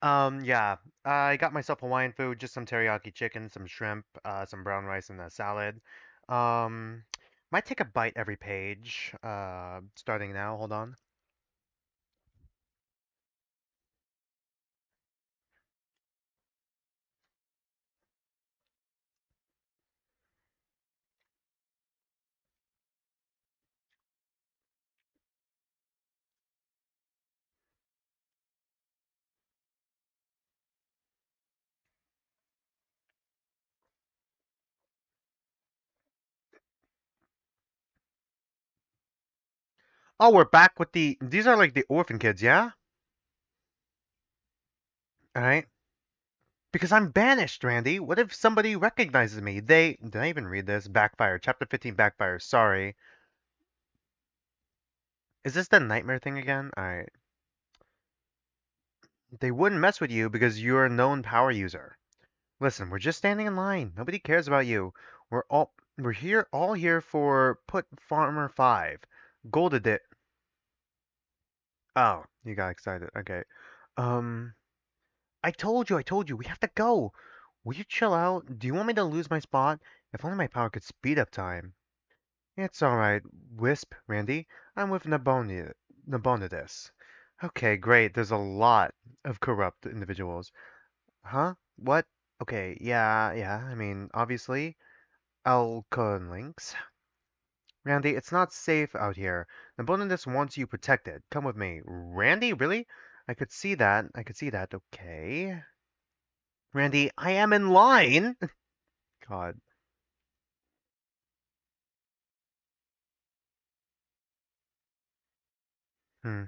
Yeah, I got myself Hawaiian food, just some teriyaki chicken, some shrimp, some brown rice, and a salad. Um, might take a bite every page. Starting now. Hold on. Oh, we're back with these are like the orphan kids, yeah? All right. Because I'm banished, Randy. What if somebody recognizes me? Did I even read this? Backfire. Chapter 15 backfire. Sorry. Is this the nightmare thing again? All right. They wouldn't mess with you because you're a known power user. Listen, we're just standing in line. Nobody cares about you. We're all here for Put Farmer 5. Golded it. Oh, you got excited. Okay. Um, I told you, we have to go. Will you chill out? Do you want me to lose my spot? If only my power could speed up time. It's alright, Wisp, Randy. I'm with Nabonidus. Okay, great. There's a lot of corrupt individuals. Huh? What? Okay, yeah. I mean, obviously, Alcon links. Randy, it's not safe out here. Nabonidus wants you protected. Come with me. Randy, really? I could see that. I could see that. Okay. Randy, I am in line. God. Hmm.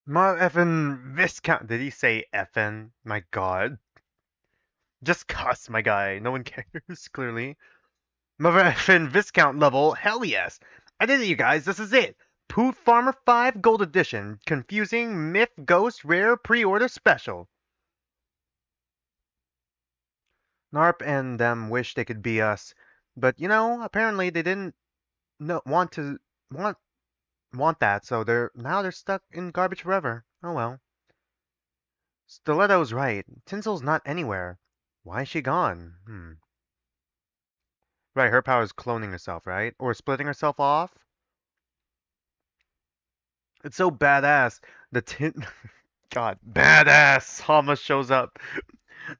Ma effin' Viscount. Did he say effin'? My God. Just cuss, my guy. No one cares, clearly. Mother effin' Viscount level. Hell yes. I did it, you guys. This is it. Pooh Farmer 5 Gold Edition. Confusing Myth Ghost Rare Pre-Order Special. Narp and them wish they could be us. But, apparently they didn't no, want to want want that, so they're stuck in garbage forever. Oh well. Stiletto's right. Tinsel's not anywhere. Why is she gone? Right, her power is cloning herself, right? Or splitting herself off? It's so badass. The tin God, badass! Hama shows up.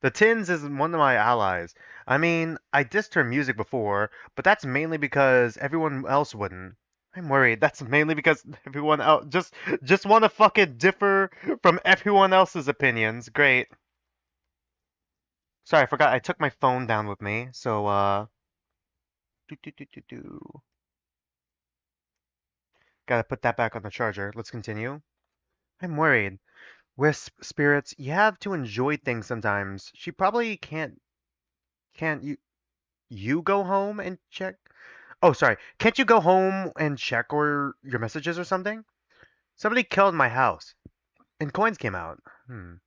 The Tins is one of my allies. I mean, I dissed her music before, but that's mainly because everyone else wouldn't. I'm worried. That's mainly because everyone else just want to fucking differ from everyone else's opinions. Great. Sorry, I forgot. I took my phone down with me, so do do do do do. Gotta put that back on the charger. Let's continue. I'm worried. Wisp spirits, you have to enjoy things sometimes. She probably can't you go home and check? Oh, sorry. Can't you go home and check or your messages or something? Somebody killed my house and coins came out. Damn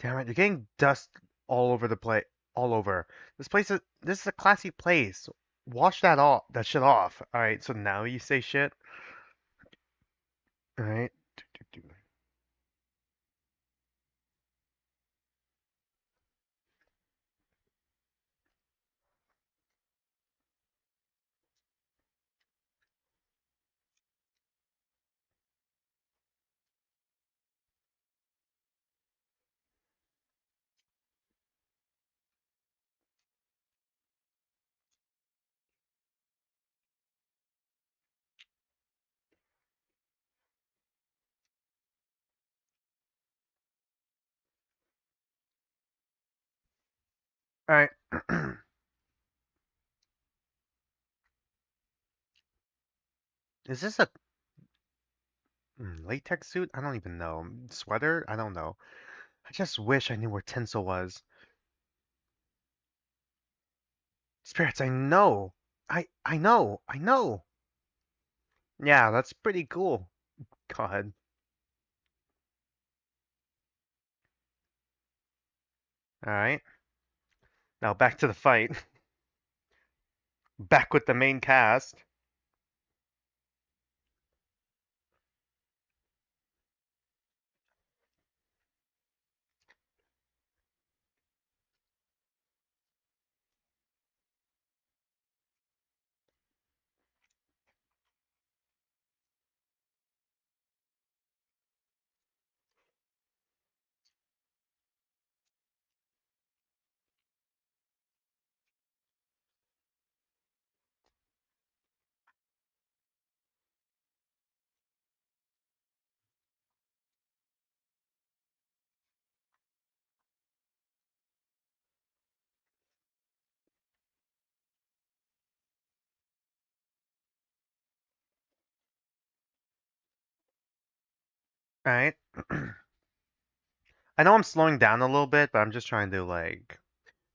it, you're getting dust all over the place. All over. This is a classy place. Wash that shit off. All right, so now you say shit. All right. All right. Is this a latex suit? I don't even know. Sweater? I don't know. I just wish I knew where Tinsel was. Spirits, I know. I know. I know. Yeah, that's pretty cool. God. All right. Now back to the fight. Back with the main cast. All right. I know I'm slowing down a little bit, but I'm just trying to like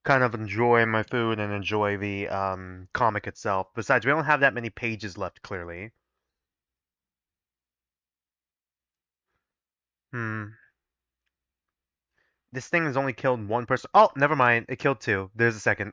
kind of enjoy my food and enjoy the comic itself. Besides, we don't have that many pages left, clearly. Hmm. This thing has only killed one person. Oh, never mind. It killed two. There's a second.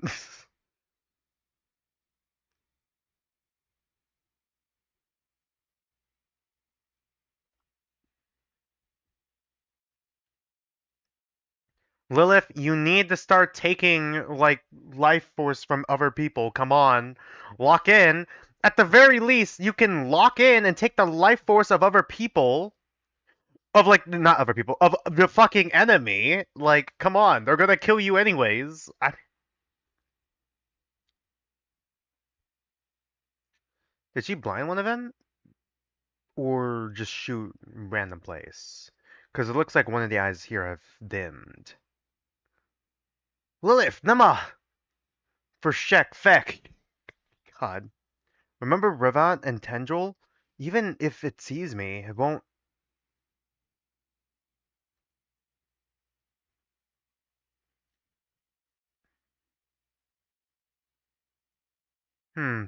Lilith, you need to start taking like life force from other people. Come on. Lock in. At the very least, you can lock in and take the life force of other people. Of like not other people. Of the fucking enemy. Like, come on. They're gonna kill you anyways. Did she blind one of them? Or just shoot random place? Because it looks like one of the eyes here have dimmed. Lilith, Nama! For Shek, Feck. God. Remember Revant and Tendril? Even if it sees me, it won't.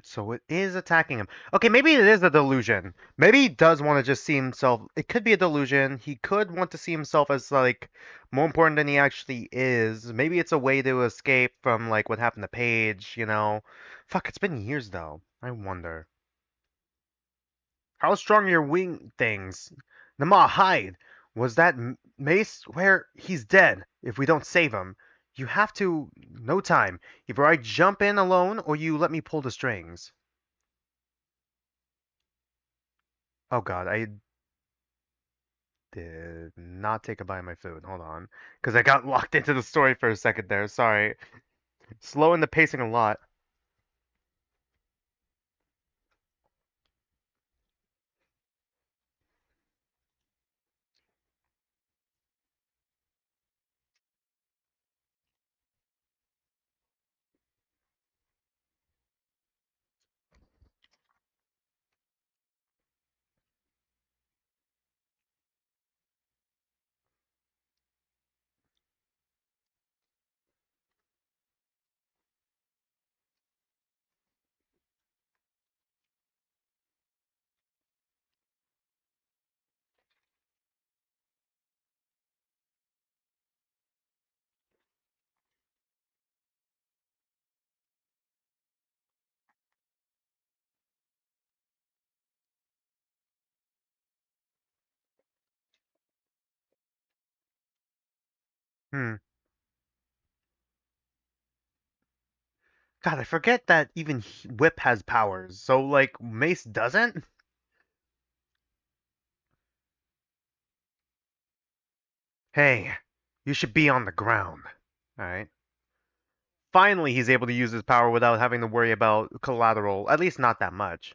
So it is attacking him. Okay, maybe it is a delusion. Maybe he does want to just see himself. It could be a delusion. He could want to see himself as like more important than he actually is. Maybe it's a way to escape from like what happened to Paige. Fuck, it's been years though. I wonder. How strong are your wing things? Nama, hide! Was that Mace? Where? He's dead. If we don't save him. You have to. No time. Either I jump in alone or you let me pull the strings. Oh god, I did not take a bite of my food. Hold on. Because I got locked into the story for a second there. Sorry. Slowing the pacing a lot. Hmm. God, I forget that even Whip has powers. So, like, Mace doesn't? Hey, you should be on the ground. Alright. Finally, he's able to use his power without having to worry about collateral. At least not that much.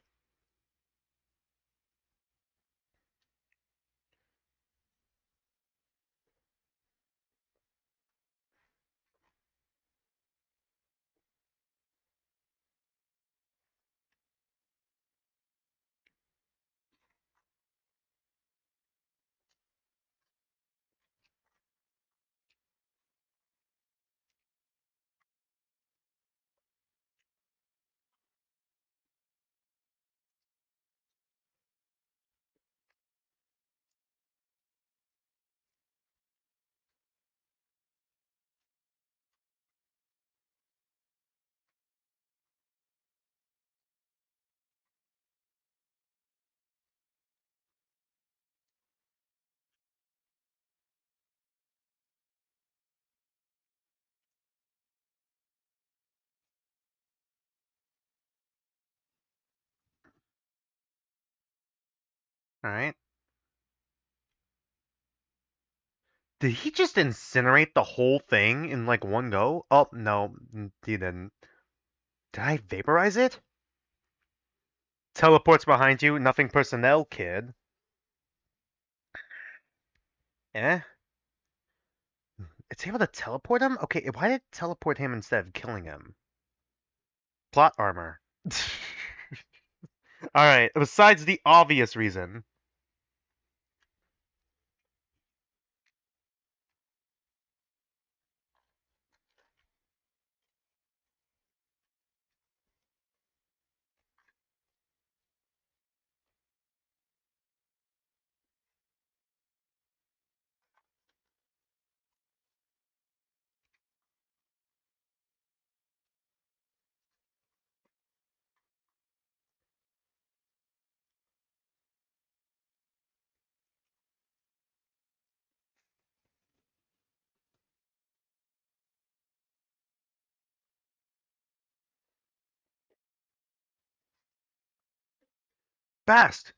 Alright. Did he just incinerate the whole thing in like one go? Oh, no, he didn't. Did I vaporize it? Teleports behind you, nothing personnel, kid. Eh? It's able to teleport him? Okay, why did it teleport him instead of killing him? Plot armor. Alright, besides the obvious reason. Bast!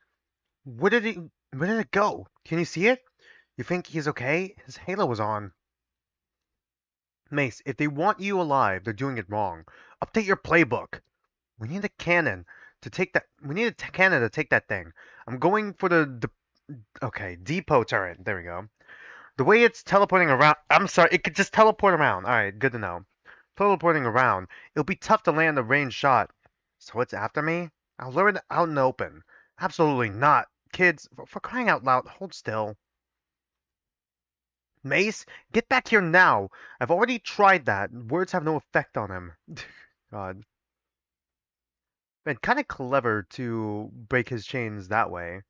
Where did it go? Can you see it? You think he's okay? His halo was on. Mace, if they want you alive, they're doing it wrong. Update your playbook. We need a cannon to take that. We need a cannon to take that thing. I'm going for okay, depot turret. There we go. The way it's teleporting around. I'm sorry, it could just teleport around. All right, good to know. Teleporting around. It'll be tough to land a ranged shot. So it's after me? I'll lure it out in the open. Absolutely not. Kids, for crying out loud, hold still. Mace, get back here now. I've already tried that. Words have no effect on him. God. Man, kind of clever to break his chains that way.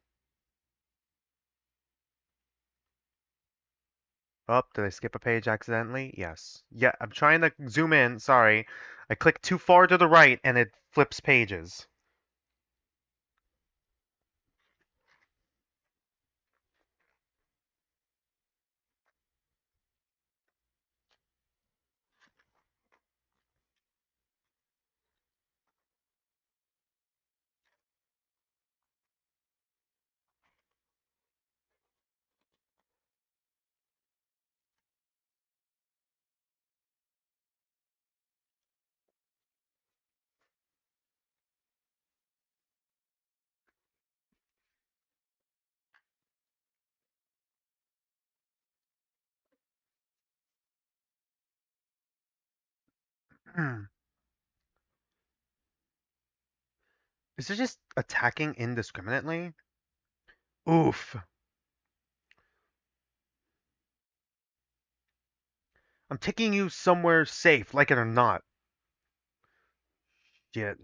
Oh, did I skip a page accidentally? Yes. Yeah, I'm trying to zoom in. Sorry. I clicked too far to the right and it flips pages. Is it just attacking indiscriminately? Oof. I'm taking you somewhere safe, like it or not. Shit.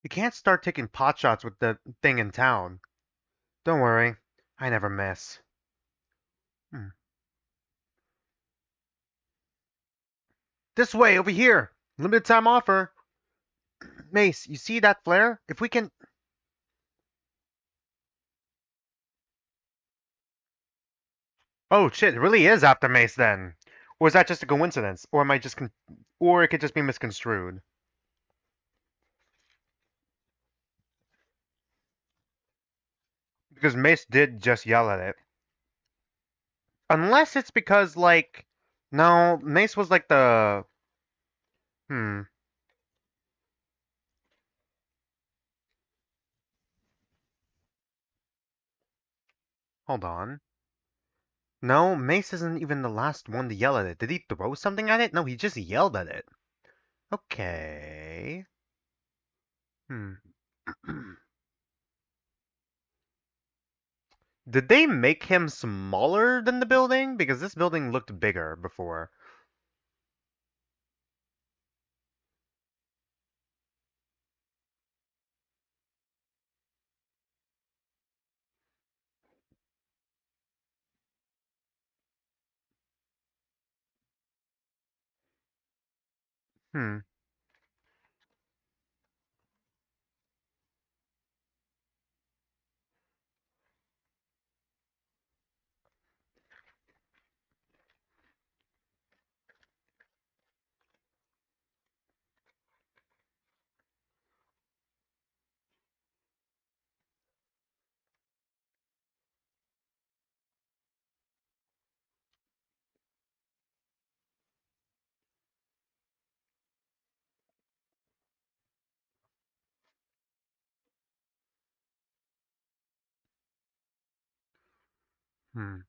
You can't start taking pot shots with the thing in town. Don't worry. I never miss. Hmm. This way, over here. Limited time offer. Mace, you see that flare? If we can. Oh shit, it really is after Mace then. Or is that just a coincidence? Or am I just or it could just be misconstrued? Because Mace did just yell at it. Unless it's because like no, Mace was like the hmm. Hold on. No, Mace isn't even the last one to yell at it. Did he throw something at it? No, he just yelled at it. Okay. Hmm. Did they make him smaller than the building? Because this building looked bigger before. Hmm. Hmm.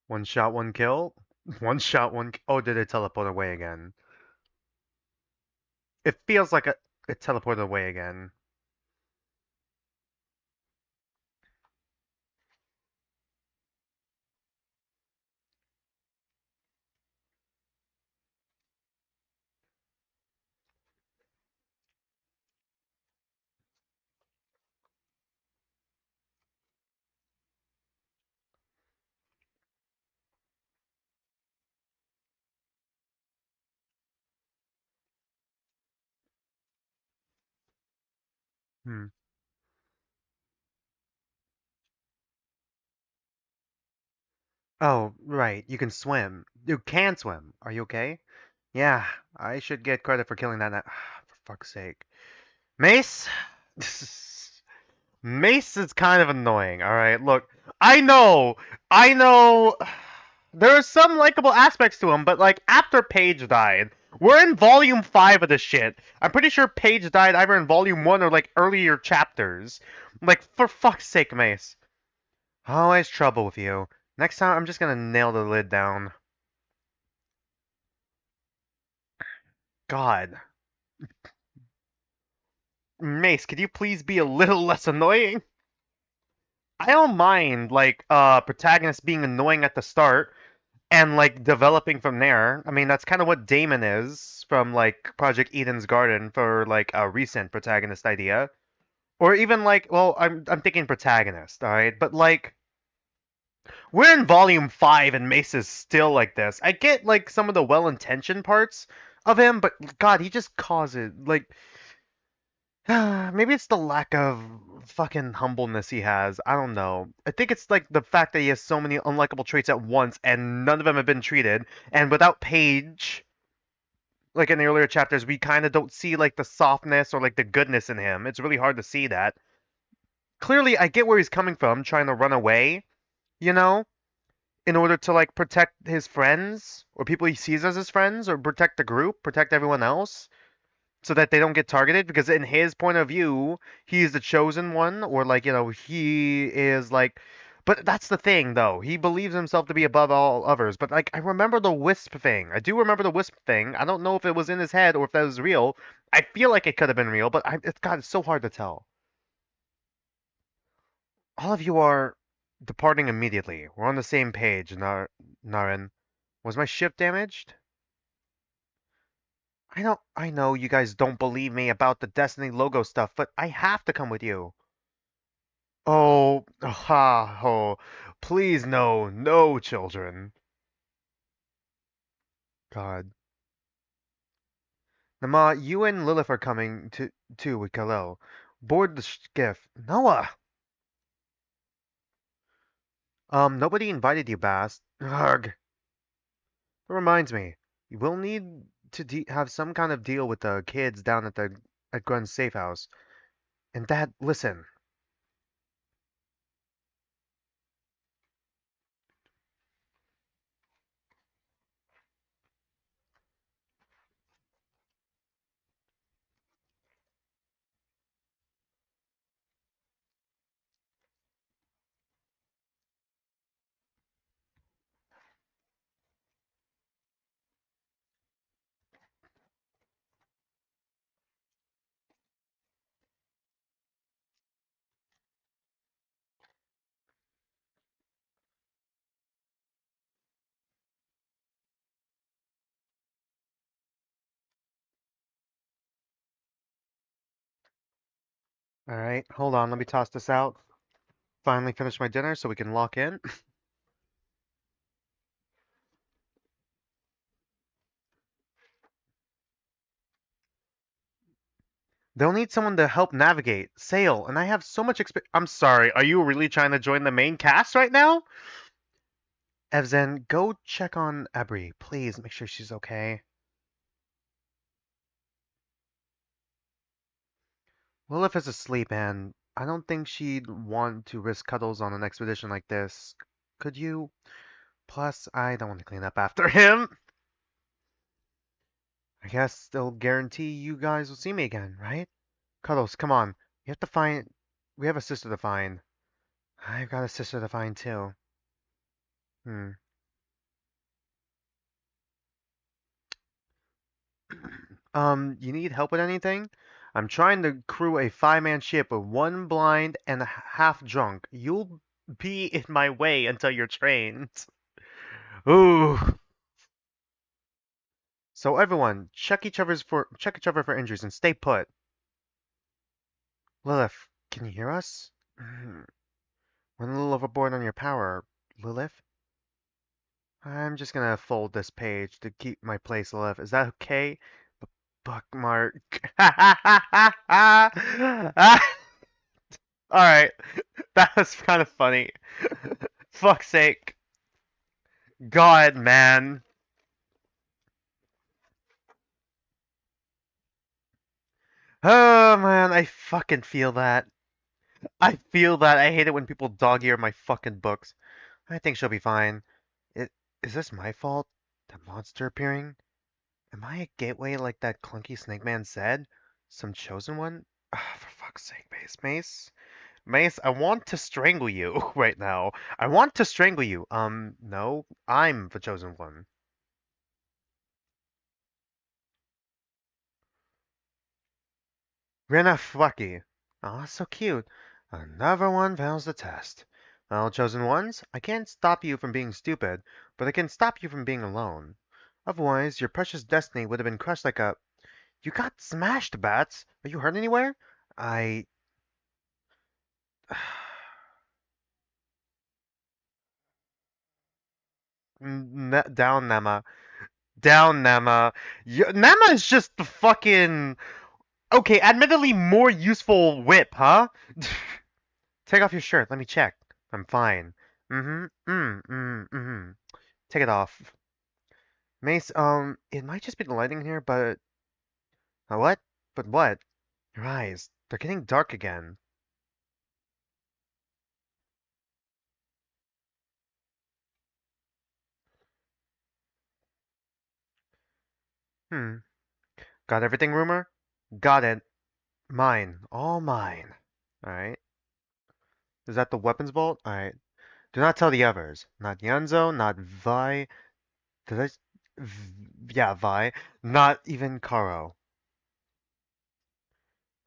One shot, one kill? One shot, Oh, did it teleport away again? It feels like it teleported away again. Hmm. Oh, right. You can swim. You can swim. Are you okay? Yeah, I should get credit for killing that. For fuck's sake. Mace? Mace is kind of annoying, alright? Look, I know, I know, there are some likable aspects to him, but like, after Paige died, we're in volume 5 of this shit. I'm pretty sure Paige died either in volume 1 or like earlier chapters. Like, for fuck's sake, Mace. Always trouble with you. Next time, I'm just gonna nail the lid down. God. Mace, could you please be a little less annoying? I don't mind, like, protagonist being annoying at the start, and like developing from there. I mean, that's kind of what Damon is from like Project Eden's Garden for like a recent protagonist idea, or even like, well, I'm thinking protagonist, all right, but like we're in volume 5 and Mace is still like this. I get like some of the well-intentioned parts of him, but God, he just causes like maybe it's the lack of fucking humbleness he has. I don't know. I think it's like the fact that he has so many unlikable traits at once and none of them have been treated. And without Paige, like in the earlier chapters, we kind of don't see like the softness or like the goodness in him. It's really hard to see that. Clearly, I get where he's coming from, trying to run away, you know, in order to like protect his friends or people he sees as his friends or protect the group, protect everyone else, so that they don't get targeted because in his point of view he's the chosen one or like he is like, but that's the thing though, he believes himself to be above all others, but like I remember the wisp thing, I do remember the wisp thing. I don't know if it was in his head or if that was real. I feel like it could have been real, but it's God, it's so hard to tell. All of you are departing immediately. We're on the same page. Naren, was my ship damaged? I know you guys don't believe me about the Destiny logo stuff, but I have to come with you. Oh, ha, oh, please no, no, children. God. Nama, you and Lilith are coming to too with Khalil. Board the skiff. Noah! Nobody invited you, Bast. Ugh. That reminds me, you will need to have some kind of deal with the kids down at Gwen's safe house. And Dad, listen. All right, hold on, let me toss this out. Finally finish my dinner so we can lock in. They'll need someone to help navigate, sail, and I have so much I'm sorry, are you really trying to join the main cast right now? Evzen, go check on Abri. Please make sure she's okay. Lilith is asleep, and I don't think she'd want to risk cuddles on an expedition like this. Could you? Plus, I don't want to clean up after him. I guess they'll guarantee you guys will see me again, right? Cuddles, come on. You have to find We have a sister to find. I've got a sister to find too. Hmm. You need help with anything? I'm trying to crew a five-man ship with one blind and half drunk. You'll be in my way until you're trained. Ooh. So everyone, check each other for injuries and stay put. Lilith, can you hear us? Went a little overboard on your power, Lilith. I'm just gonna fold this page to keep my place, Lilith. Is that okay? Bookmark. Alright, that was kind of funny. Fuck's sake. God, man. Oh, man, I fucking feel that. I feel that. I hate it when people dog ear my fucking books. I think she'll be fine. It, is this my fault? The monster appearing? Am I a gateway like that clunky snake man said? Some chosen one? Ah, for fuck's sake, Mace. Mace, I want to strangle you right now. I want to strangle you. No, I'm the chosen one. Rena Flucky. Aw, so cute. Another one fails the test. Well, chosen ones, I can't stop you from being stupid, but I can stop you from being alone. Otherwise, your precious destiny would have been crushed like a... You got smashed, Bats! Are you hurt anywhere? I... Down, Nema. Down, Nema. Nema is just the fucking... Okay, admittedly more useful whip, huh? Take off your shirt. Let me check. I'm fine. Mm-hmm. Take it off. Mace, it might just be the lighting here, but... What? But what? Your eyes. They're getting dark again. Hmm. Got everything, Rumor? Got it. Mine. All mine. Alright. Is that the weapons vault? Alright. Do not tell the others. Not Yanzo, not Vi. Did I... Yeah, Vi. Not even Karo.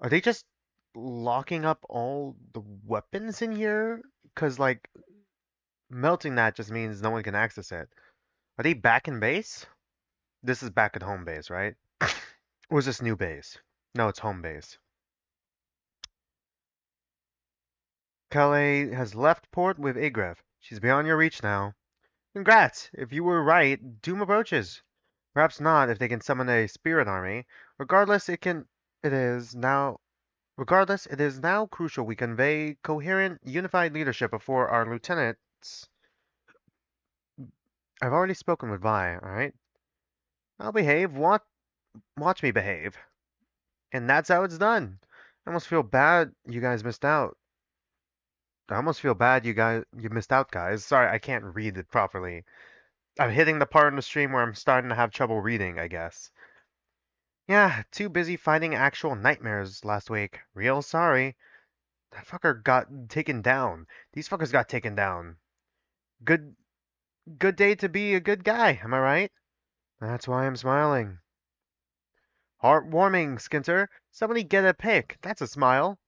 Are they just locking up all the weapons in here? Because, like, melting that just means no one can access it. Are they back in base? This is back at home base, right? Or is this new base? No, it's home base. Calais has left port with Agrif. She's beyond your reach now. Congrats! If you were right, Doom approaches. Perhaps not if they can summon a spirit army. Regardless, it is now it is now crucial we convey coherent, unified leadership before our lieutenants. I've already spoken with Vi, alright? I'll behave. Watch me behave. And that's how it's done. I almost feel bad you guys missed out. I almost feel bad you missed out, guys. Sorry, I can't read it properly. I'm hitting the part in the stream where I'm starting to have trouble reading, I guess. Yeah, too busy fighting actual nightmares last week. Real sorry. That fucker got taken down. These fuckers got taken down. Good good day to be a good guy, am I right? That's why I'm smiling. Heartwarming, Skinter. Somebody get a pic. That's a smile.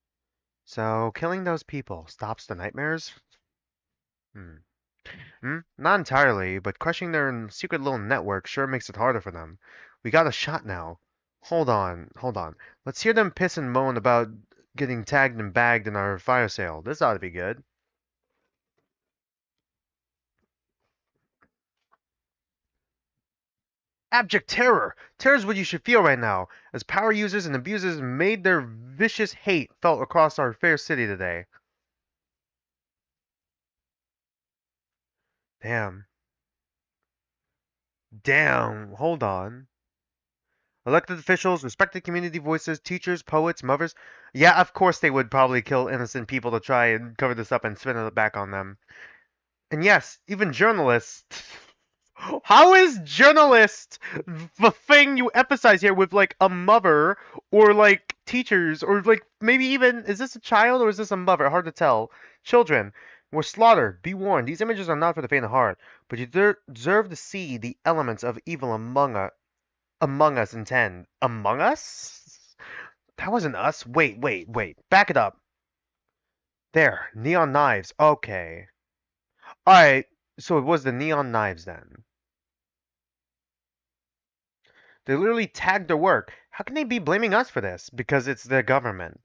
So, killing those people stops the nightmares? Hmm. Not entirely, but crushing their secret little network sure makes it harder for them. We got a shot now. Hold on. Let's hear them piss and moan about getting tagged and bagged in our fire sale. This ought to be good. Abject terror! Terror is what you should feel right now, as power users and abusers made their vicious hate felt across our fair city today. Damn. Hold on. Elected officials, respected community voices, teachers, poets, mothers. Yeah, of course they would probably kill innocent people to try and cover this up and spin it back on them. And yes, even journalists. How is journalist the thing you emphasize here with like a mother or like teachers or like maybe even is this a child or is this a mother? Hard to tell. Children were slaughtered. Be warned, these images are not for the faint of heart, but you deserve to see the elements of evil among us intend. Among us? That wasn't us. Wait. Back it up. There, neon knives. Okay. Alright, so it was the neon knives then. They literally tagged their work. How can they be blaming us for this? Because it's the government.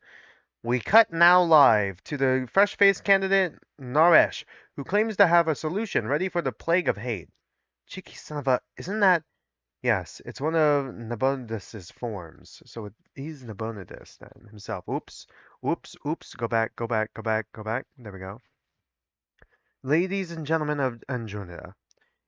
We cut now live to the fresh-faced candidate Naresh, who claims to have a solution ready for the plague of hate. Cheeky son of a... Isn't that... Yes, it's one of Nabonidus' forms. So he's Nabonidus then, himself. Oops. Go back. There we go. Ladies and gentlemen of Anjuna,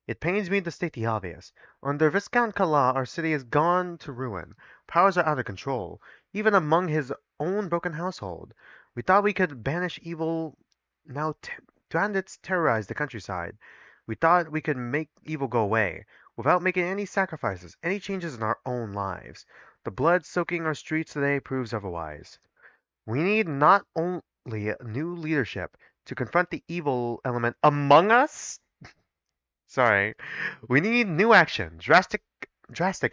it pains me to state the obvious. Under Viscount Kala, our city has gone to ruin. Powers are out of control, even among his own broken household. We thought we could banish evil. Now bandits terrorize the countryside. We thought we could make evil go away, without making any sacrifices, any changes in our own lives. The blood soaking our streets today proves otherwise. We need not only new leadership to confront the evil element among us, sorry. We need new action, drastic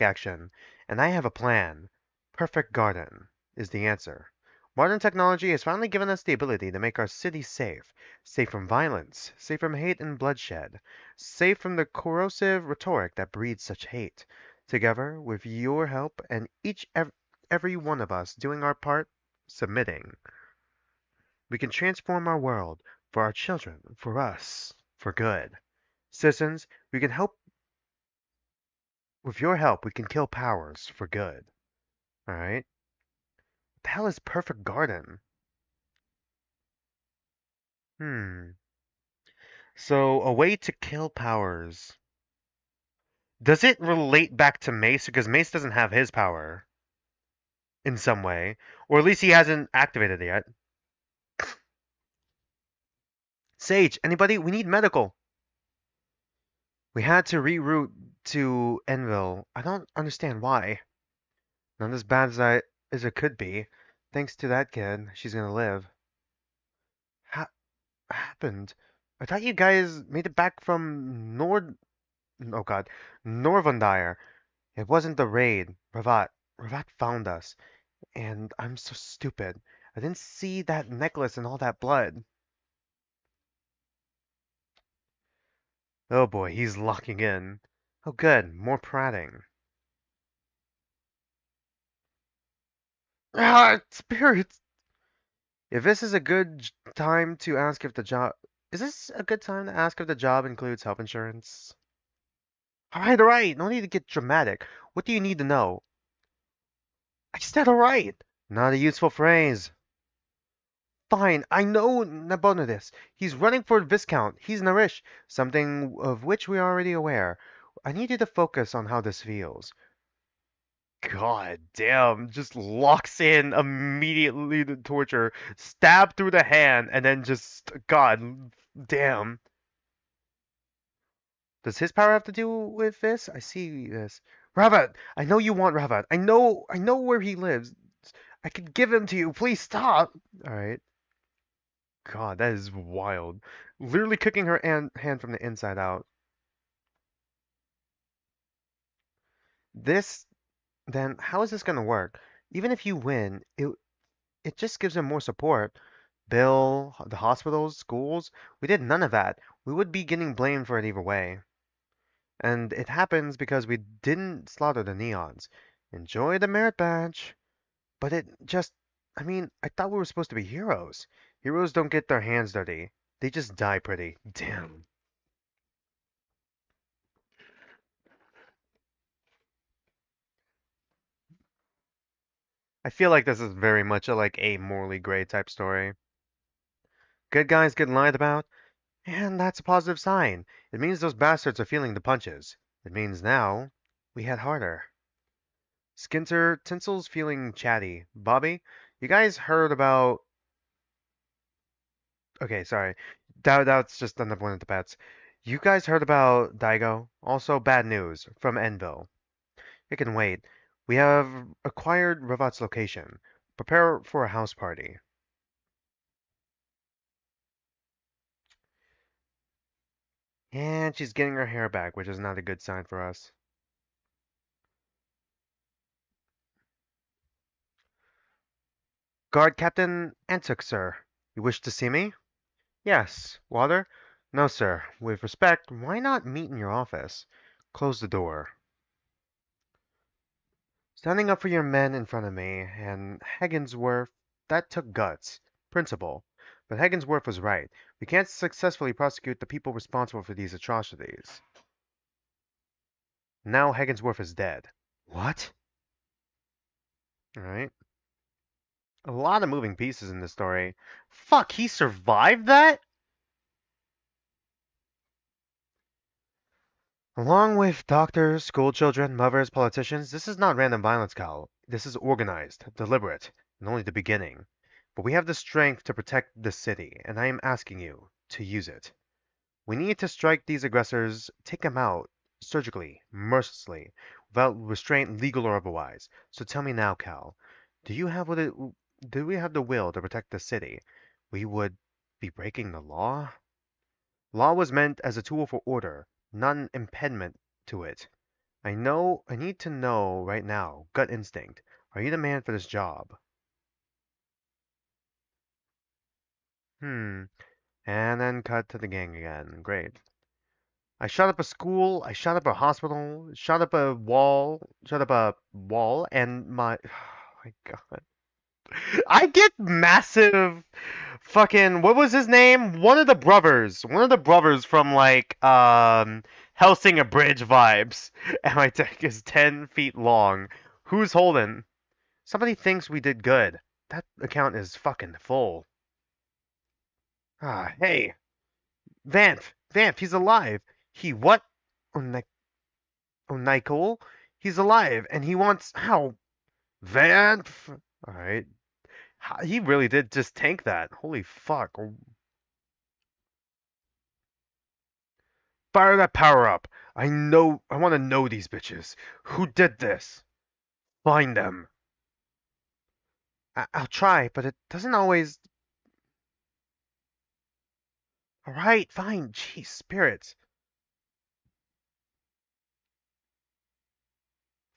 action, and I have a plan. Perfect garden is the answer. Modern technology has finally given us the ability to make our city safe. Safe from violence, safe from hate and bloodshed, safe from the corrosive rhetoric that breeds such hate. Together, with your help and every one of us doing our part, submitting, we can transform our world for our children, for us, for good. Citizens, we can help with your help we can kill powers for good. Alright? What the hell is perfect garden? Hmm. So a way to kill powers. Does it relate back to Mace? Because Mace doesn't have his power in some way. Or at least he hasn't activated it yet. Sage, anybody? We need medical. We had to reroute to Enville. I don't understand why. Not as bad as it could be. Thanks to that kid, she's gonna live. Ha happened? I thought you guys made it back from oh god, Norvundire. It wasn't the raid. Ravat found us. And I'm so stupid. I didn't see that necklace and all that blood. Oh boy, he's locking in. Oh good, more prating. Ah, spirits! If this is a good time to ask if the job... Is this a good time to ask if the job includes health insurance? Alright, no need to get dramatic. What do you need to know? I said alright! Not a useful phrase. Fine, I know Nabonidus. He's running for Viscount. He's Narish, something of which we are already aware. I need you to focus on how this feels. God damn, just locks in immediately the torture, stab through the hand, and then just, God damn. Does his power have to do with this? I see this. Ravat, I know you want Ravat. I know where he lives. I could give him to you. Please stop. All right. God, that is wild. Literally cooking her hand from the inside out. This, then, how is this gonna work? Even if you win, it just gives him more support. Bill, the hospitals, schools, we did none of that. We would be getting blamed for it either way. And it happens because we didn't slaughter the neons. Enjoy the merit badge. But it just, I mean, I thought we were supposed to be heroes. Heroes don't get their hands dirty. They just die pretty. Damn. I feel like this is very much a like a morally gray type story. Good guys get lied about, and that's a positive sign. It means those bastards are feeling the punches. It means now we head harder. Skinter, Tinsel's feeling chatty. Bobby, you guys heard about... Okay, sorry. That's just another one of the pets. You guys heard about Daigo? Also bad news from Envil. It can wait. We have acquired Ravat's location. Prepare for a house party. And she's getting her hair back, which is not a good sign for us. Guard Captain Antuk, sir. You wish to see me? Yes. Water? No, sir. With respect, why not meet in your office? Close the door. Standing up for your men in front of me, and Hagginsworth, that took guts. Principle. But Hagginsworth was right. We can't successfully prosecute the people responsible for these atrocities. Now Hagginsworth is dead. What? Alright. A lot of moving pieces in this story. Fuck, he survived that? Along with doctors, schoolchildren, mothers, politicians, this is not random violence, Cal. This is organized, deliberate, and only the beginning. But we have the strength to protect the city, and I am asking you to use it. We need to strike these aggressors, take them out, surgically, mercilessly, without restraint, legal or otherwise. So tell me now, Cal, do you have what it, do we have the will to protect the city? We would be breaking the law? Law was meant as a tool for order, not an impediment to it. I need to know right now, gut instinct. Are you the man for this job? Hmm. And then cut to the gang again. Great. I shot up a school, I shot up a hospital, shot up a wall, and oh my God. I get massive fucking, what was his name? One of the brothers from like, Hellsinger Bridge vibes. And my deck is 10 feet long. Who's holding? Somebody thinks we did good. That account is fucking full. Ah, hey, Vamp, he's alive. He what? Oh, oh, Nicole? He's alive, and he wants how? Vamp. All right. He really did just tank that. Holy fuck. Fire that power up. I want to know these bitches. Who did this? Find them. I'll try, but it doesn't always. All right, fine. Jeez, spirits.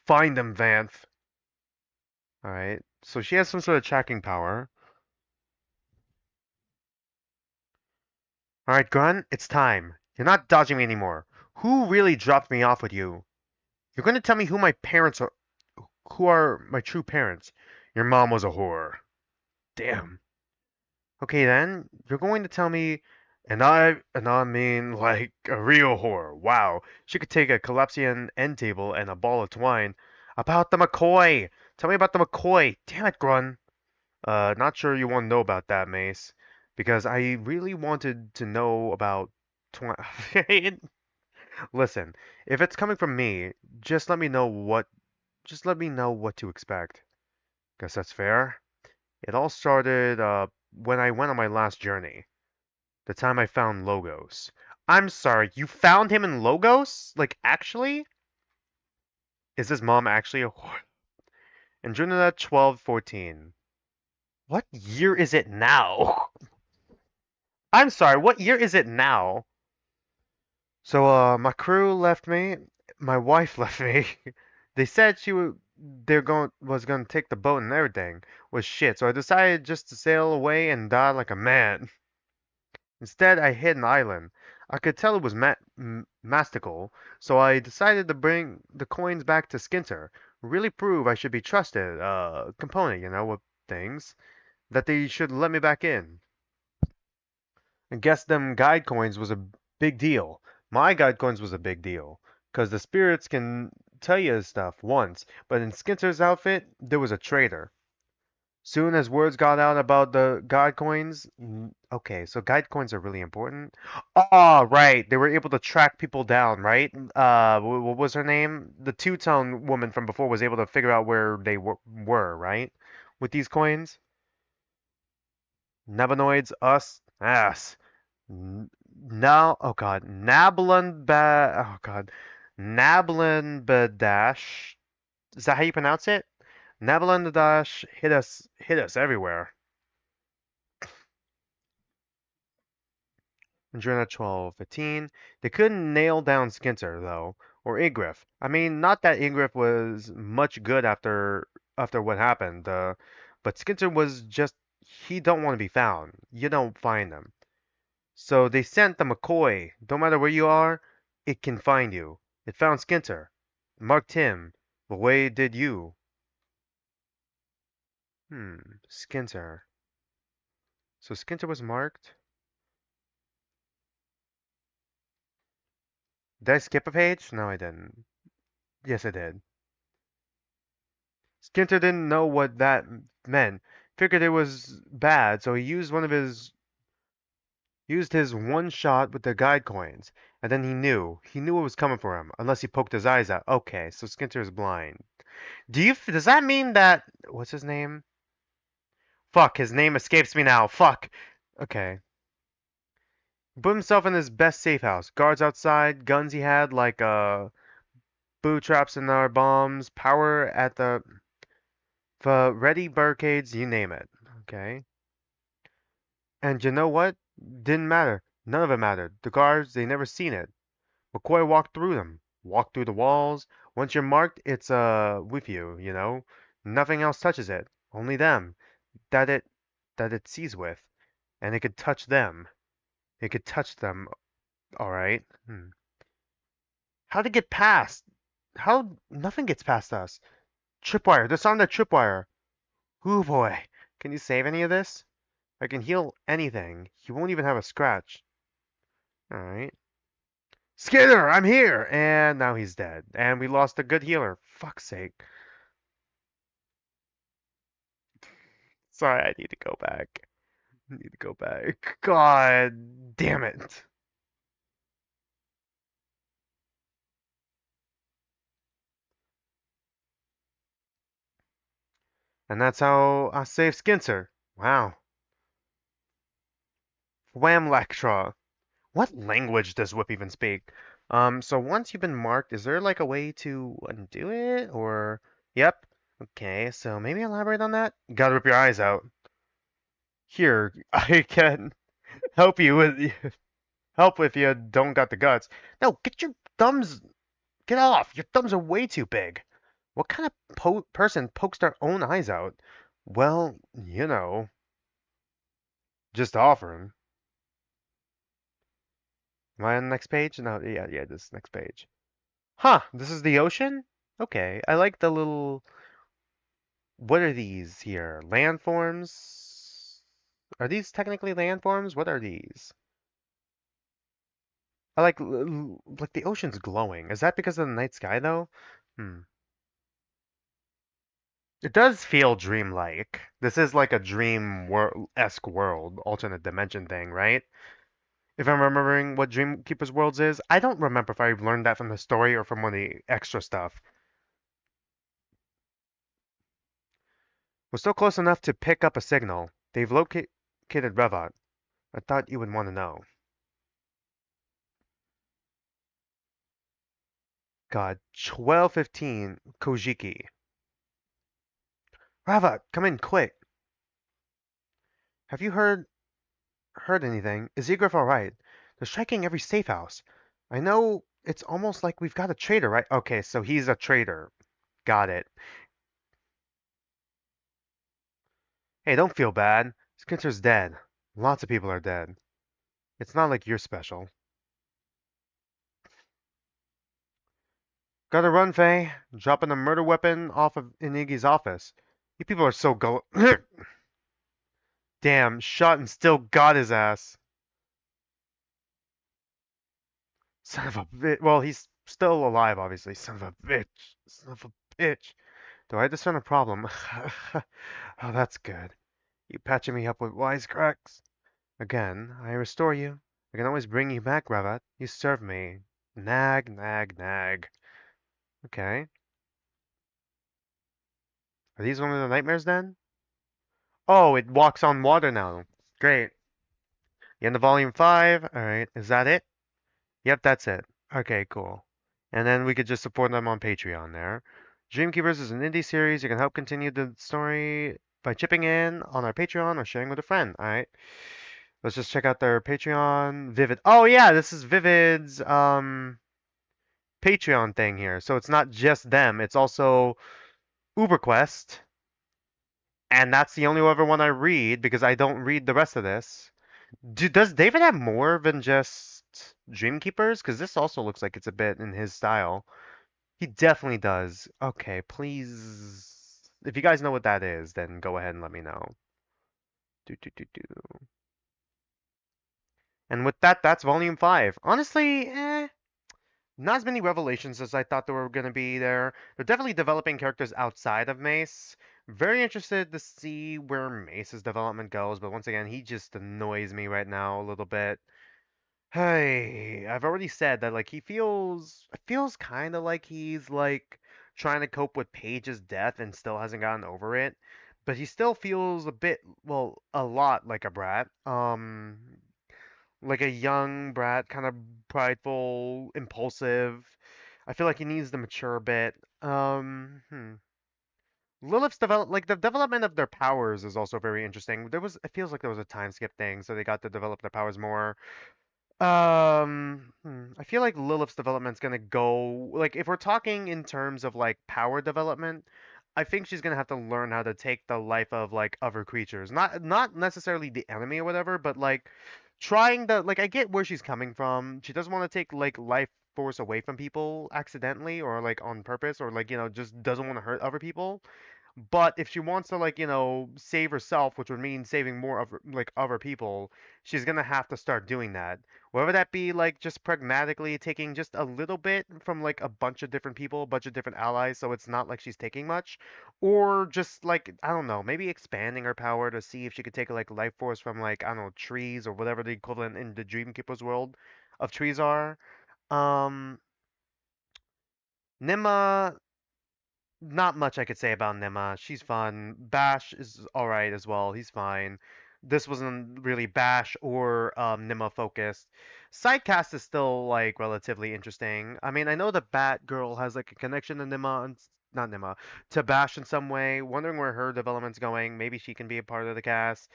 Find them, Vamp. All right. So she has some sort of tracking power. All right, Gun, it's time. You're not dodging me anymore. Who really dropped me off with you? You're going to tell me who are my true parents. Your mom was a whore. Damn. Okay then, you're going to tell me, and I mean like a real whore. Wow. She could take a collapsian end table and a ball of twine. About the McCoy. Tell me about the McCoy. Damn it, Grun. Not sure you want to know about that, Mace, because I really wanted to know about twine. Listen, if it's coming from me, just let me know what just let me know what to expect. Guess that's fair. It all started when I went on my last journey. The time I found Logos. I'm sorry, you found him in Logos? Like actually? Is his mom actually a whore? And Junina 1214. What year is it now? I'm sorry, what year is it now? So my crew left me, my wife left me. They said they're going was gonna take the boat and everything was shit. So I decided just to sail away and die like a man. Instead, I hit an island. I could tell it was mastical, so I decided to bring the coins back to Skinter. Really prove I should be trusted. Component, with things that they should let me back in. I guess them guide coins was a big deal. My guide coins was a big deal. 'Cause the spirits can tell you stuff once, but in Skinter's outfit, there was a traitor. Soon as words got out about the guide coins, okay, so guide coins are really important. Oh, right, they were able to track people down, right? What was her name? The two-tone woman from before was able to figure out where they were, right? With these coins. Nevanoids, us, ass. now, oh god, oh god, Nablanbadash. Is that how you pronounce it? Nablanbadash hit us everywhere. During 12:15, they couldn't nail down Skinter though, or Igriff. I mean, not that Igriff was much good after what happened, but Skinter was just he don't want to be found. You don't find him. So they sent the McCoy. No matter where you are, it can find you. It found Skinter. Marked him. The way did you. Skinter. So Skinter was marked. Did I skip a page? No, I didn't. Yes, I did. Skinter didn't know what that meant. Figured it was bad, so he used his one shot with the guide coins, and then he knew what was coming for him, unless he poked his eyes out. Okay, so Skinter is blind. Does that mean that what's his name? Fuck, his name escapes me now. Fuck. Okay. He put himself in his best safe house. Guards outside, guns he had like boo traps and our bombs, power at the ready barricades, you name it. Okay. And you know what? Didn't matter. None of it mattered. The guards, they never seen it. McCoy walked through them. Walked through the walls. Once you're marked, it's with you, you know? Nothing else touches it. Only them. That it that it sees with. And it could touch them. It could touch them, alright. How to get past? How nothing gets past us. Tripwire. They're on that tripwire. Ooh boy. Can you save any of this? I can heal anything. He won't even have a scratch. Alright. Skinner, I'm here! And now he's dead. And we lost a good healer. Fuck's sake. Sorry, I need to go back. I need to go back. God damn it. And that's how I save Skinner. Wow. Whamlectra. What language does Whip even speak? So once you've been marked, is there like a way to undo it? Or, yep. Okay, so maybe elaborate on that? Gotta rip your eyes out. Here, I can help you with help if you don't got the guts. No, get your thumbs, get off. Your thumbs are way too big. What kind of person pokes their own eyes out? Well, you know, just offering. Am I on the next page? No, yeah, this next page. Huh, this is the ocean? Okay, I like the little. What are these here? Landforms? Are these technically landforms? What are these? I like the ocean's glowing. Is that because of the night sky though? Hmm. It does feel dreamlike. This is like a dream esque world, alternate dimension thing, right? If I'm remembering what DreamKeepers Worlds is, I don't remember if I learned that from the story or from one of the extra stuff. We're still close enough to pick up a signal. They've located Revat. I thought you would want to know. God, 12:15, Kojiki. Revat, come in quick. Have you heard anything? Is Egriff all right? They're striking every safe house. I know it's almost like we've got a traitor, right? Okay, so he's a traitor. Got it. Hey, don't feel bad. Skinter's dead. Lots of people are dead. It's not like you're special. Gotta run, Faye. Dropping a murder weapon off of in Iggy's office. You people are so Damn, shot and still got his ass. Son of a bitch. Well, he's still alive, obviously. Son of a bitch. Son of a bitch. Do I discern a problem? Oh, that's good. You patching me up with wisecracks. Again, I restore you. I can always bring you back, Ravat. You serve me. Nag, nag, nag. Okay. Are these one of the nightmares then? Oh, it walks on water now. Great. The end of volume 5. All right, is that it? Yep, that's it. Okay, cool. And then we could just support them on Patreon there. Dreamkeepers is an indie series. You can help continue the story by chipping in on our Patreon or sharing with a friend. All right. Let's just check out their Patreon. Vivid. Oh yeah, this is Vivid's Patreon thing here. So it's not just them. It's also UberQuest, and that's the only other one I read because I don't read the rest of this. Does David have more than just Dreamkeepers? Because this also looks like it's a bit in his style. He definitely does. Okay, please. If you guys know what that is, then go ahead and let me know. Do, do, do, do. And with that, that's volume 5. Honestly, not as many revelations as I thought there were going to be there. They're definitely developing characters outside of Mace. Very interested to see where Mace's development goes, but once again, he just annoys me right now a little bit. Hey, I've already said that like he feels it feels kind of like he's like trying to cope with Paige's death and still hasn't gotten over it, but he still feels a bit, well, a lot like a brat. Like a young brat, kind of prideful, impulsive. I feel like he needs to mature a bit. Lilith's like the development of their powers is also very interesting. It feels like there was a time skip thing, so they got to develop their powers more. I feel like Lilith's development's gonna go like if we're talking in terms of like power development, I think she's gonna have to learn how to take the life of like other creatures. Not necessarily the enemy or whatever, but like trying to like I get where she's coming from. She doesn't want to take like life force away from people accidentally or like on purpose or like, just doesn't want to hurt other people. But if she wants to like, save herself, which would mean saving more of like other people, she's gonna have to start doing that. Whether that be like just pragmatically taking just a little bit from like a bunch of different people, a bunch of different allies, so it's not like she's taking much, or just like I don't know, maybe expanding her power to see if she could take like life force from like I don't know trees or whatever the equivalent in the Dreamkeepers world of trees are. Um, Nima, not much I could say about Nima. She's fun. Bash is alright as well. He's fine. This wasn't really Bash or Nima focused. Sidecast is still like relatively interesting. I mean, I know the Batgirl has like a connection to Nima and not Nima to Bash in some way. Wondering where her development's going. Maybe she can be a part of the cast.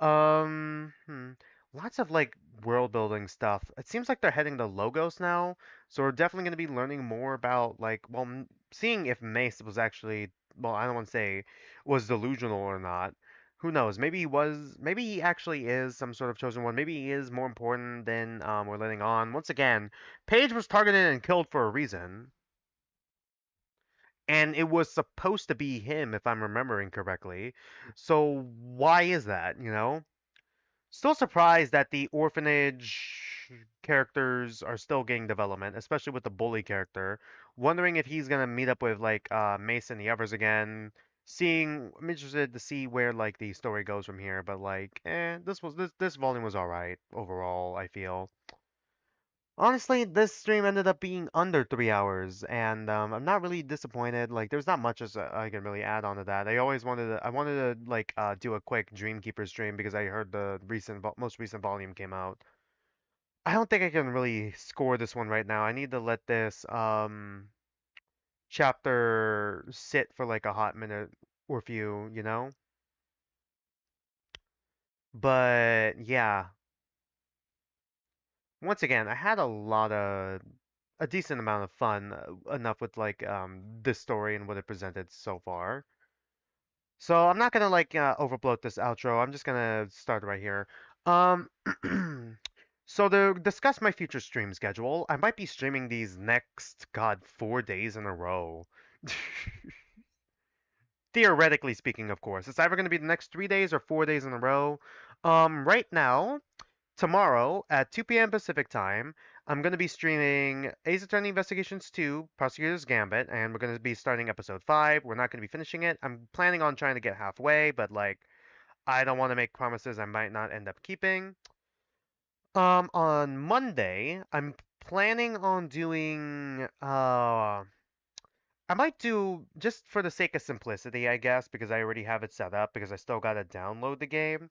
Um, hmm. Lots of like world building stuff. It seems like they're heading to Logos now, so we're definitely going to be learning more about like well seeing if Mace was actually, well, I don't want to say was delusional or not. Who knows? Maybe he actually is some sort of chosen one. Maybe he is more important than we're letting on. Once again, Paige was targeted and killed for a reason, and it was supposed to be him, if I'm remembering correctly. So why is that, Still surprised that the orphanage characters are still getting development, especially with the bully character. Wondering if he's gonna meet up with like Mason and the others again. I'm interested to see where like the story goes from here, but like, this volume was alright overall, I feel. Honestly, this stream ended up being under 3 hours, and I'm not really disappointed. Like, there's not much as I can really add on to that. I wanted to like do a quick Dreamkeeper stream because I heard the most recent volume came out. I don't think I can really score this one right now. I need to let this chapter sit for like a hot minute or few, But yeah, once again, I had a decent amount of fun, enough with like this story and what it presented so far. So I'm not gonna like overbloat this outro. I'm just gonna start right here. Um, so to discuss my future stream schedule, I might be streaming these next, God, 4 days in a row. Theoretically speaking, of course. It's either gonna be the next 3 days or 4 days in a row. Right now, tomorrow at 2 p.m. Pacific time, I'm going to be streaming Ace Attorney Investigations 2, Prosecutor's Gambit, and we're going to be starting episode 5. We're not going to be finishing it. I'm planning on trying to get halfway, but like, I don't want to make promises I might not end up keeping. On Monday, I'm planning on doing, I might do, just for the sake of simplicity, I guess, because I already have it set up, because I still got to download the game.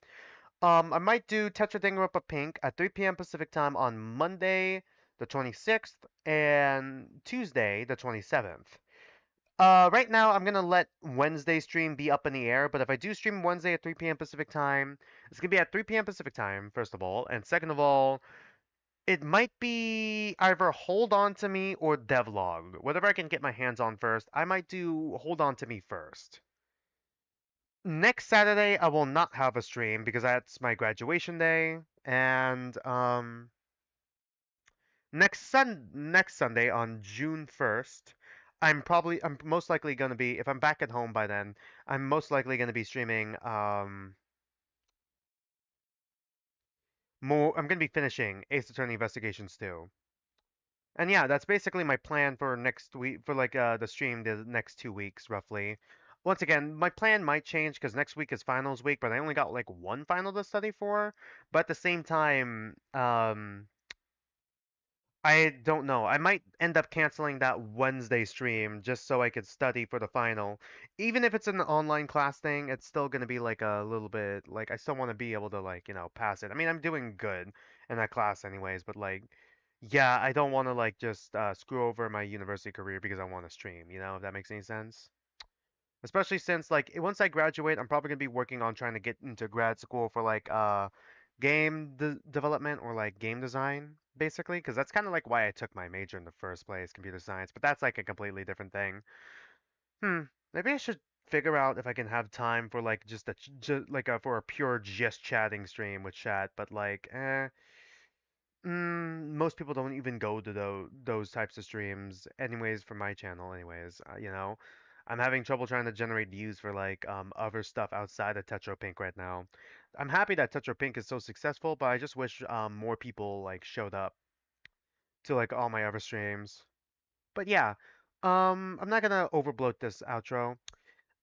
I might do Tetra Pink at 3 p.m. Pacific time on Monday, the 26th, and Tuesday, the 27th. Right now I'm gonna let Wednesday stream be up in the air, but if I do stream Wednesday at 3 p.m. Pacific time, it's gonna be at 3 p.m. Pacific time, first of all, and second of all, it might be either Hold On to Me or Devlog. Whatever I can get my hands on first, I might do Hold On to Me first. Next Saturday, I will not have a stream because that's my graduation day, and next Sunday on June 1st, I'm most likely gonna be if I'm back at home by then, I'm most likely gonna be streaming more I'm gonna be finishing Ace Attorney Investigations 2. And yeah, that's basically my plan for next week for like the stream the next 2 weeks roughly. Once again, my plan might change because next week is finals week, but I only got like one final to study for. But at the same time, I don't know. I might end up canceling that Wednesday stream just so I could study for the final. Even if it's an online class thing, it's still gonna be like a little bit like I still want to be able to like, pass it. I mean, I'm doing good in that class anyways, but like yeah, I don't want to like just screw over my university career because I want to stream, if that makes any sense. Especially since like once I graduate, I'm probably gonna be working on trying to get into grad school for like development or like game design, basically, because that's kind of like why I took my major in the first place, computer science. But that's like a completely different thing. Hmm, maybe I should figure out if I can have time for like just for a pure just chatting stream with chat, but like most people don't even go to those types of streams anyways for my channel anyways, I'm having trouble trying to generate views for like other stuff outside of Tetra Pink right now. I'm happy that Tetra Pink is so successful, but I just wish more people like showed up to like all my other streams. But yeah, I'm not gonna overbloat this outro.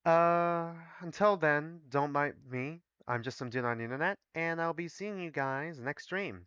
Until then, don't mind me. I'm just some dude on the internet, and I'll be seeing you guys next stream.